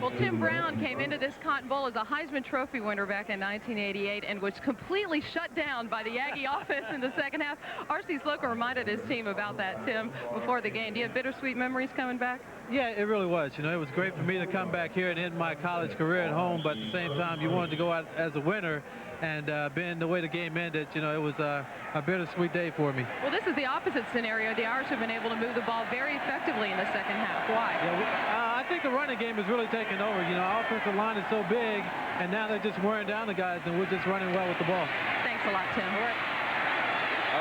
Well, Tim Brown came into this Cotton Bowl as a Heisman Trophy winner back in 1988 and was completely shut down by the Aggie offense in the second half. R.C. Slocum reminded his team about that, Tim, before the game. Do you have bittersweet memories coming back? Yeah, it really was. You know, it was great for me to come back here and end my college career at home, but at the same time, you wanted to go out as a winner. And being the way the game ended, you know, it was a bittersweet day for me. Well, this is the opposite scenario. The Irish have been able to move the ball very effectively in the second half. Why? Yeah, I think the running game is really taking over. You know, our offensive line is so big, and now they're just wearing down the guys, and we're just running well with the ball. Thanks a lot, Tim. All right.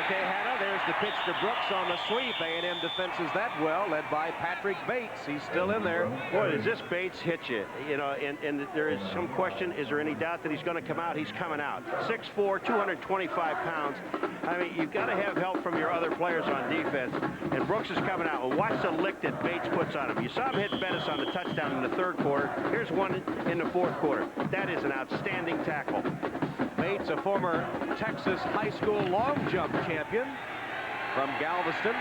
Okay, Hannah, there's the pitch to Brooks on the sweep. A&M defenses that well, led by Patrick Bates. He's still in there. Boy, does this Bates hit you. You know, and there is some question, is there any doubt that he's going to come out? He's coming out. 6'4", 225 pounds. I mean, you've got to have help from your other players on defense. And Brooks is coming out. Well, watch the lick that Bates puts on him. You saw him hit Bettis on the touchdown in the third quarter. Here's one in the fourth quarter. That is an outstanding tackle. Bates, a former Texas high school long jump champion from Galveston.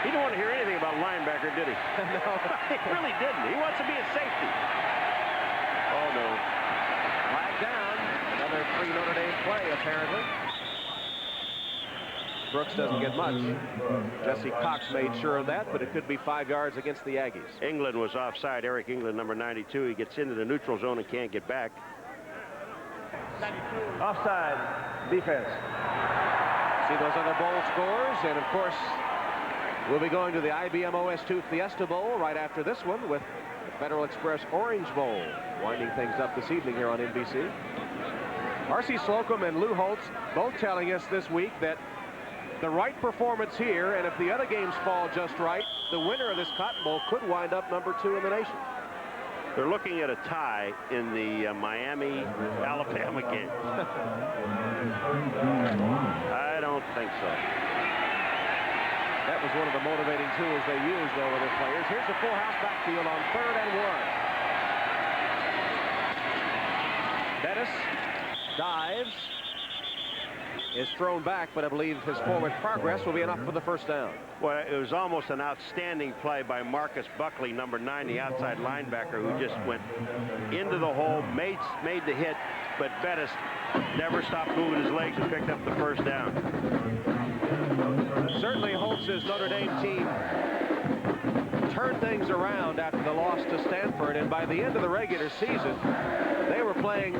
He didn't want to hear anything about linebacker, did he? No, he really didn't. He wants to be a safety. Oh, no. Flag down. Another free Notre Dame play, apparently. Brooks doesn't get much. Jesse Cox made sure of that, but it could be 5 yards against the Aggies. England was offside. Eric England, number 92. He gets into the neutral zone and can't get back. Offside, defense. See those other bowl scores, and of course, we'll be going to the IBM OS2 Fiesta Bowl right after this one with the Federal Express Orange Bowl, winding things up this evening here on NBC. R.C. Slocum and Lou Holtz both telling us this week that the right performance here, and if the other games fall just right, the winner of this Cotton Bowl could wind up number 2 in the nation. They're looking at a tie in the Miami-Alabama game. I don't think so. That was one of the motivating tools they used, though, with their players. Here's the full house backfield on 3rd and 1. Bettis dives, is thrown back, but I believe his forward progress will be enough for the first down. Well, it was almost an outstanding play by Marcus Buckley, number 9, the outside linebacker, who just went into the hole, made the hit, but Bettis never stopped moving his legs and picked up the first down. Certainly Holtz's Notre Dame team turned things around after the loss to Stanford, and by the end of the regular season, they were playing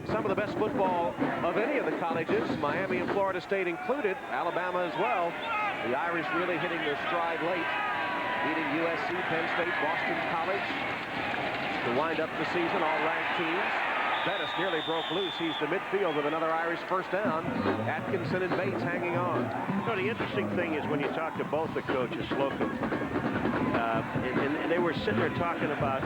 some of the best football of any of the colleges, Miami and Florida State included, Alabama as well. The Irish really hitting their stride late, beating USC, Penn State, Boston College to wind up the season, all ranked teams. Bettis nearly broke loose. He's to midfield with another Irish first down. Atkinson and Bates hanging on. You know, the interesting thing is when you talk to both the coaches, Slocum, and they were sitting there talking about,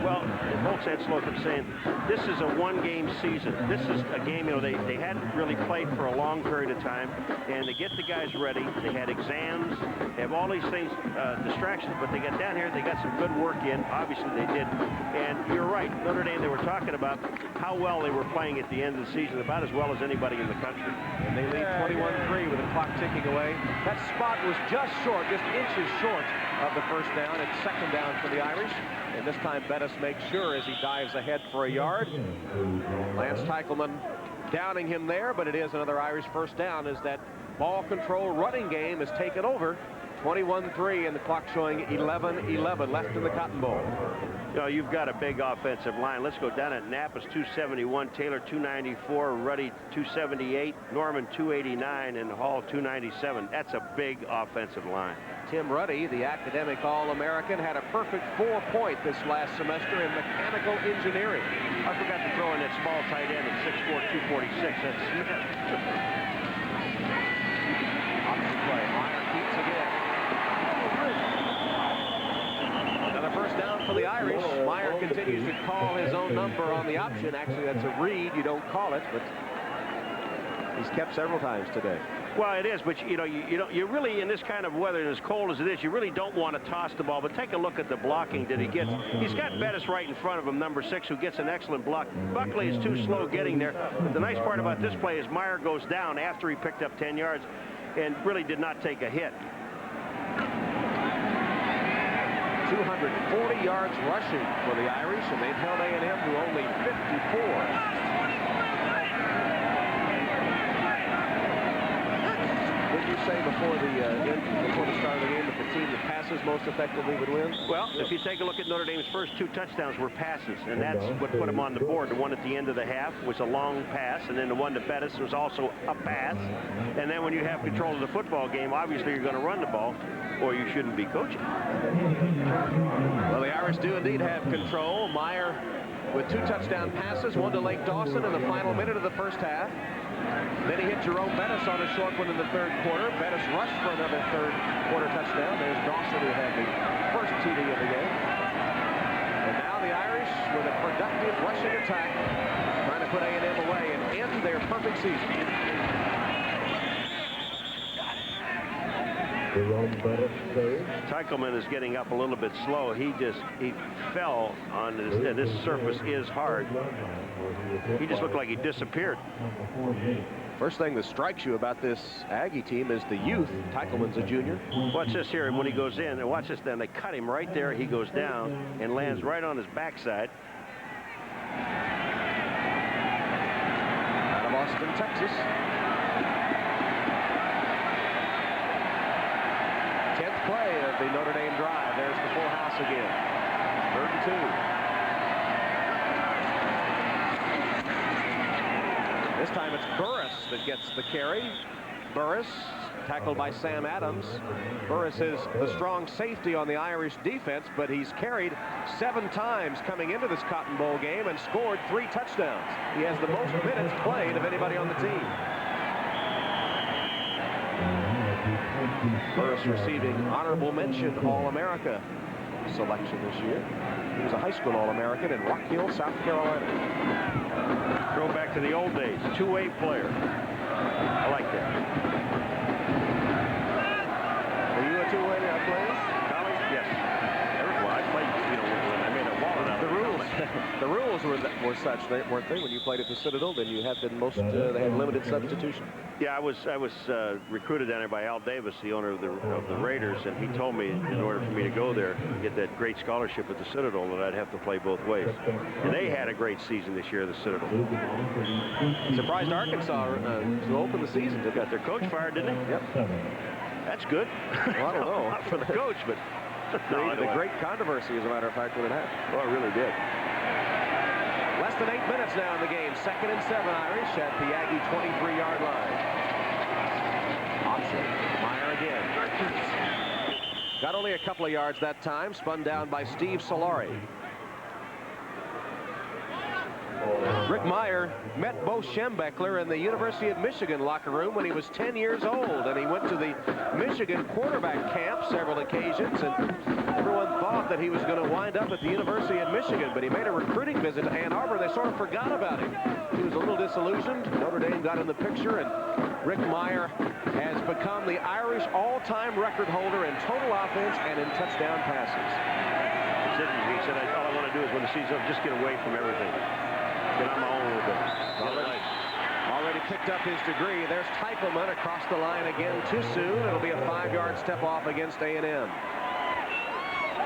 well, Holtz and Slocum saying, this is a one-game season. This is a game, you know, they hadn't really played for a long period of time, and to get the guys ready, they had exams, they have all these things, distractions, but they got down here, they got some good work in. Obviously, they did. And you're right, Notre Dame, they were talking about how well they were playing at the end of the season, about as well as anybody in the country. And they lead 21-3 with the clock ticking away. That spot was just short, just inches short of the first down. It's second down for the Irish. And this time Bettis makes sure as he dives ahead for a yard. Lance Teichelman downing him there, but it is another Irish first down as that ball control running game is taken over. 21-3 and the clock showing 11-11 left in the Cotton Bowl. You know, you've got a big offensive line. Let's go down at Napa's 271, Taylor 294, Ruddy 278, Norman 289, and Hall 297. That's a big offensive line. Tim Ruddy, the academic All-American, had a perfect 4-point this last semester in mechanical engineering. I forgot to throw in that small tight end at 6'4", 246. That's option play. Mirer keeps again. Another first down for the Irish. Mirer continues to call his own number on the option. Actually, that's a read. You don't call it, but he's kept several times today. Well, it is, but you really, in this kind of weather and as cold as it is, you really don't want to toss the ball. But take a look at the blocking that he gets. He's got Bettis right in front of him, number 6, who gets an excellent block. Buckley is too slow getting there. But the nice part about this play is Mirer goes down after he picked up 10 yards and really did not take a hit. 240 yards rushing for the Irish, and they've held A&M to only 54. Did you say before the start of the game that the team that passes most effectively would win? Well, if you take a look at Notre Dame's first 2 touchdowns were passes, and that's what put them on the board. The one at the end of the half was a long pass, and then the one to Bettis was also a pass. And then when you have control of the football game, obviously you're going to run the ball, or you shouldn't be coaching. Well, the Irish do indeed have control. Mirer with 2 touchdown passes, one to Lake Dawson in the final minute of the first half. Then he hit Jerome Bettis on a short one in the 3rd quarter. Bettis rushed for another 3rd quarter touchdown. There's Dawson, who had the first TD of the game. And now the Irish with a productive rushing attack, trying to put A&M away and end their perfect season. Teichelman is getting up a little bit slow. He fell on this, and this surface is hard. He just looked like he disappeared. First thing that strikes you about this Aggie team is the youth. Teichelman's a junior. Watch this here when he goes in, and watch this then. They cut him right there. He goes down and lands right on his backside. Out of Austin, Texas. 10th play of the Notre Dame drive. There's the full house again. 3rd and 2. This time it's Burris that gets the carry. Burris tackled by Sam Adams. Burris is the strong safety on the Irish defense, but he's carried 7 times coming into this Cotton Bowl game and scored 3 touchdowns. He has the most minutes played of anybody on the team. Burris receiving honorable mention All-America selection this year. He was a high school All-American in Rock Hill, South Carolina. Throw back to the old days. 2-way player. I like that. The rules were such, weren't they? When you played at the Citadel, then you had they had limited substitution. Yeah, I was recruited down there by Al Davis, the owner of the Raiders, and he told me in order for me to go there and get that great scholarship at the Citadel that I'd have to play both ways. And they had a great season this year at the Citadel. Surprised Arkansas to open the season. They got their coach fired, didn't they? Yep. That's good. Well, I don't know. Not for the coach, but created a great controversy, as a matter of fact, when it happened. Well, it really did. Less than 8 minutes now in the game. 2nd and 7 Irish at the Aggie 23-yard line. Option. Mirer again. Got only a couple of yards that time. Spun down by Steve Solari. Rick Mirer met Bo Schembechler in the University of Michigan locker room when he was 10 years old, and he went to the Michigan quarterback camp several occasions, and everyone thought that he was going to wind up at the University of Michigan, but he made a recruiting visit to Ann Arbor. They sort of forgot about him. He was a little disillusioned. Notre Dame got in the picture, and Rick Mirer has become the Irish all-time record holder in total offense and in touchdown passes. He said, all I want to do is win the season, just get away from everything. Get on my own a little bit. Already picked up his degree. There's Teichelman across the line again too soon. It'll be a 5-yard step off against A&M.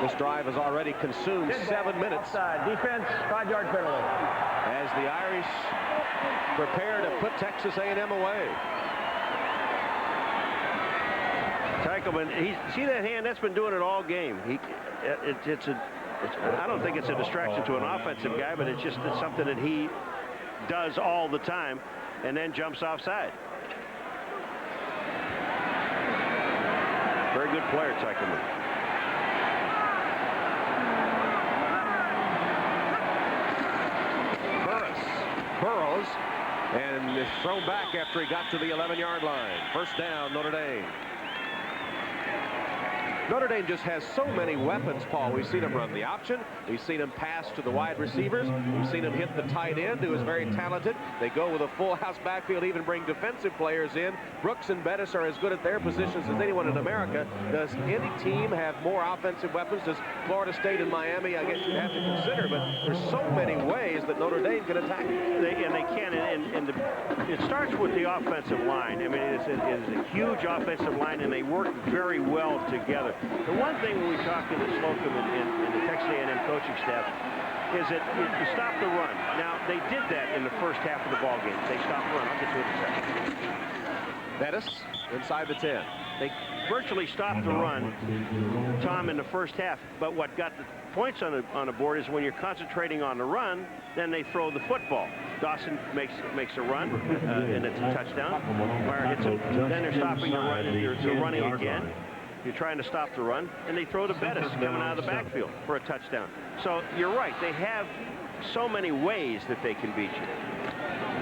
This drive has already consumed 7 minutes. Defense, 5-yard penalty. As the Irish prepare to put Texas A&M away. Teichelman, see that hand? That's been doing it all game. I don't think it's a distraction to an offensive guy, but it's something that he does all the time and then jumps offside. Very good player, Teichelman. Burrows, and is thrown back after he got to the 11-yard line. First down, Notre Dame. Notre Dame just has so many weapons, Paul. We've seen them run the option. We've seen them pass to the wide receivers. We've seen them hit the tight end, who is very talented. They go with a full house backfield, even bring defensive players in. Brooks and Bettis are as good at their positions as anyone in America. Does any team have more offensive weapons? Does Florida State and Miami, I guess you have to consider, but there's so many ways that Notre Dame can attack it. They can, and it starts with the offensive line. I mean, it is a huge offensive line, and they work very well together. The one thing when we talk to the Slocum and the Texas A&M coaching staff is that you stop the run. Now, they did that in the first half of the ball game. They stopped the run. I'll get to it in a second. Bettis inside the 10. They virtually stopped the run, Tom, in the first half. But what got the points on the board is when you're concentrating on the run, then they throw the football. Dawson makes a run, and it's a touchdown. Mirer hits it. Then they're stopping the run, and they're running again. You're trying to stop the run, and they throw to Bettis coming out of the backfield for a touchdown. So you're right. They have so many ways that they can beat you.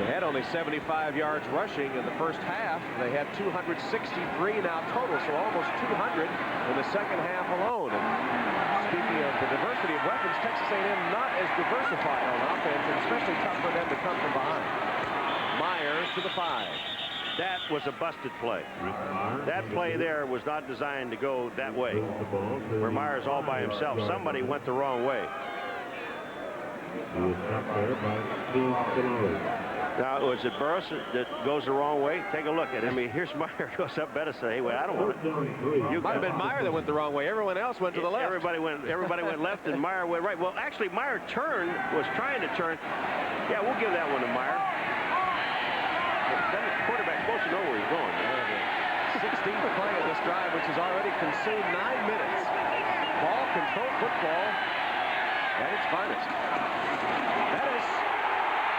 They had only 75 yards rushing in the first half. They had 263 now total, so almost 200 in the second half alone. And speaking of the diversity of weapons, Texas A&M not as diversified on offense, and especially tough for them to come from behind. Myers to the 5. That was a busted play. That play there was not designed to go that way, where Meyer's all by himself. Somebody went the wrong way. Now, was it Burris that goes the wrong way? Take a look at it. I mean, here's Mirer goes up. Bettis said, "Hey, wait, I don't want it." Might have been Mirer that went the wrong way. Everyone else went to the left. Everybody went left, and Mirer went right. Well, actually, Mirer was trying to turn. Yeah, we'll give that one to Mirer. Then the quarterback's supposed to know where he's going. 16th play of this drive, which has already consumed 9 minutes. Ball control football at its finest.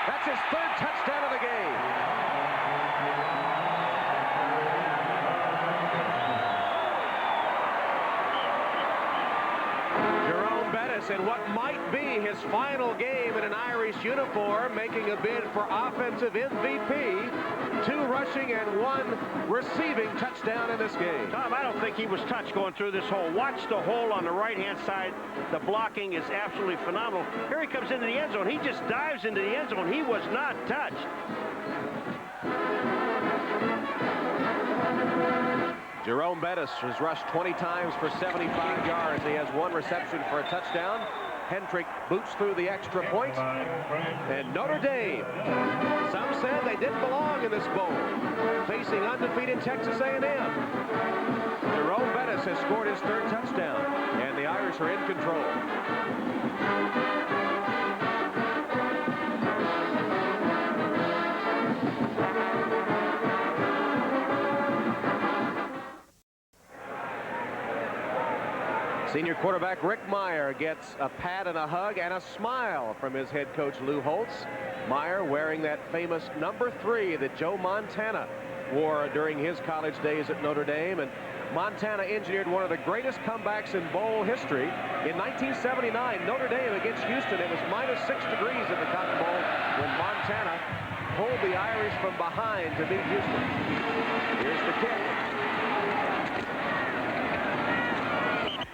That's his 3rd touchdown of the game. Jerome Bettis in what might be his final game in an Irish uniform, making a bid for offensive MVP. 2 rushing and 1 receiving touchdown in this game. Tom, I don't think he was touched going through this hole. Watch the hole on the right-hand side. The blocking is absolutely phenomenal. Here he comes into the end zone. He just dives into the end zone. He was not touched. Jerome Bettis has rushed 20 times for 75 yards. He has 1 reception for a touchdown. Hendrick boots through the extra point. And Notre Dame, some said they didn't belong in this bowl, facing undefeated Texas A&M. Bettis has scored his 3rd touchdown, and the Irish are in control. Senior quarterback Rick Mirer gets a pat and a hug and a smile from his head coach Lou Holtz. Mirer wearing that famous number 3 that Joe Montana wore during his college days at Notre Dame. And Montana engineered one of the greatest comebacks in bowl history. In 1979, Notre Dame against Houston, it was -6 degrees in the Cotton Bowl when Montana pulled the Irish from behind to beat Houston. Here's the kick.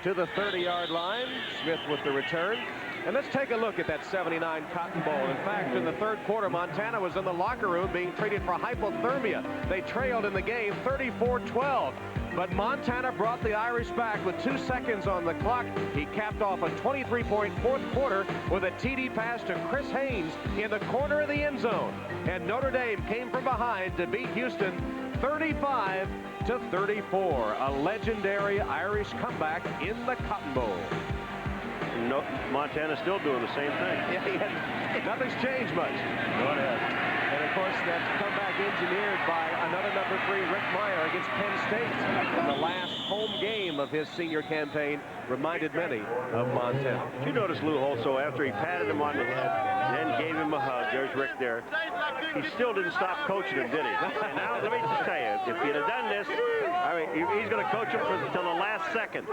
To the 30-yard line. Smith with the return. And let's take a look at that 79 Cotton Bowl. In fact, in the 3rd quarter, Montana was in the locker room being treated for hypothermia. They trailed in the game 34-12. But Montana brought the Irish back with 2 seconds on the clock. He capped off a 23-point 4th quarter with a TD pass to Chris Haynes in the corner of the end zone. And Notre Dame came from behind to beat Houston 35-34. A legendary Irish comeback in the Cotton Bowl. No, Montana's still doing the same thing. Yeah, nothing's changed much. Go ahead. And of course, that's comeback engineered by another number 3, Rick Mirer, against Penn State. In the last home game of his senior campaign, reminded many of Montana. Did you notice Lou Also, after he patted him on the head, then gave him a hug, there's Rick there, he still didn't stop coaching him, did he? And now, let me just tell you, if he'd have done this, I mean, he's going to coach him until the last second.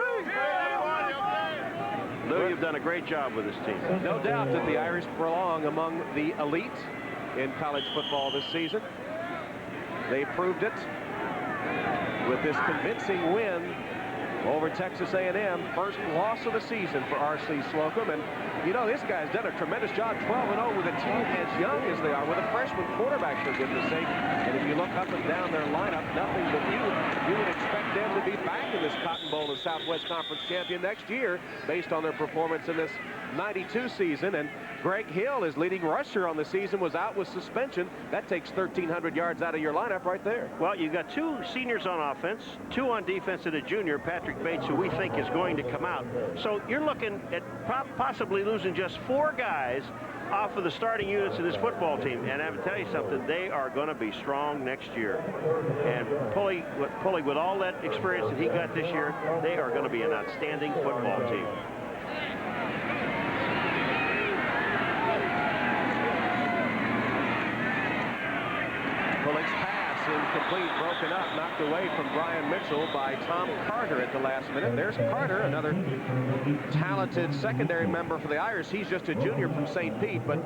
Lou, you've done a great job with this team. No doubt that the Irish belong among the elite in college football this season. They proved it with this convincing win over Texas A&M. First loss of the season for R.C. Slocum. And, you know, this guy's done a tremendous job, 12-0 with a team as young as they are, with a freshman quarterback, for goodness sake. And if you look up and down their lineup, nothing but you would expect them to be back in this Cotton Bowl as Southwest Conference champion next year based on their performance in this 92 season. And Greg Hill, his leading rusher on the season, was out with suspension. That takes 1,300 yards out of your lineup right there. Well, you've got 2 seniors on offense, 2 on defense, and a junior, Patrick Bates, who we think is going to come out. So you're looking at possibly losing just 4 guys off of the starting units of this football team. And I have to tell you something, they are going to be strong next year. And Pullig, with all that experience that he got this year, they are going to be an outstanding football team. Pullig's pass incomplete, broken up, knocked away from Brian Mitchell by Tom Carter at the last minute. There's Carter, another talented secondary member for the Irish. He's just a junior from St. Pete, but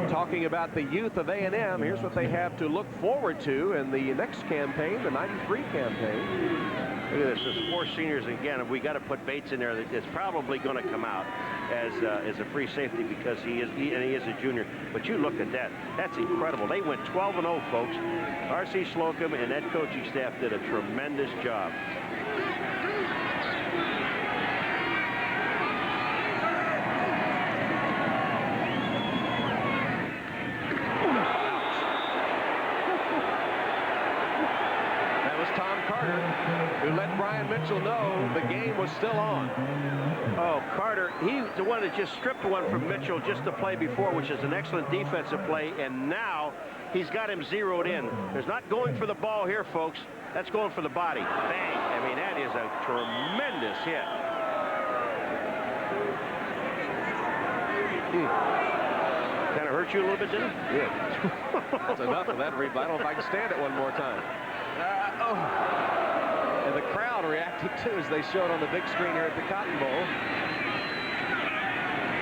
talking about the youth of A&M, here's what they have to look forward to in the next campaign, the 93 campaign. Look at this, there's 4 seniors, and again, if we got to put Bates in there, it's probably going to come out as a free safety because he is a junior. But you look at that, that's incredible. They went 12-0, folks. R.C. Slocum and that coaching staff did a tremendous job. Who let Brian Mitchell know the game was still on. Oh, Carter, he's the one that just stripped one from Mitchell just the play before, which is an excellent defensive play, and now he's got him zeroed in. There's not going for the ball here, folks. That's going for the body. Bang. I mean, that is a tremendous hit. Kind of hurt you a little bit, didn't it? Yeah. That's enough of that replay. I don't know if I can stand it one more time. And the crowd reacted too as they showed on the big screen here at the Cotton Bowl.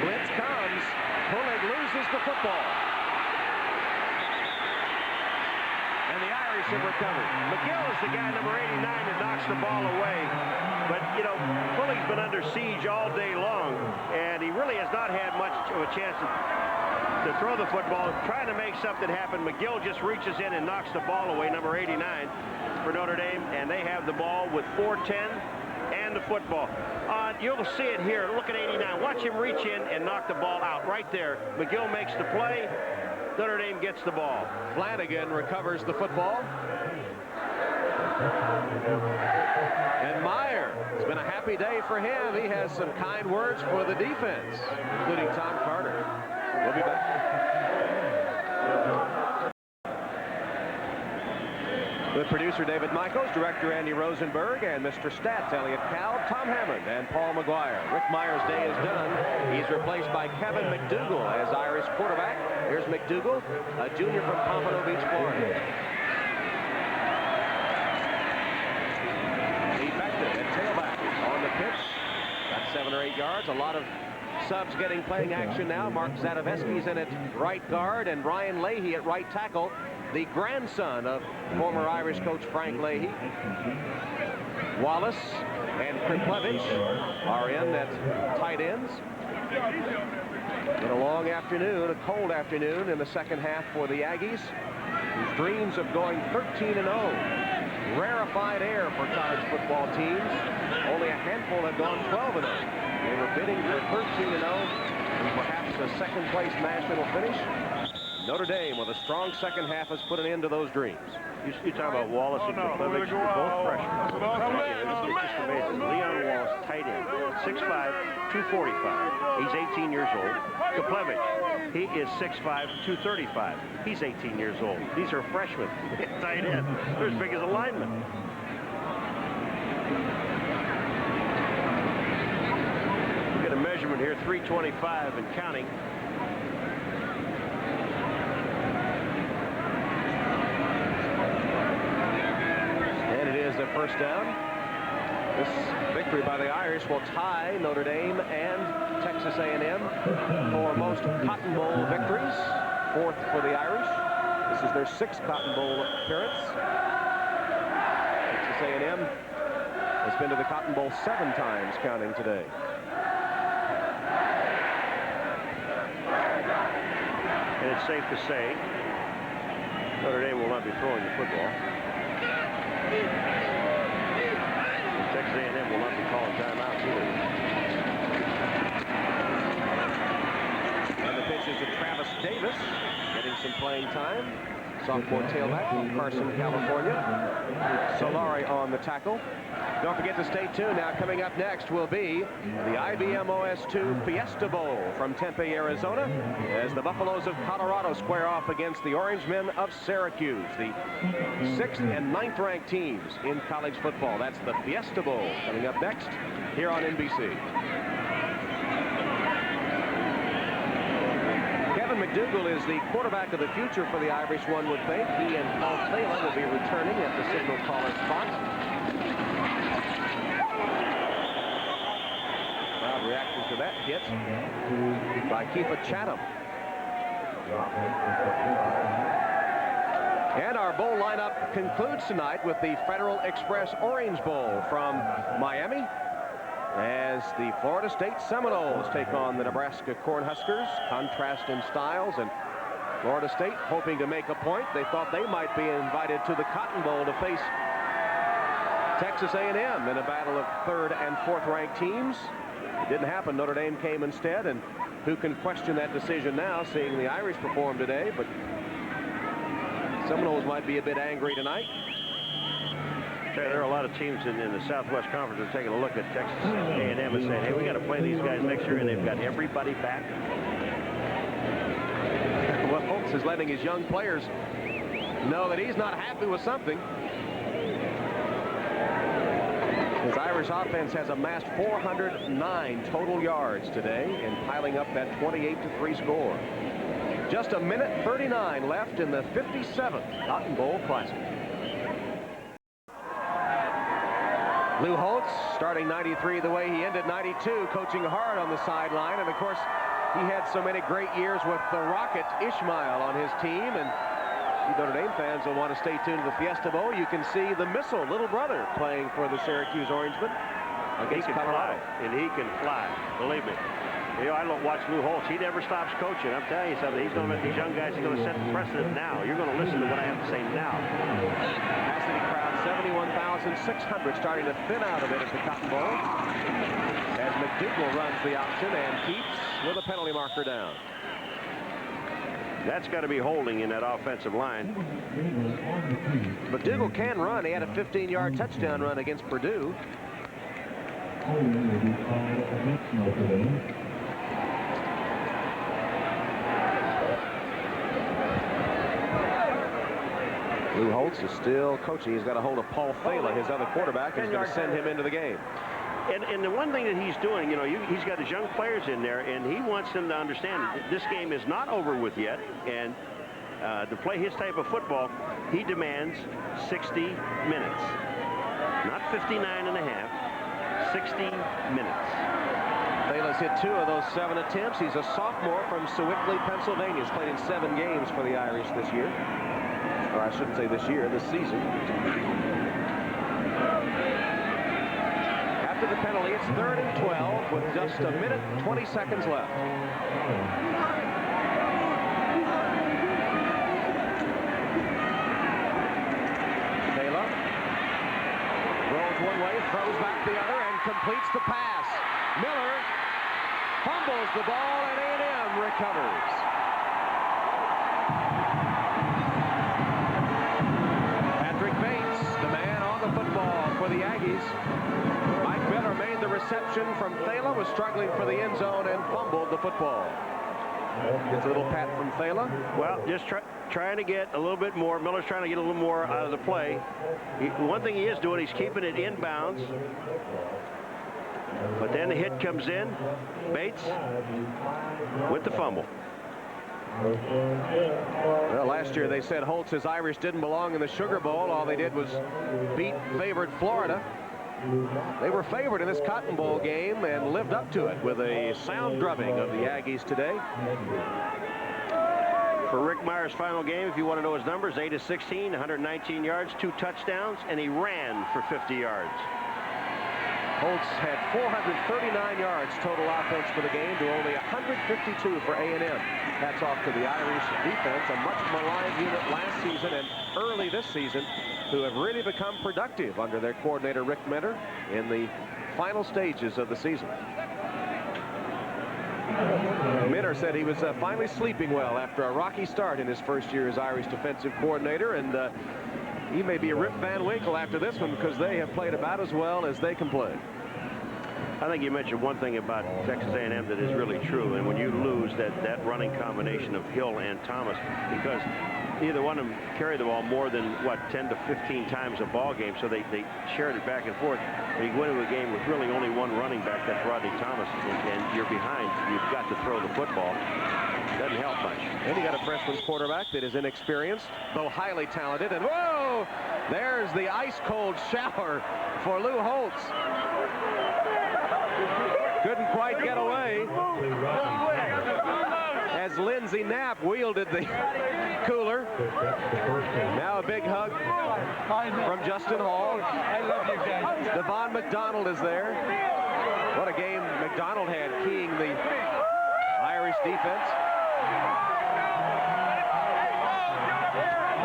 Blitz comes. Pullig loses the football. And the Irish have recovered. McGill is the guy, number 89, that knocks the ball away. But, you know, Pullig's been under siege all day long, and he really has not had much of a chance to throw the football, trying to make something happen. McGill just reaches in and knocks the ball away, number 89 for Notre Dame, and they have the ball with 4:10 and the football. On but you'll see it here. Look at 89. Watch him reach in and knock the ball out right there. McGill makes the play. Notre Dame gets the ball. Flanagan recovers the football. And Mirer, it's been a happy day for him. He has some kind words for the defense, including Tom Carter. We'll be back. With producer David Michaels, director Andy Rosenberg, and Mr. Stats, Elliot Cowell, Tom Hammond, and Paul McGuire. Rick Meyer's day is done. He's replaced by Kevin McDougal as Irish quarterback. Here's McDougal, a junior from Pompano Beach, Florida. Effective at tailback on the pitch. Got 7 or 8 yards. A lot of subs getting playing action now. Mark Zadovesky's in at right guard, and Ryan Leahy at right tackle. The grandson of former Irish coach Frank Leahy. Wallace and Kriplevich are in at tight ends. In a long afternoon, a cold afternoon in the second half for the Aggies, whose dreams of going 13-0. Rarefied air for college football teams. Only a handful have gone 12-0. They were bidding for 13-0 and perhaps a second-place national finish. Notre Dame, with a strong second half, has put an end to those dreams. You talk about Wallace and Kriplevich, both freshmen. It's just amazing. Leon Wallace, tight end, 6'5", 245. He's 18 years old. Kriplevich, he is 6'5", 235. He's 18 years old. These are freshmen. Tight end. They're as big as a lineman. Look at a measurement here, 325 and counting. A first down. This victory by the Irish will tie Notre Dame and Texas A&M for most Cotton Bowl victories. 4th for the Irish. This is their 6th Cotton Bowl appearance. Texas A&M has been to the Cotton Bowl 7 times, counting today. And it's safe to say Notre Dame will not be throwing the football. Texas A&M will not be calling timeouts either. And the pitch is to Travis Davis, getting some playing time. Sophomore tailback from Carson, California. Solari on the tackle. Don't forget to stay tuned. Now coming up next will be the IBM OS2 Fiesta Bowl from Tempe, Arizona, as the Buffaloes of Colorado square off against the Orange Men of Syracuse, the 6th and 9th ranked teams in college football. That's the Fiesta Bowl coming up next here on NBC. Kevin McDougal is the quarterback of the future for the Irish, one would think. He and Paul Taylor will be returning at the signal caller spot. Loud reaction to that hit by Keefa Chatham. And our bowl lineup concludes tonight with the Federal Express Orange Bowl from Miami, as the Florida State Seminoles take on the Nebraska Cornhuskers. Contrast in styles, and Florida State hoping to make a point. They thought they might be invited to the Cotton Bowl to face Texas A&M in a battle of 3rd and 4th ranked teams. It didn't happen. Notre Dame came instead, and who can question that decision now, seeing the Irish perform today? But Seminoles might be a bit angry tonight. There are a lot of teams in the Southwest Conference that are taking a look at Texas A&M and saying, hey, we got to play these guys next year, and they've got everybody back. Well, Holtz is letting his young players know that he's not happy with something. His Irish offense has amassed 409 total yards today and piling up that 28-3 score. Just a minute 39 left in the 57th Cotton Bowl Classic. Lou Holtz starting 93 the way he ended 92, coaching hard on the sideline. And of course, he had so many great years with the Rocket Ishmael on his team. And you Notre Dame fans will want to stay tuned to the Fiesta Bowl. You can see the Missile, little brother, playing for the Syracuse Orangemen against Colorado. And he can fly, believe me. You know, I watch Lou Holtz. He never stops coaching. I'm telling you something. He's going to let these young guys, he's going to set the precedent now. You're going to listen to what I have to say now. Capacity crowd 71,600, starting to thin out a bit at the Cotton Bowl. As McDougal runs the option and keeps with a penalty marker down. That's got to be holding in that offensive line. McDougal can run. He had a 15-yard touchdown run against Purdue. Lou Holtz is still coaching. He's got a hold of Paul Thala, his other quarterback, and he's going to send him into the game. And the one thing that he's doing, you know, he's got his young players in there, and he wants them to understand that this game is not over with yet. And to play his type of football, he demands 60 minutes. Not 59 and a half, 60 minutes. Thala's hit 2 of those 7 attempts. He's a sophomore from Sewickley, Pennsylvania. He's played in 7 games for the Irish this year. Or I shouldn't say this year, this season. After the penalty, it's 3rd and 12 with just a minute, 20 seconds left. Thala rolls one way, throws back the other, and completes the pass. Miller fumbles the ball, and A&M recovers. For the Aggies, Mike Miller made the reception from Thala, was struggling for the end zone and fumbled the football. Gets a little pat from Thala. Well, just trying to get a little bit more. Miller's trying to get a little more out of the play. One thing he is doing, he's keeping it inbounds. But then the hit comes in. Bates with the fumble. Well, last year they said Holtz's Irish didn't belong in the Sugar Bowl. All they did was beat favored Florida. They were favored in this Cotton Bowl game and lived up to it with a sound drubbing of the Aggies today. For Rick Mirer's final game, if you want to know his numbers, 8 of 16, 119 yards, 2 touchdowns, and he ran for 50 yards. Holtz had 439 yards total offense for the game to only 152 for A&M. Hats off to the Irish defense, a much maligned unit last season and early this season, who have really become productive under their coordinator Rick Minter in the final stages of the season. Minter said he was finally sleeping well after a rocky start in his first year as Irish defensive coordinator, and he may be a Rip Van Winkle after this one because they have played about as well as they can play. I think you mentioned one thing about Texas A&M that is really true, and when you lose that running combination of Hill and Thomas, because neither one of them carry the ball more than, what, 10 to 15 times a ball game, so they shared it back and forth. When you go into a game with really only one running back, that's Rodney Thomas, and you're behind, you've got to throw the football. Doesn't help much. And you got a freshman quarterback that is inexperienced, though highly talented, and whoa! There's the ice-cold shower for Lou Holtz. Couldn't quite get away as Lindsey Knapp wielded the cooler. Now a big hug from Justin Hall. I love you guys. Devon McDonald is there. What a game McDonald had keying the Irish defense.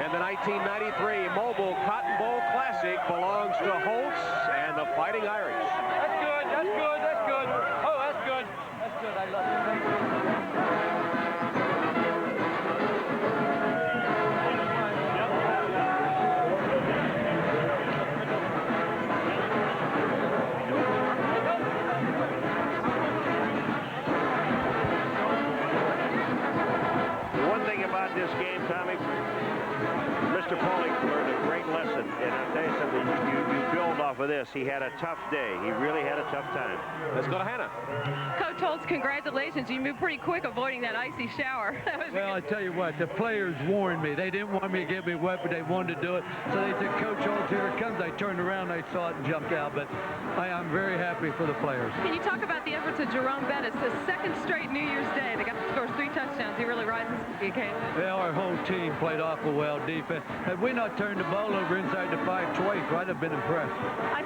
And the 1993 Mobile Cotton Bowl Classic belongs to Holtz and the Fighting Irish. That's good, that's good, that's good. Oh, that's good. That's good, I love it. Thank you. This game, Tommy, Mr. Pullig learned a great lesson, and I'll tell you something, you build off of this. He had a tough day. He really had a tough time. Let's go to Hannah. Coach Holtz, congratulations. You moved pretty quick avoiding that icy shower. Well, I tell you what, the players warned me. They didn't want me to get me wet, but they wanted to do it. So they said, Coach Holtz, here it comes. I turned around, I saw it and jumped out, but I'm very happy for the players. Can you talk about the efforts of Jerome Bettis, the second straight New Year's Day? They got to score 3 touchdowns. He really rises to the occasion. Yeah, our whole team played awful well defense. Had we not turned the ball over inside the 5 twice, I'd have been impressed. I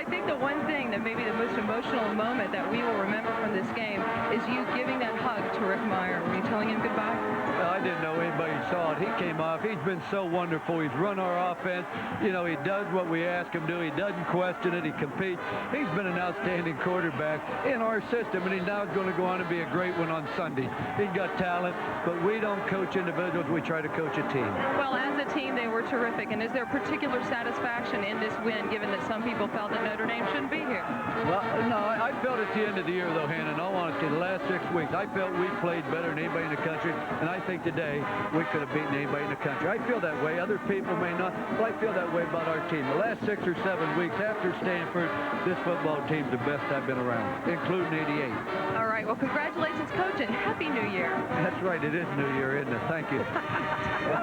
think the one thing that maybe the most emotional moment that we will remember from this game is you giving that hug to Rick Mirer. Were you telling him goodbye? Well, I didn't know anybody saw it. He came off. He's been so wonderful. He's run our offense. You know, he does what we ask him to do. He doesn't question it. He competes. He's been an outstanding quarterback in our system, and he's now going to go on and be a great one on Sunday. He's got talent, but we don't coach individuals. We try to coach a team. Well, as a team, they were terrific. And is there particular satisfaction in this win, given that some people felt that Notre Dame shouldn't be here? Well, no, I felt at the end of the year, though, Hannah, in all honesty, the last 6 weeks, I felt we played better than anybody in the country, and I think today we could have beaten anybody in the country. I feel that way. Other people may not, but I feel that way about our team. The last 6 or 7 weeks after Stanford, this football team's the best I've been around, including '88. All right. Well, congratulations, Coach, and Happy New Year. That's right. It is New Year, isn't it? Thank you.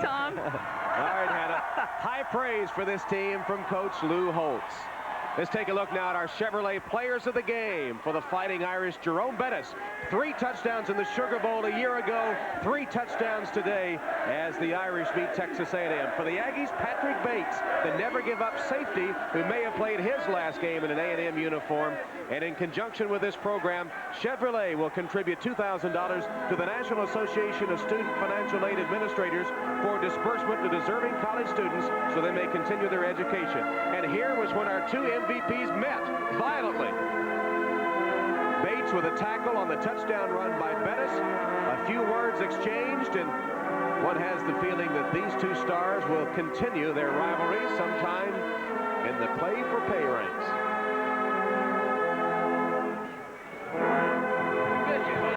Tom? All right, Hannah. High praise for this team from Coach Lou Holtz. Let's take a look now at our Chevrolet players of the game. For the Fighting Irish, Jerome Bettis, 3 touchdowns in the Sugar Bowl a year ago, 3 touchdowns today as the Irish beat Texas A&M. For the Aggies, Patrick Bates, the never-give-up safety who may have played his last game in an A&M uniform. And in conjunction with this program, Chevrolet will contribute $2,000 to the National Association of Student Financial Aid Administrators for disbursement to deserving college students so they may continue their education. And here was when our 2 MVPs met violently. Bates with a tackle on the touchdown run by Bettis. A few words exchanged, and one has the feeling that these 2 stars will continue their rivalry sometime in the play-for-pay ranks.